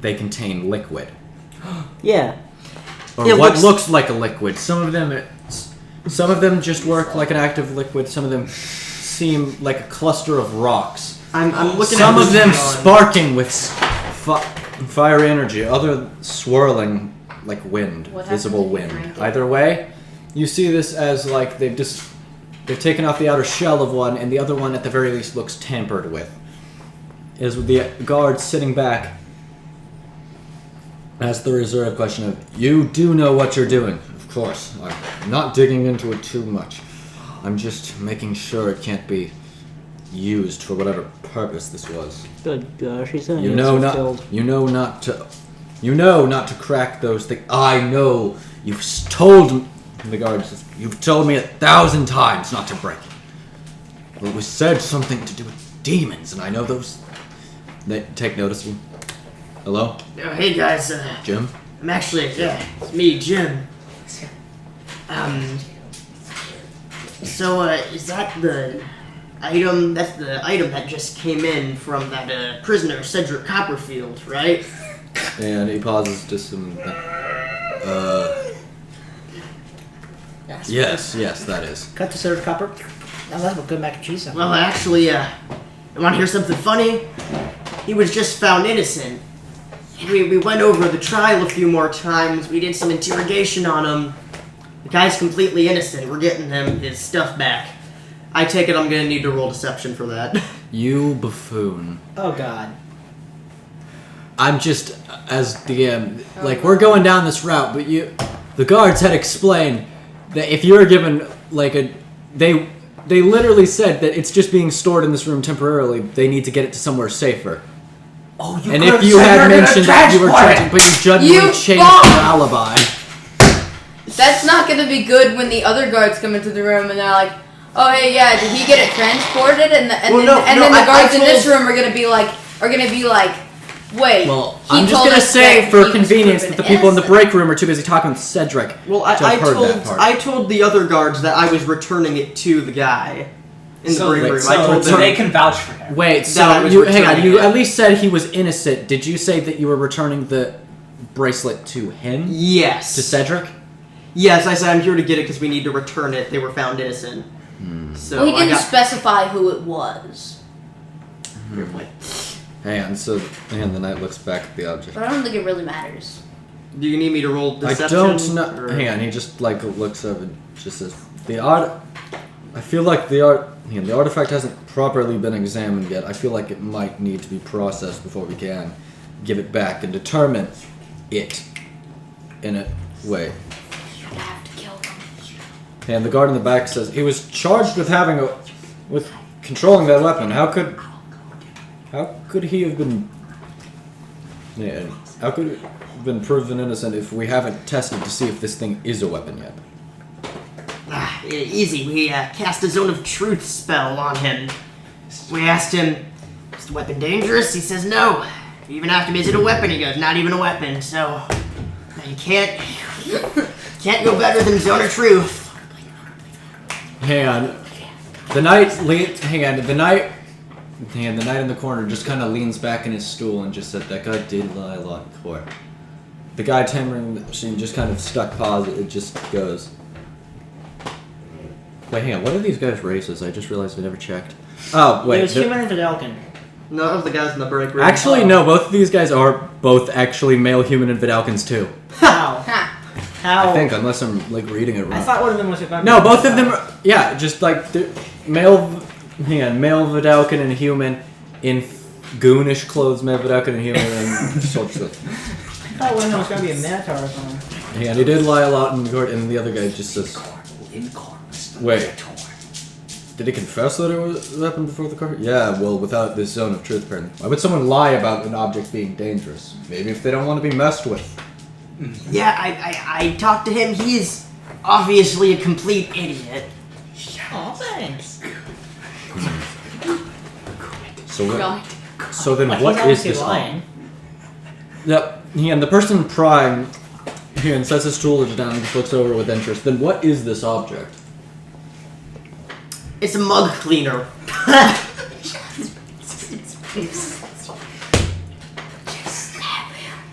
they contain liquid, Yeah. or It what looks like a liquid. Some of them just work like an active liquid. Some of them seem like a cluster of rocks. I'm looking Some at of this them drawing. sparking with fiery energy, other swirling like wind, What visible happens if you wind. drink it? Either way, you see this as like they've taken off the outer shell of one, and the other one at the very least looks tampered with. Is with the guard sitting back. Asks the reserve question of, you do know what you're doing. Of course, I'm not digging into it too much. I'm just making sure it can't be used for whatever purpose this was. Good gosh, he's gonna You get know so not. filled. You know not to crack those things. I know. You've told me. The guard says, you've told me 1,000 times not to break it. It was said something to do with demons, and I know those. They take notice of you. Hello, Oh, hey guys, Jim. I'm actually it's me, Jim. So is that the item? That's the item that just came in from that prisoner, Cedric Copperfield, right? And he pauses to some. Yes, that is. Cut to serve copper. Now that's what good mac and cheese sounds. Well, actually, you want to hear something funny? He was just found innocent. We went over the trial a few more times. We did some interrogation on him. The guy's completely innocent. We're getting him his stuff back. I take it I'm gonna need to roll deception for that. You buffoon. Oh god. I'm just, as DM, like, we're going down this route, but the guards had explained that if you're given, like, they literally said that it's just being stored in this room temporarily, they need to get it to somewhere safer. Oh, you And could've if you said had you're gonna mentioned that you were transport changing, it. but you suddenly You changed fuck! your alibi. That's not gonna be good when the other guards come into the room and they're like, "Oh hey, yeah, did he get it transported?" And then the guards in this room are gonna be like, "Wait." Well, he I'm just told gonna us say that for he was convenience that proven the people in the innocent." break room are too busy talking with Cedric. Well, to have heard that part. I told the other guards that I was returning it to the guy in the break wait, room. so- I told So them they can vouch for him. Wait, That I so was you hang on. returning You it. at least said he was innocent. Did you say that you were returning the bracelet to him? Yes. To Cedric? Yes, I said I'm here to get it because we need to return it. They were found innocent. So Well, he I didn't got. specify who it was, Fair point. Hang on. So, the knight looks back at the object. but I don't think it really matters. Do you need me to roll I deception? don't know. or- Hang on. He just looks up and just says the art. I feel like the artifact hasn't properly been examined yet. I feel like it might need to be processed before we can give it back and determine it in a way. You have to kill them. And the guard in the back says he was charged with with controlling that weapon. How could he have been? Yeah, how could it have been proven innocent if we haven't tested to see if this thing is a weapon yet? Easy. We cast a zone of truth spell on him. We asked him, "Is the weapon dangerous?" He says no. We even asked him, "Is it a weapon?" He goes, "Not even a weapon." So you can't go better than zone of truth. Hang on. The knight the knight in the corner just kind of leans back in his stool and just said, "That guy did lie a lot in court." The guy tampering the machine just kind of stuck pause. It just goes. Wait, hang on. What are these guys' races? I just realized I never checked. Oh, wait. It was human and Vidalkin. No, that was the guys in the break room. Actually, no. Both of these guys are both actually male human and Vidalkins too. How? Ha! How? I think, unless I'm reading it wrong. I thought one of them was a No, both of them are, yeah, just like the male Vidalkin and human in goonish clothes, male Vidalkin and human and soldier clothes. I thought one of them was going to be a Minotaur or something. Yeah, and he did lie a lot in court, and the other guy just says, wait, did he confess that it was a weapon before the court? Yeah, well, without this zone of truth, apparently. Why would someone lie about an object being dangerous? Maybe if they don't want to be messed with. Yeah, I talked to him. He's obviously a complete idiot. Oh, thanks. So then Like, what he's is this obviously lying. Yep, and the person prying here and sets his toolage down and just looks over with interest. Then what is this object? It's a mug cleaner.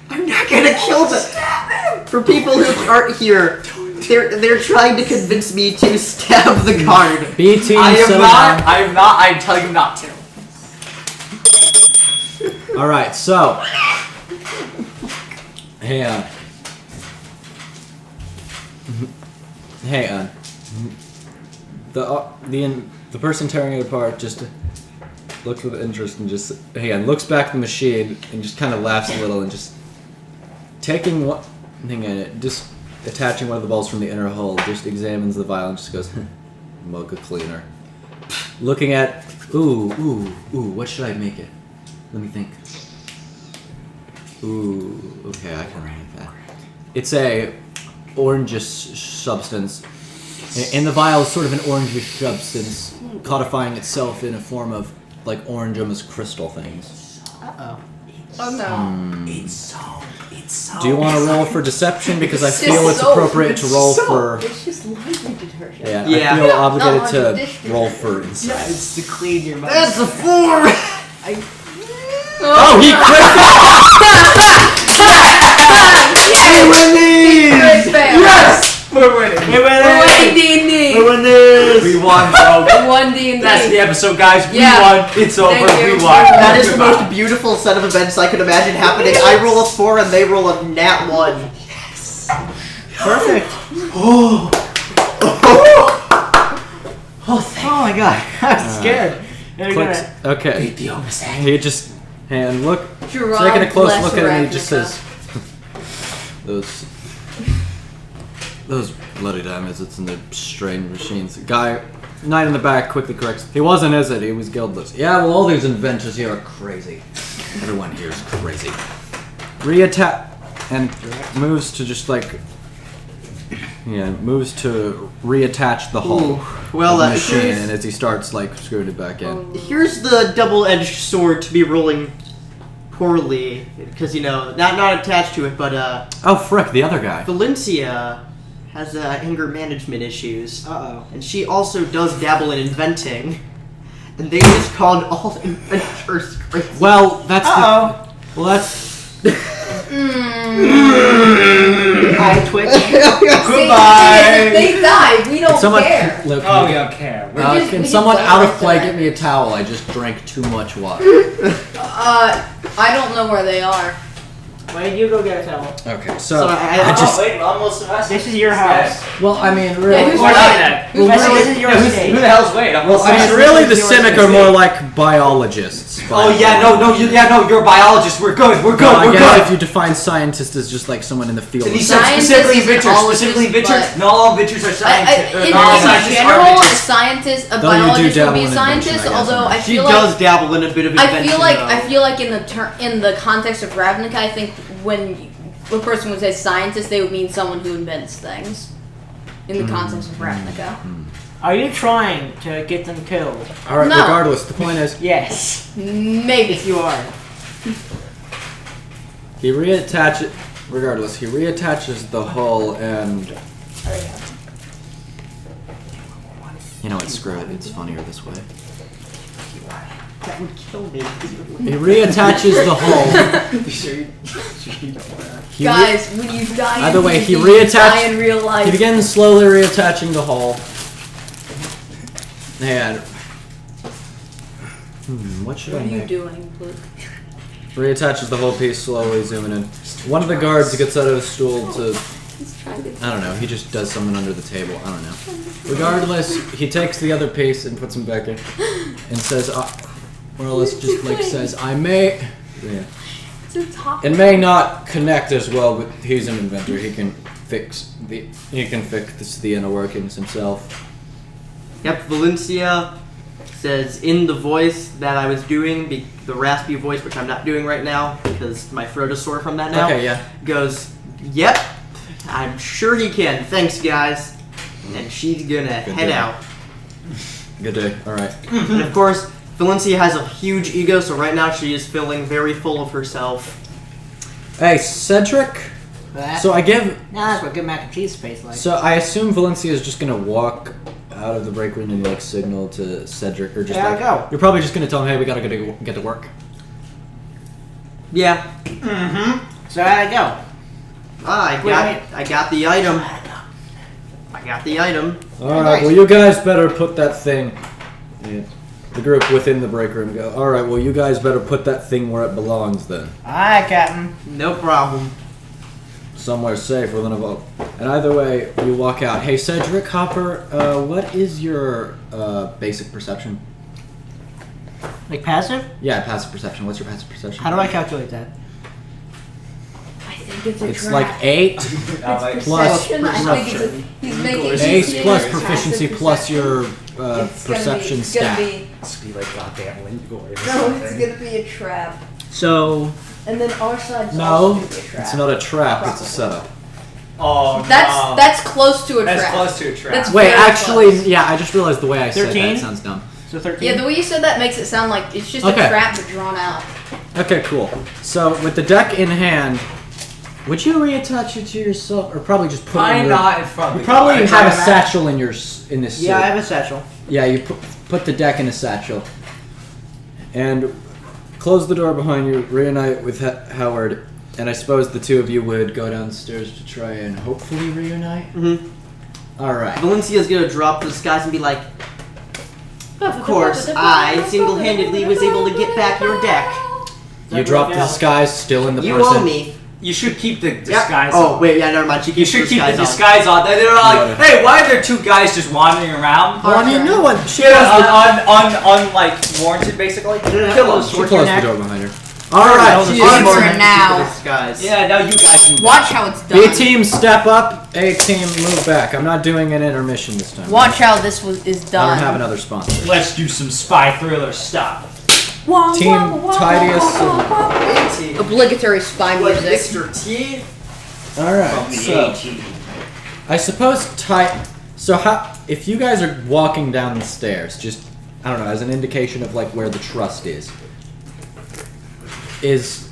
I'm not gonna kill them. For people who aren't here, they're trying to convince me to stab the guard. BT I am settle not. down. I am not. I'm telling you not to. All right, so hang on. Hang on. The person tearing it apart just looks with interest and just looks back at the machine and just kind of laughs a little and just taking one thing in it, just attaching one of the balls from the inner hull, just examines the vial and just goes, mug cleaner. Looking at, ooh, what should I make it? Let me think. Ooh, okay, I can make that. It's a orangish substance. In the vial is sort of an orangish substance, codifying itself in a form of like orange almost crystal things. Uh-oh. Oh no. It's so. Do you want to roll for deception? Because I It's feel just it's soap. appropriate to roll for. It's just laundry detergent. Yeah, Yeah. I feel obligated Not to dish roll for insight. It's to clean your mouth. That's a 4! Oh, he Yes! Great fail. Yes, we're winning. We're We're winning D&D. win this! We won, bro. We won D&D. That's the episode, guys. We Yeah. won. It's over. Thank you. We won. That is the most beautiful set of events I could imagine happening. I roll a 4 and they roll a nat 1. Perfect. Oh, Oh my god. I was scared. They're Clicks. gonna- Okay. The opposite. He just look. Gerard Taking a close bless look at it, and he just Ravnica. says, "Those bloody diamonds! It's in the strange machines." Guy, knight in the back, quickly corrects. He wasn't, is it? He was guildless. Yeah, well, all these inventors here are crazy. Everyone here is crazy. Reattack and moves to just like. Yeah, moves to reattach the hull Ooh, well, of the machine, here's- and as he starts like screwing it back in. Here's the double-edged sword to be rolling poorly, because not attached to it, but Oh frick, the other guy. Valencia has anger management issues, Uh-oh. and she also does dabble in inventing, and they just called all inventors crazy. Well, that's Uh-oh. well, that's I twitch. Goodbye. If they die, we don't someone. care. Look, Oh, we don't care. We're We just- can we someone just out don't of play answer get me a towel? I just drank too much water. I don't know where they are. Why did you go get a towel? Okay, So so I just wait, almost This is your house. well, I mean, Yeah, really. who's Why not right? then? Who's This right? is your Who state. the hell's wait? I'm Well, I mean, This really, is the your Simic are state. more like biologists. Oh yeah, no, you're a biologist. We're good. We're good. No, I we're guess good. if you define scientist as just like someone in the field. And he of said Scientists specifically is inventors. ecologists, Specifically inventors. but- Not all inventors are scientists. In Not all scientists are general, a inventors. scientist, a Though you do biologist would dabble be a in invention, scientist. I guess, Although I she feel does like dabble in a bit of invention. I feel like in the context of Ravnica, I think when a person would say scientist, they would mean someone who invents things. In the context of Ravnica. Are you trying to get them killed? All right. No. Regardless, the point is, Yes. Maybe. If you are. he reattaches. Regardless, he reattaches the hull and. You know what? Screw it. It's funnier this way. that would kill me. He reattaches the hull. You sure you don't want to? He Guys, when you die Either in way, D&D, he you reattached- die in real life. He begins slowly reattaching the hull. And what should What I are you make? doing, Luke? Reattaches the whole piece slowly, zooming in. One of the guards gets out of his stool to. He's trying to. I don't know. He just does something under the table. I don't know. Regardless, he takes the other piece and puts him back in, and says, more or less, just like says, "I may." Yeah. It's top. It may not connect as well, but he's an inventor. He can fix the inner workings himself. Yep, Valencia says in the voice that I was doing, the raspy voice, which I'm not doing right now because my throat is sore from that now. Okay, yeah. Goes, yep, I'm sure he can. Thanks, guys. And she's gonna head day. out. Good day. All right. And of course, Valencia has a huge ego, so right now she is feeling very full of herself. Hey, Cedric. So I give. That's what good mac and cheese tastes like. So I assume Valencia is just gonna walk out of the break room and like signal to Cedric, or just Yeah, like go. you're probably just gonna tell him, "Hey, we gotta get to work." Yeah, So how'd it go? I got the item. I got the item. All right. Well, you guys better put that thing. Yeah. The group within the break room go. All right. Well, you guys better put that thing where it belongs then. Alright, Captain. No problem. Somewhere safe within a vault. And either way, you walk out. Hey, Cedric Hopper, what is your basic perception? Like passive? Yeah, passive perception. What's your passive perception? How do I calculate that? I think it's a It's trap. like 8 plus Perception, I think it's a, he's making it 8 seem plus like proficiency passive plus your It's perception gonna stat. be, It's gonna be like goddamn Lingoy or it's gonna be, no, something. it's gonna be a trap. So, And then our side's No, also gonna be a trap. it's not a trap. It's a setup. Oh, That's close to a That's trap. close to a trap. That's Wait, very actually, close. yeah, I just realized the way I said 13? that sounds dumb. so 13? Yeah, the way you said that makes it sound like it's just Okay. a trap but drawn out. Okay, cool. So with the deck in hand, would you reattach it to yourself, or probably just put it in I'm your? not in front of You the probably guard. have a satchel in in this suit. Yeah, I have a satchel. Yeah, you put the deck in a satchel, and close the door behind you. Reunite with Howard, and I suppose the two of you would go downstairs to try and hopefully reunite. Mm-hmm. All right. Valencia's gonna drop to the skies and be like, of course, I single-handedly was able to get back your deck. You drop the disguise, still in the You person. owe me. You should keep the Yep. disguise Oh, on. wait, yeah, never mind. She You keeps should keep the on. disguise on. They're all like, No. hey, why are there two guys just wandering around? Well, I mean, no one. She Yeah, on like warranted basically. Kill them. She closed the door behind her. All All right. right, She is for now. Disguise. Yeah, now you guys can Watch how it's done. B team, step up. A team, move back. I'm not doing an intermission this time. Watch how this is I done. don't have another sponsor. Let's do some spy thriller stuff. Team Tidius. And, Obligatory spy Like music. Mr. T. all From right. the So AT. I suppose So how if you guys are walking down the stairs, just I don't know, as an indication of like where the trust is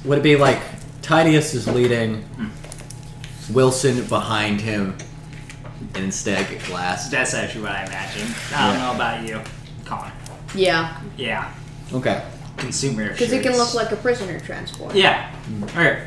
would it be like Tidius is leading, Wilson behind him, and Steg last? That's actually what I imagined. I don't know about you, Connor. Yeah, Yeah, okay. consumer. because it can shirts. look like a prisoner transport. Yeah. Or,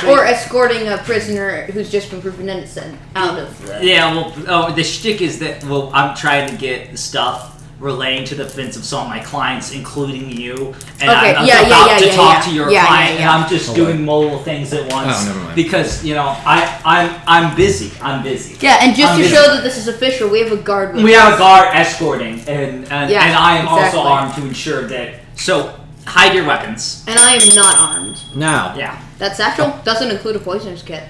Or escorting a prisoner who's just been proven innocent out of the... yeah. Well, the shtick is that I'm trying to get the stuff relating to the defense of some of my clients, including you, and Okay, I'm yeah, about to yeah, talk yeah. to your Yeah, client, yeah, yeah. and I'm just doing multiple things at once Oh, never mind. because I'm busy. I'm busy. Yeah, and just I'm to busy. show that this is official, we have a guard with We us. have a guard escorting, and Yeah, I am exactly. also armed to ensure that. So hide your weapons. And I am not armed. Now, Yeah. That satchel doesn't include a poisoner's kit.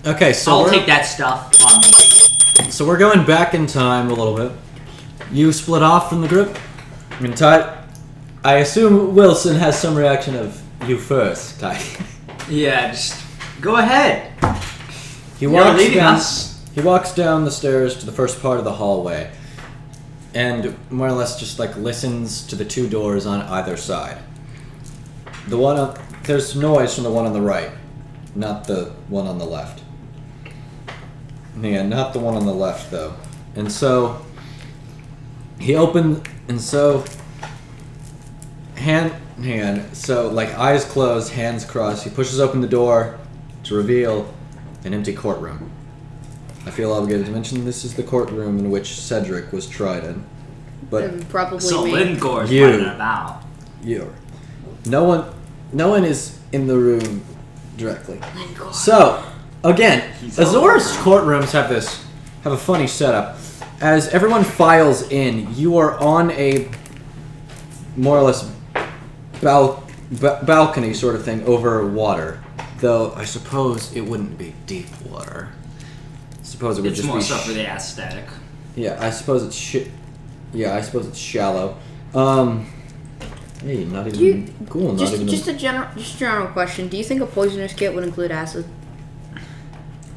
okay, so I'll we're, take that stuff on me. so we're going back in time a little bit. You split off from the group. And I assume Wilson has some reaction of you first, Ty. Yeah, just go ahead. He You're walks leading down. us. He walks down the stairs to the first part of the hallway, and more or less just like listens to the two doors on either side. There's noise from the one on the right, not the one on the left. Yeah, not the one on the left though. And so so like eyes closed, hands crossed, he pushes open the door to reveal an empty courtroom. I feel obligated to mention this is the courtroom in which Cedric was tried in. But And probably So me. Lindgor's You. running about. no one is in the room directly. So, again, He's Azor's courtrooms have a funny setup. As everyone files in, you are on a more or less balcony sort of thing over water. Though I suppose it wouldn't be deep water. I suppose it would It's just more be so for the aesthetic. yeah, I suppose it's shallow. Hey, not even cool. Not even Just a general question. Do you think a poisoner's kit would include acid?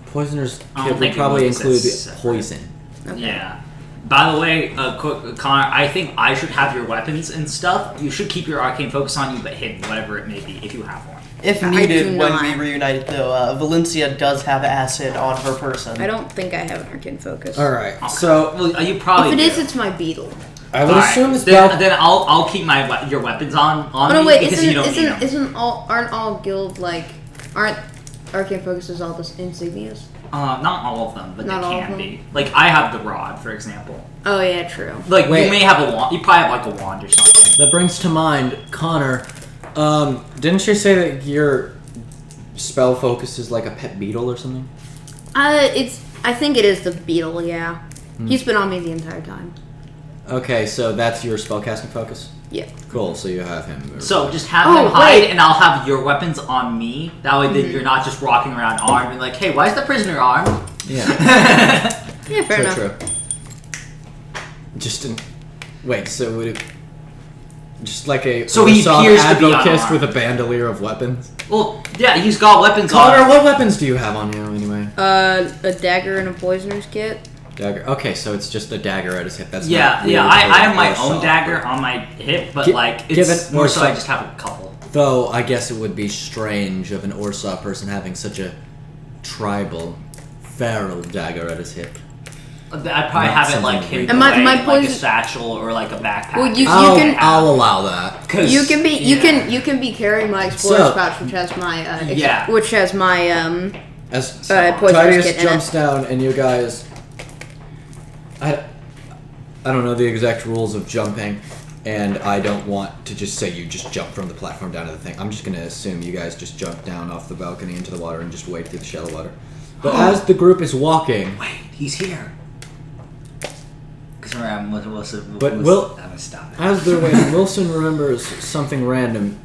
poisoner's I don't kit would think it probably would, include that's separate. poison. Okay. Yeah. By the way, Connor, I think I should have your weapons and stuff. You should keep your arcane focus on you, but hidden, whatever it may be, if you have one. If I needed, do when not. we reunite, though, Valencia does have acid on her person. I don't think I have an arcane focus. All right, Okay. so well, you probably If it do. is, it's my beetle. I would Alright, assume this then I'll keep your weapons on Oh me no, wait! because you don't need them. Aren't all guild aren't arcane focuses all the insignias? Not all of them, but Not they all of can them? be. Like I have the rod, for example. Oh yeah, true. Like Wait. you may have a wand. You probably have like a wand or something. that brings to mind Connor. Didn't you say that your spell focus is like a pet beetle or something? I think it is the beetle. Yeah, he's been on me the entire time. Okay, so that's your spellcasting focus. Yeah. Cool. So you have him. So just have Oh, him hide, wait. and I'll have your weapons on me. That way, then you're not just walking around armed and like, hey, why is the prisoner armed? Yeah. Yeah, fair enough. True. Wait. So would it just like a So he Urusov appears to be advocist unarmed. with a bandolier of weapons? Well, yeah, he's got weapons Connor, on. what weapons do you have on you anyway? A dagger and a poisoner's kit. Dagger. Okay, so it's just a dagger at his hip. That's Yeah, not yeah. weird I for have my Urusov, own dagger but- on my hip, but Gi- like it's given more so I Urusov- just have a couple. Though I guess it would be strange of an Orsov person having such a tribal, feral dagger at his hip. I'd probably Not have it something like we- hidden And my away, like a poison- satchel or like a backpack. Well, you I'll, can- I'll allow that. 'Cause- You can be yeah. you can be carrying my explorer's So- pouch, which has my Yeah. which has my As poisoner's Tidius kit in jumps it. down, and you guys, I don't know the exact rules of jumping, and I don't want to just say you just jump from the platform down to the thing. I'm just gonna assume you guys just jump down off the balcony into the water and just wade through the shallow water. But as the group is walking, Wait, he's here. Because remember, But Will- I'm gonna stop it. as they're waiting, Wilson remembers something random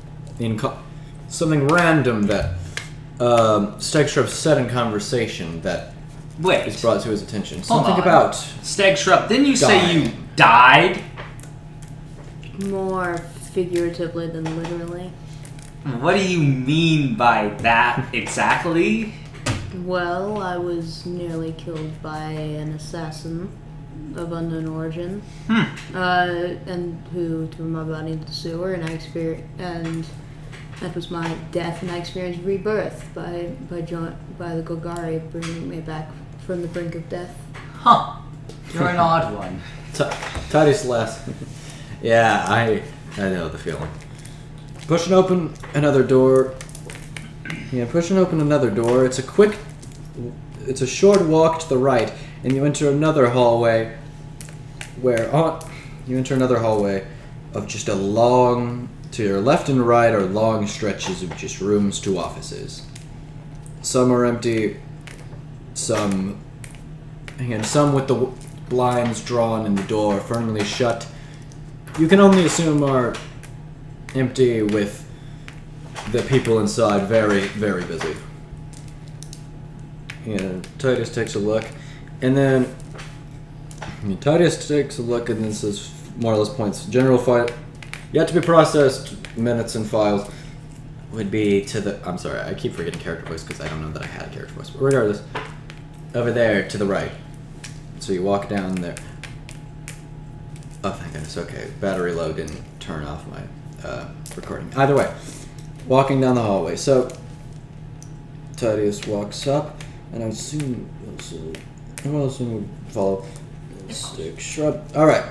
that Stegstrup said in conversation that Wait, is brought to his attention. Hold Something on. about Steg Shrub, didn't you say Dying. you died? more figuratively than literally. What do you mean by that exactly? Well, I was nearly killed by an assassin of unknown origin, and who threw my body into the sewer, and and that was my death, and I experienced rebirth by the Golgari bringing me back from the brink of death. Huh. You're an odd one. Titus laughs. Yeah, I know the feeling. Pushing open another door. Yeah, pushing open another door. It's a short walk to the right, and you enter another hallway of just a long, to your left and right are long stretches of just rooms to offices. Some are empty, some with the blinds drawn and the door firmly shut. You can only assume are empty, with the people inside very, very busy. And Titus takes a look, and then says, more or less points. General file, yet to be processed, minutes and files would be to the... I'm sorry, I keep forgetting character voice because I don't know that I had a character voice. But regardless, over there to the right. So you walk down there. Oh, thank goodness. Okay, battery low didn't turn off my recording. Either way, walking down the hallway. So Titus walks up, and I assume we'll follow. Stick shrub. All right.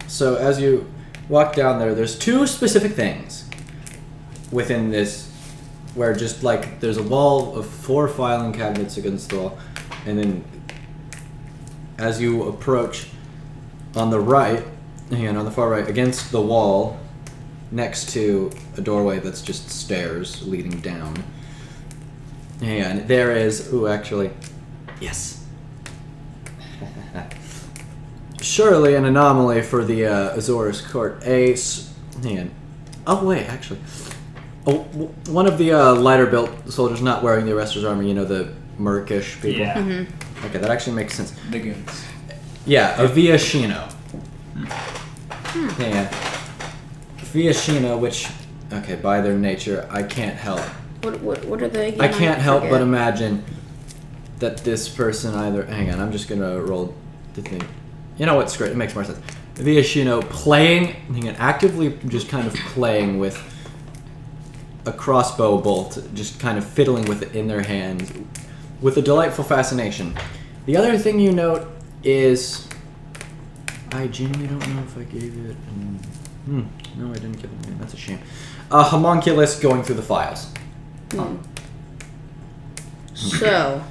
So as you walk down there, there's two specific things within this, where just like there's a wall of 4 filing cabinets against the wall, and then as you approach on the right, and on the far right, against the wall, next to a doorway that's just stairs leading down. And there is... Ooh, actually... Yes. Surely an anomaly for the Azores court. Oh, wait, actually. Oh, one of the lighter-built soldiers not wearing the arrester's armor, you know, the Murkish people? Yeah. Mm-hmm. Okay, that actually makes sense. The goons. Yeah, a Viashino. Yeah. Viashino, which, okay, by their nature, I can't help. What are they again? I can't help forget. but imagine that this person either... Hang on, I'm just going to roll the thing. You know what, screw it, it makes more sense. Viashino actively just kind of playing with a crossbow bolt, just kind of fiddling with it in their hands, with a delightful fascination. The other thing you note is... I genuinely don't know if I gave it... no, I didn't give it a name. That's a shame. A homunculus going through the files. So,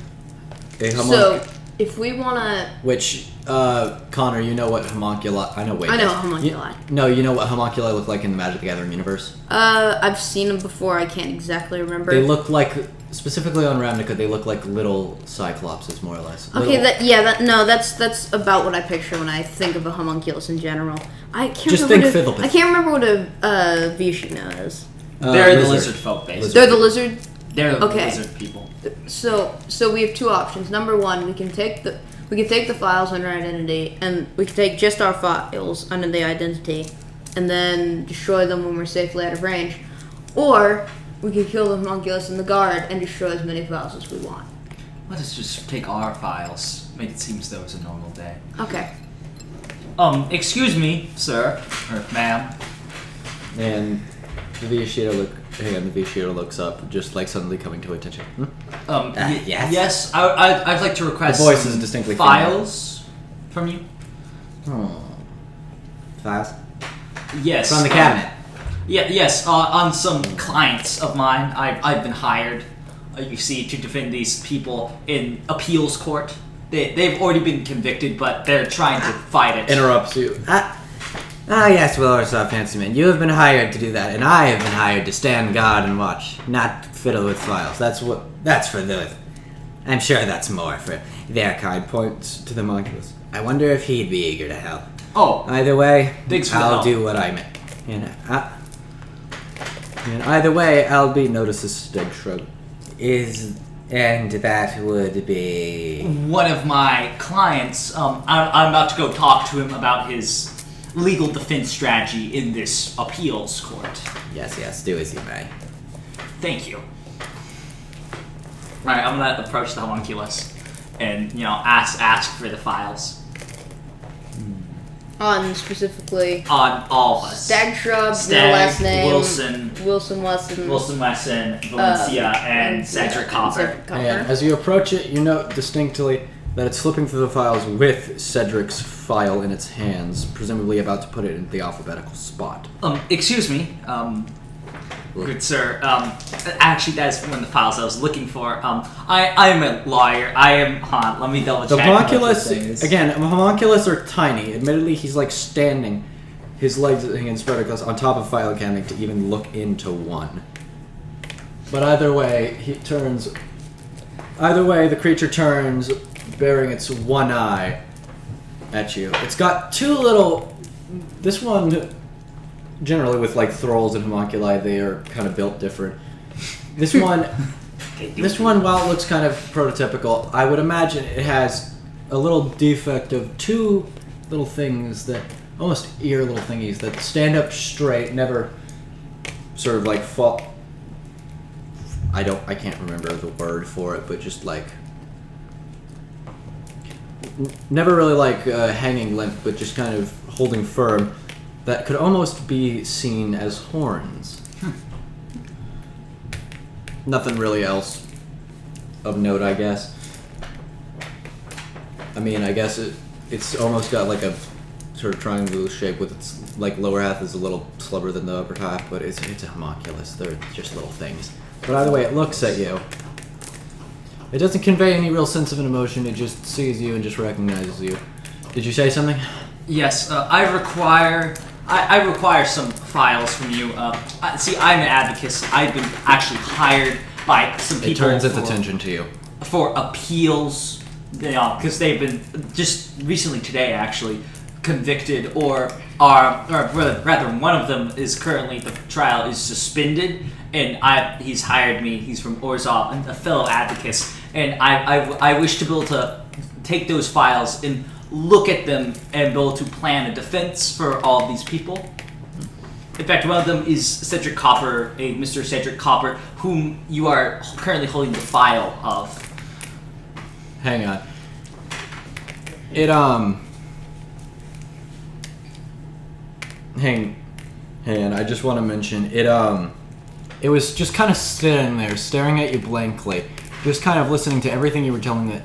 if we want to... Which, Connor, you know what homunculi... I know what homunculi. You know what homunculi look like in the Magic the Gathering universe? I've seen them before. I can't exactly remember. They look like... Specifically on Ravnica, they look like little cyclopses, more or less. Okay, that's about what I picture when I think of a homunculus in general. I can't Just remember think what I can't remember what a Viashino is. They're the lizard folk, basically. They're the lizard. They're the Okay. lizard people. So we have two options. Number one, we can take the files under identity, and we can take just our files under the identity, and then destroy them when we're safely out of range, or we can kill the homunculus and the guard and destroy as many files as we want. Let us just take our files, make it seem as though it's a normal day. Okay. Excuse me, sir, or ma'am. And the Viashino looks up, just like suddenly coming to attention. Yes. Yes, I'd like to request The voice some is distinctly files from you. Oh. Fast? Yes. From the cabinet. Yes, on some clients of mine. I've been hired, you see, to defend these people in appeals court. They've already been convicted, but they're trying to fight it. Interrupts you. Yes, Well-Orsov, fancy man. You have been hired to do that, and I have been hired to stand guard and watch, not fiddle with files. That's for the... I'm sure that's more for their kind. Points to the homunculus. I wonder if he'd be eager to help. Oh. Either way, Thanks for the I'll help. do what I meant. And either way, I'll be... Notice this Stig shrug. And that would be... One of my clients, I'm about to go talk to him about his legal defense strategy in this appeals court. Yes, do as you may. Thank you. Alright, I'm gonna approach the homunculus and, ask for the files. On specifically On all of us. Stag Shrub, Stag, your last name, Wilson, Wesson, Valencia, and Cedric Copper. And as you approach it, you note distinctly that it's flipping through the files with Cedric's file in its hands, presumably about to put it in the alphabetical spot. Excuse me, good sir. Actually, that's one of the files I was looking for. I am a lawyer. Let me double The check. homunculus, again, homunculus are tiny. Admittedly, he's like standing, his legs hanging spread across on top of a file cabinet to even look into one. But either way, the creature turns, bearing its one eye at you. It's got two little. This one, generally with like thralls and homunculi, they are kind of built different. This one, while it looks kind of prototypical, I would imagine it has a little defect of two little things that almost ear little thingies that stand up straight, never sort of like fall. I can't remember the word for it, but just like never really like hanging limp, but just kind of holding firm. That could almost be seen as horns. Nothing really else of note, I guess. I mean, I guess it's almost got like a sort of triangular shape with its like lower half is a little slubber than the upper half, but it's a homunculus. They're just little things. But either way, it looks at you. It doesn't convey any real sense of an emotion. It just sees you and just recognizes you. Did you say something? Yes, I require some files from you. See, I'm an advocate. I've been actually hired by some people. It turns its attention to you. For appeals, because they've been just recently today actually convicted, or rather, one of them is currently, the trial is suspended, and he's hired me. He's from Orzhov, and a fellow advocate, and I wish to be able to take those files and look at them and be able to plan a defense for all of these people. In fact, one of them is Cedric Copper, a Mr. Cedric Copper, whom you are currently holding the file of. Hang on. Hang on, I just want to mention, it was just kind of sitting there, staring at you blankly, just kind of listening to everything you were telling it.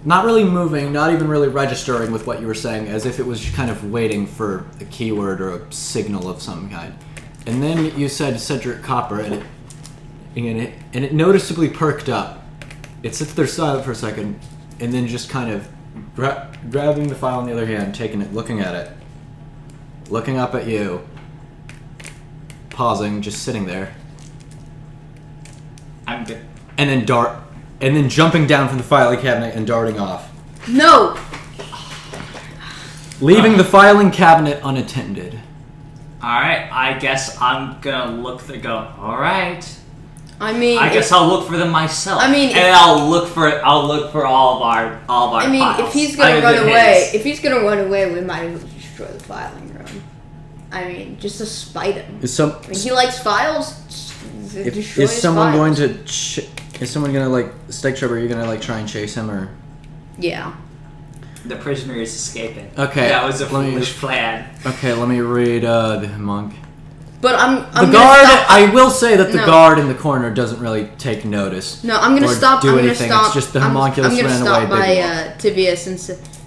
Not really moving, not even really registering with what you were saying, as if it was kind of waiting for a keyword or a signal of some kind. And then you said Cedric Copper, and it noticeably perked up. It sits there silent for a second, and then just kind of grabbing the file in the other hand, taking it, looking at it, looking up at you, pausing, just sitting there. I'm good. And then jumping down from the filing cabinet and darting off. No! Leaving the filing cabinet unattended. Alright, I guess I'm gonna alright. I mean, I guess I'll look for them myself. I mean, and I'll look for all of our I mean, files. if he's gonna run away, we might as well destroy the filing room. I mean, just to spite him. Is he likes files. Is someone going to? Is someone gonna like Stag Shrub? Are you gonna like try and chase him or? Yeah. The prisoner is escaping. Okay. That was a foolish plan. Okay, let me read the monk. But I'm the guard. I will say that the guard in the corner doesn't really take notice. No, I'm gonna stop. Do anything. It's just the homunculus ran away. I'm gonna stop by Tibius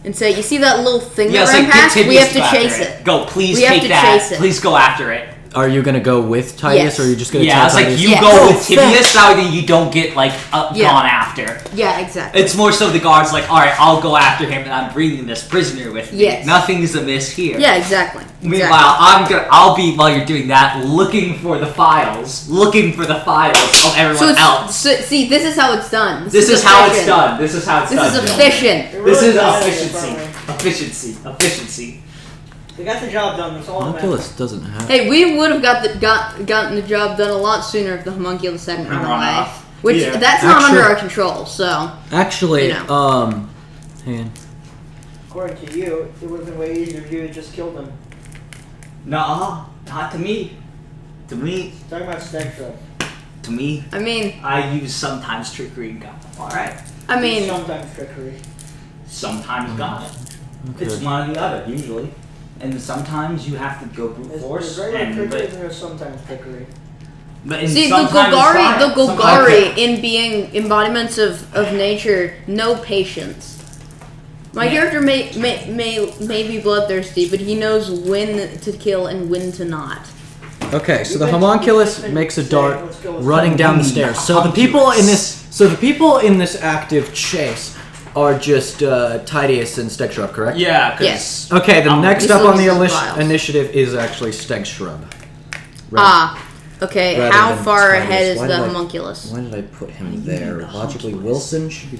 and say, you see that little thing that ran past? We have to chase it. Go, please take that. Please go after it. Are you gonna go with Titus, yes. or are you just gonna? Yeah, it's like you go with Tibius, that way you don't get like gone after. Yeah, exactly. It's more so the guard's like, all right, I'll go after him, and I'm bringing this prisoner with me. Yes. Nothing's amiss here. Yeah, exactly. Meanwhile, I'll be while you're doing that, looking for the files of everyone else. See, this is how it's done. This is how it's done. This is efficient. This is efficiency. We got the job done. That's all that homunculus matters. doesn't have. Hey, we would have gotten the job done a lot sooner if the homunculus hadn't run away. Which that's not under our control. So actually, you know. hang on. according to you, it would have been way easier if you had just killed him. No, not to me. To me, Talking about Spectra. to me, I mean, I use sometimes trickery and got them. All right. I mean, Sometimes trickery. Sometimes got it. It's one or the other usually, and then sometimes you have to go brute force. There's regular And trickery but, and there's sometimes trickery. but in see, the sometimes it's Golgari, fine. the Sometimes- Golgari, in being embodiments of nature, no patience. My Yeah. character may be bloodthirsty, but he knows when to kill and when to not. Okay, so You've the been- homunculus you've been makes a saying, dart let's go with running that. down the stairs. So the people in this active chase are just Tidius and Stegshrub, correct? Yeah. 'cause Yes. Okay, the next These up are on the the files. initiative is actually Stegshrub. Right. Ah, okay. Rather How than far Titus. ahead is Why the did I- homunculus? Why did I put him there? the Logically, homunculus. Wilson should be.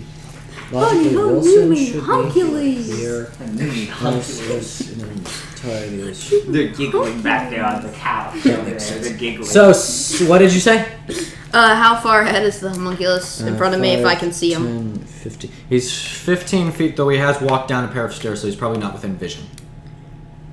Oh, Logically, no, you Wilson mean should Hunculus. be here. And you need Hunculus and then Tidius. They're giggling back there on the couch. That makes sense. They're giggling. So, what did you say? How far ahead is the homunculus in front of me if I can see him? 10, 15. He's 15 feet, though he has walked down a pair of stairs, so he's probably not within vision.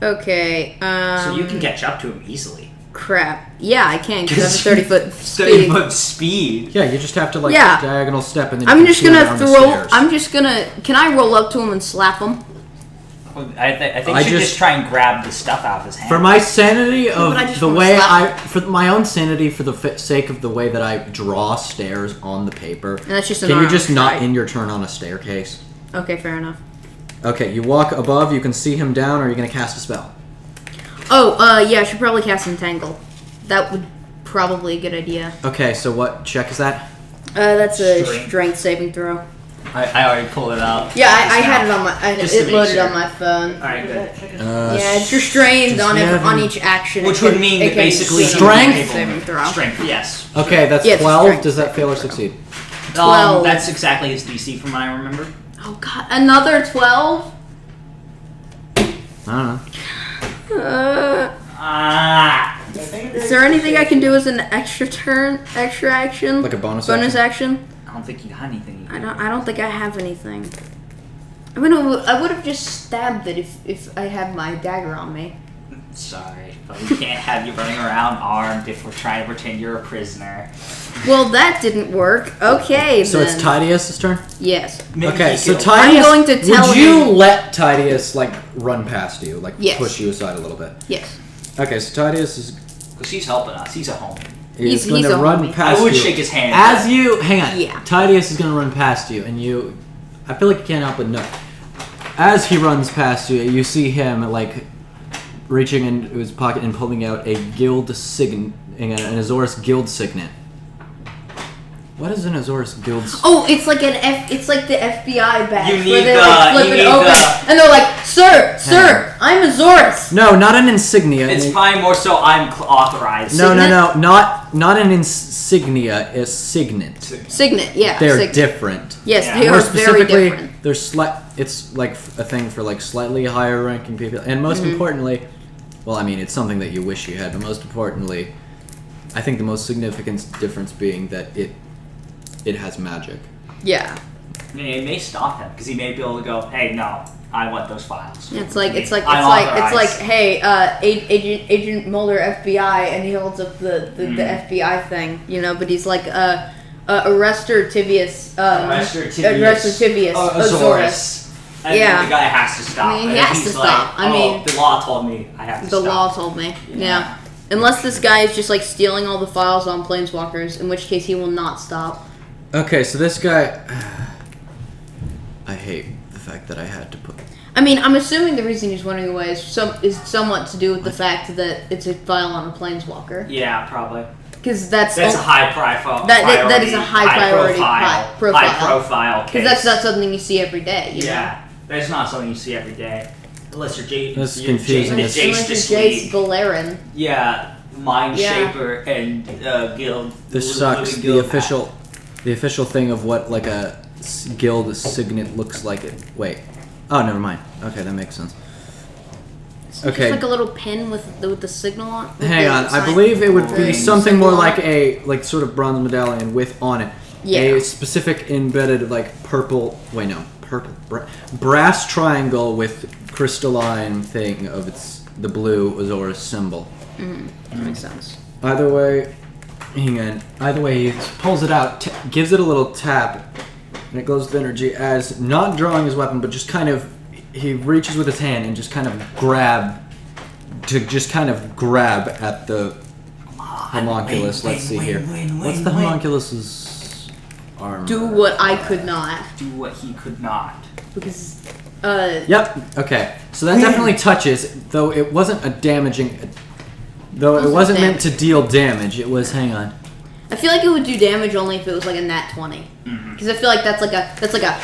Okay. so you can catch up to him easily. Crap. Yeah, I can because I have a 30-foot 30 speed. foot speed. Yeah, you just have to, like, Yeah. diagonal step and then you I'm can just shoot gonna down the throw. stairs. I'm just gonna. Can I roll up to him and slap him? I think I you should just- just try and grab the stuff out of his hand. For my sanity of but I just the wanna way slap for my own sanity, for the sake of the way that I draw stairs on the paper, And that's just an can you arm just not strike. end your turn on a staircase? Okay, fair enough. Okay, you walk above, you can see him down, or you're gonna cast a spell. Oh, yeah, I should probably cast Entangle. That would probably a good idea. Okay, so what check is that? That's a Strength. strength saving throw. I already pulled it out. Yeah, I had it on my. Just to It make loaded sure. on my phone. Alright, good. Yeah, it's restrained does on he have on any- each action. Which It would can- mean it that can basically be a Strength? saving throw. Strength, yes. Okay, that's Yeah, it's 12. strength. Does that fail or succeed? 12. That's exactly his DC from what I remember. Oh god, another 12. I don't know. Ah. Is there anything I can do as an extra action? Like a bonus action? I don't think you got anything. I don't think I have anything. I mean, I would have just stabbed it if I had my dagger on me. Sorry, but we can't have you running around armed if we're trying to pretend you're a prisoner. Well, that didn't work. Okay, So then. it's Tidius' turn? Yes. Maybe Okay, he so could- Tidius, I'm going to tell would you him- let Tidius, like, run past you? Like, Yes. push you aside a little bit? Yes. Okay, so Tidius is Because he's helping us. He's a homie. He's going to a run homie. past I would you. shake his hand. As you... Hang on. Yeah. Tidius is going to run past you, and you... I feel like you can't help but know. As he runs past you, you see him, like, reaching into his pocket and pulling out a guild sign... an Azorus guild signet. What is an Azorus guild signet? Oh, it's like it's like the FBI badge You where need they like the- flip you it need open the- and they're like, "Sir, I'm Azorus." No, not an insignia. It's probably more so I'm authorized. No, Signet? not an insignia. A signet. Signet, yeah. They're signet. different. Yes, Yeah. they More are very specifically, different. they're it's like a thing for like slightly higher ranking people, and most Mm-hmm. importantly, well, I mean, it's something that you wish you had, but most importantly, I think the most significant difference being that it has magic. Yeah. I mean, it may stop him because he may be able to go, "Hey, no, I want those files." It's like I'm authorized. hey, Agent Mulder, FBI, and he holds up the FBI thing, you know. But he's like, Arrestor Tibius, Arrestor Tibius. Arrestor Tibius, Azorus. I Yeah. think the guy has to stop. I mean, he And has he's to like, stop. I "Oh, mean, the law told me I have to The stop." law told me. Yeah. Yeah. Unless this guy is just like stealing all the files on Planeswalkers, in which case he will not stop. Okay, so this guy, I hate the fact that I had to put. I mean, I'm assuming the reason he's running away is somewhat to do with the fact that it's a file on a Planeswalker. Yeah, probably. Because that's That's a high profile. that is a high priority profile. High profile case. because that's not something you see every day. You know? Yeah, that's not something you see every day. Unless you're Jace. This is confusing. Jace, Unless Jace you're Jace League. Valerian. Yeah, Mind Yeah. Shaper and Guild. This Living sucks. Guild The official thing of what like a guild signet looks like. Wait. Oh, never mind. Okay, that makes sense. It's Okay. Just like a little pin with the signal on. with Hang the on, I sign- believe it would be the something more symbol on like it. a sort of bronze medallion with on it Yeah. a specific embedded like purple. Wait, no, brass triangle with crystalline thing of the blue Azora symbol. That makes sense. Either way, hang on. Either way, he pulls it out, gives it a little tap, and it glows with energy as not drawing his weapon, but just kind of he reaches with his hand and just kind of grab at the homunculus. Let's see here. What's the homunculus's armor? Do what I could not. Do what he could not. Because, Yep. Okay. So that definitely touches, though it wasn't a damaging. Though it wasn't meant to deal damage. It was. Hang on. I feel like it would do damage only if it was like a nat 20. Because I feel like that's like a.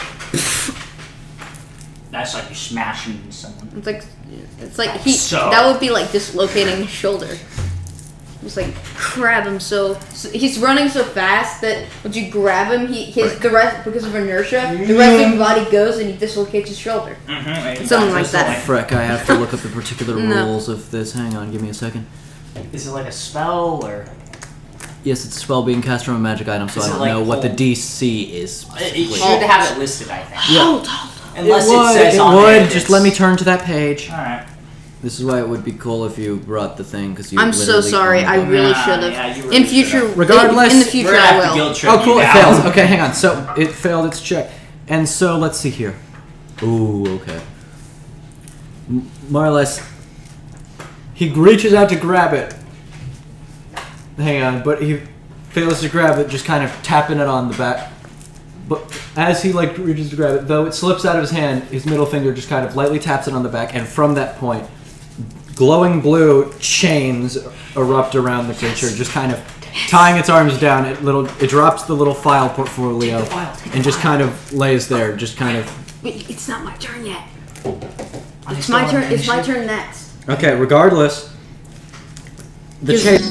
That's like you're smashing into someone. It's like that would be like dislocating his shoulder. Just like grab him so he's running so fast that once you grab him, the rest because of inertia, the rest of his body goes and he dislocates his shoulder. Something like that. Frick, I have to look up the particular rules of this. Hang on, give me a second. Is it like a spell or? Yes, it's a spell being cast from a magic item, so I don't know what the DC is. It should have it listed, I think. Yeah. Unless it says on would. there. Just let me turn to that page. All right. This is why it would be cool if you brought the thing, because you. I'm so sorry. I really should have. Yeah, you really in future, Regardless, in the future, I will. Oh, cool! It fails. Okay, hang on. So it failed its check, and so let's see here. Ooh, okay. More or less, he reaches out to grab it. Hang on, but he fails to grab it, just kind of tapping it on the back. But as he reaches to grab it, though it slips out of his hand, his middle finger just kind of lightly taps it on the back, and from that point, glowing blue chains erupt around the creature, just kind of tying its arms down. It drops the little file portfolio and just kind of lays there, just kind of. Wait, it's not my turn yet. It's my turn. It's my turn next. Okay, regardless, the chain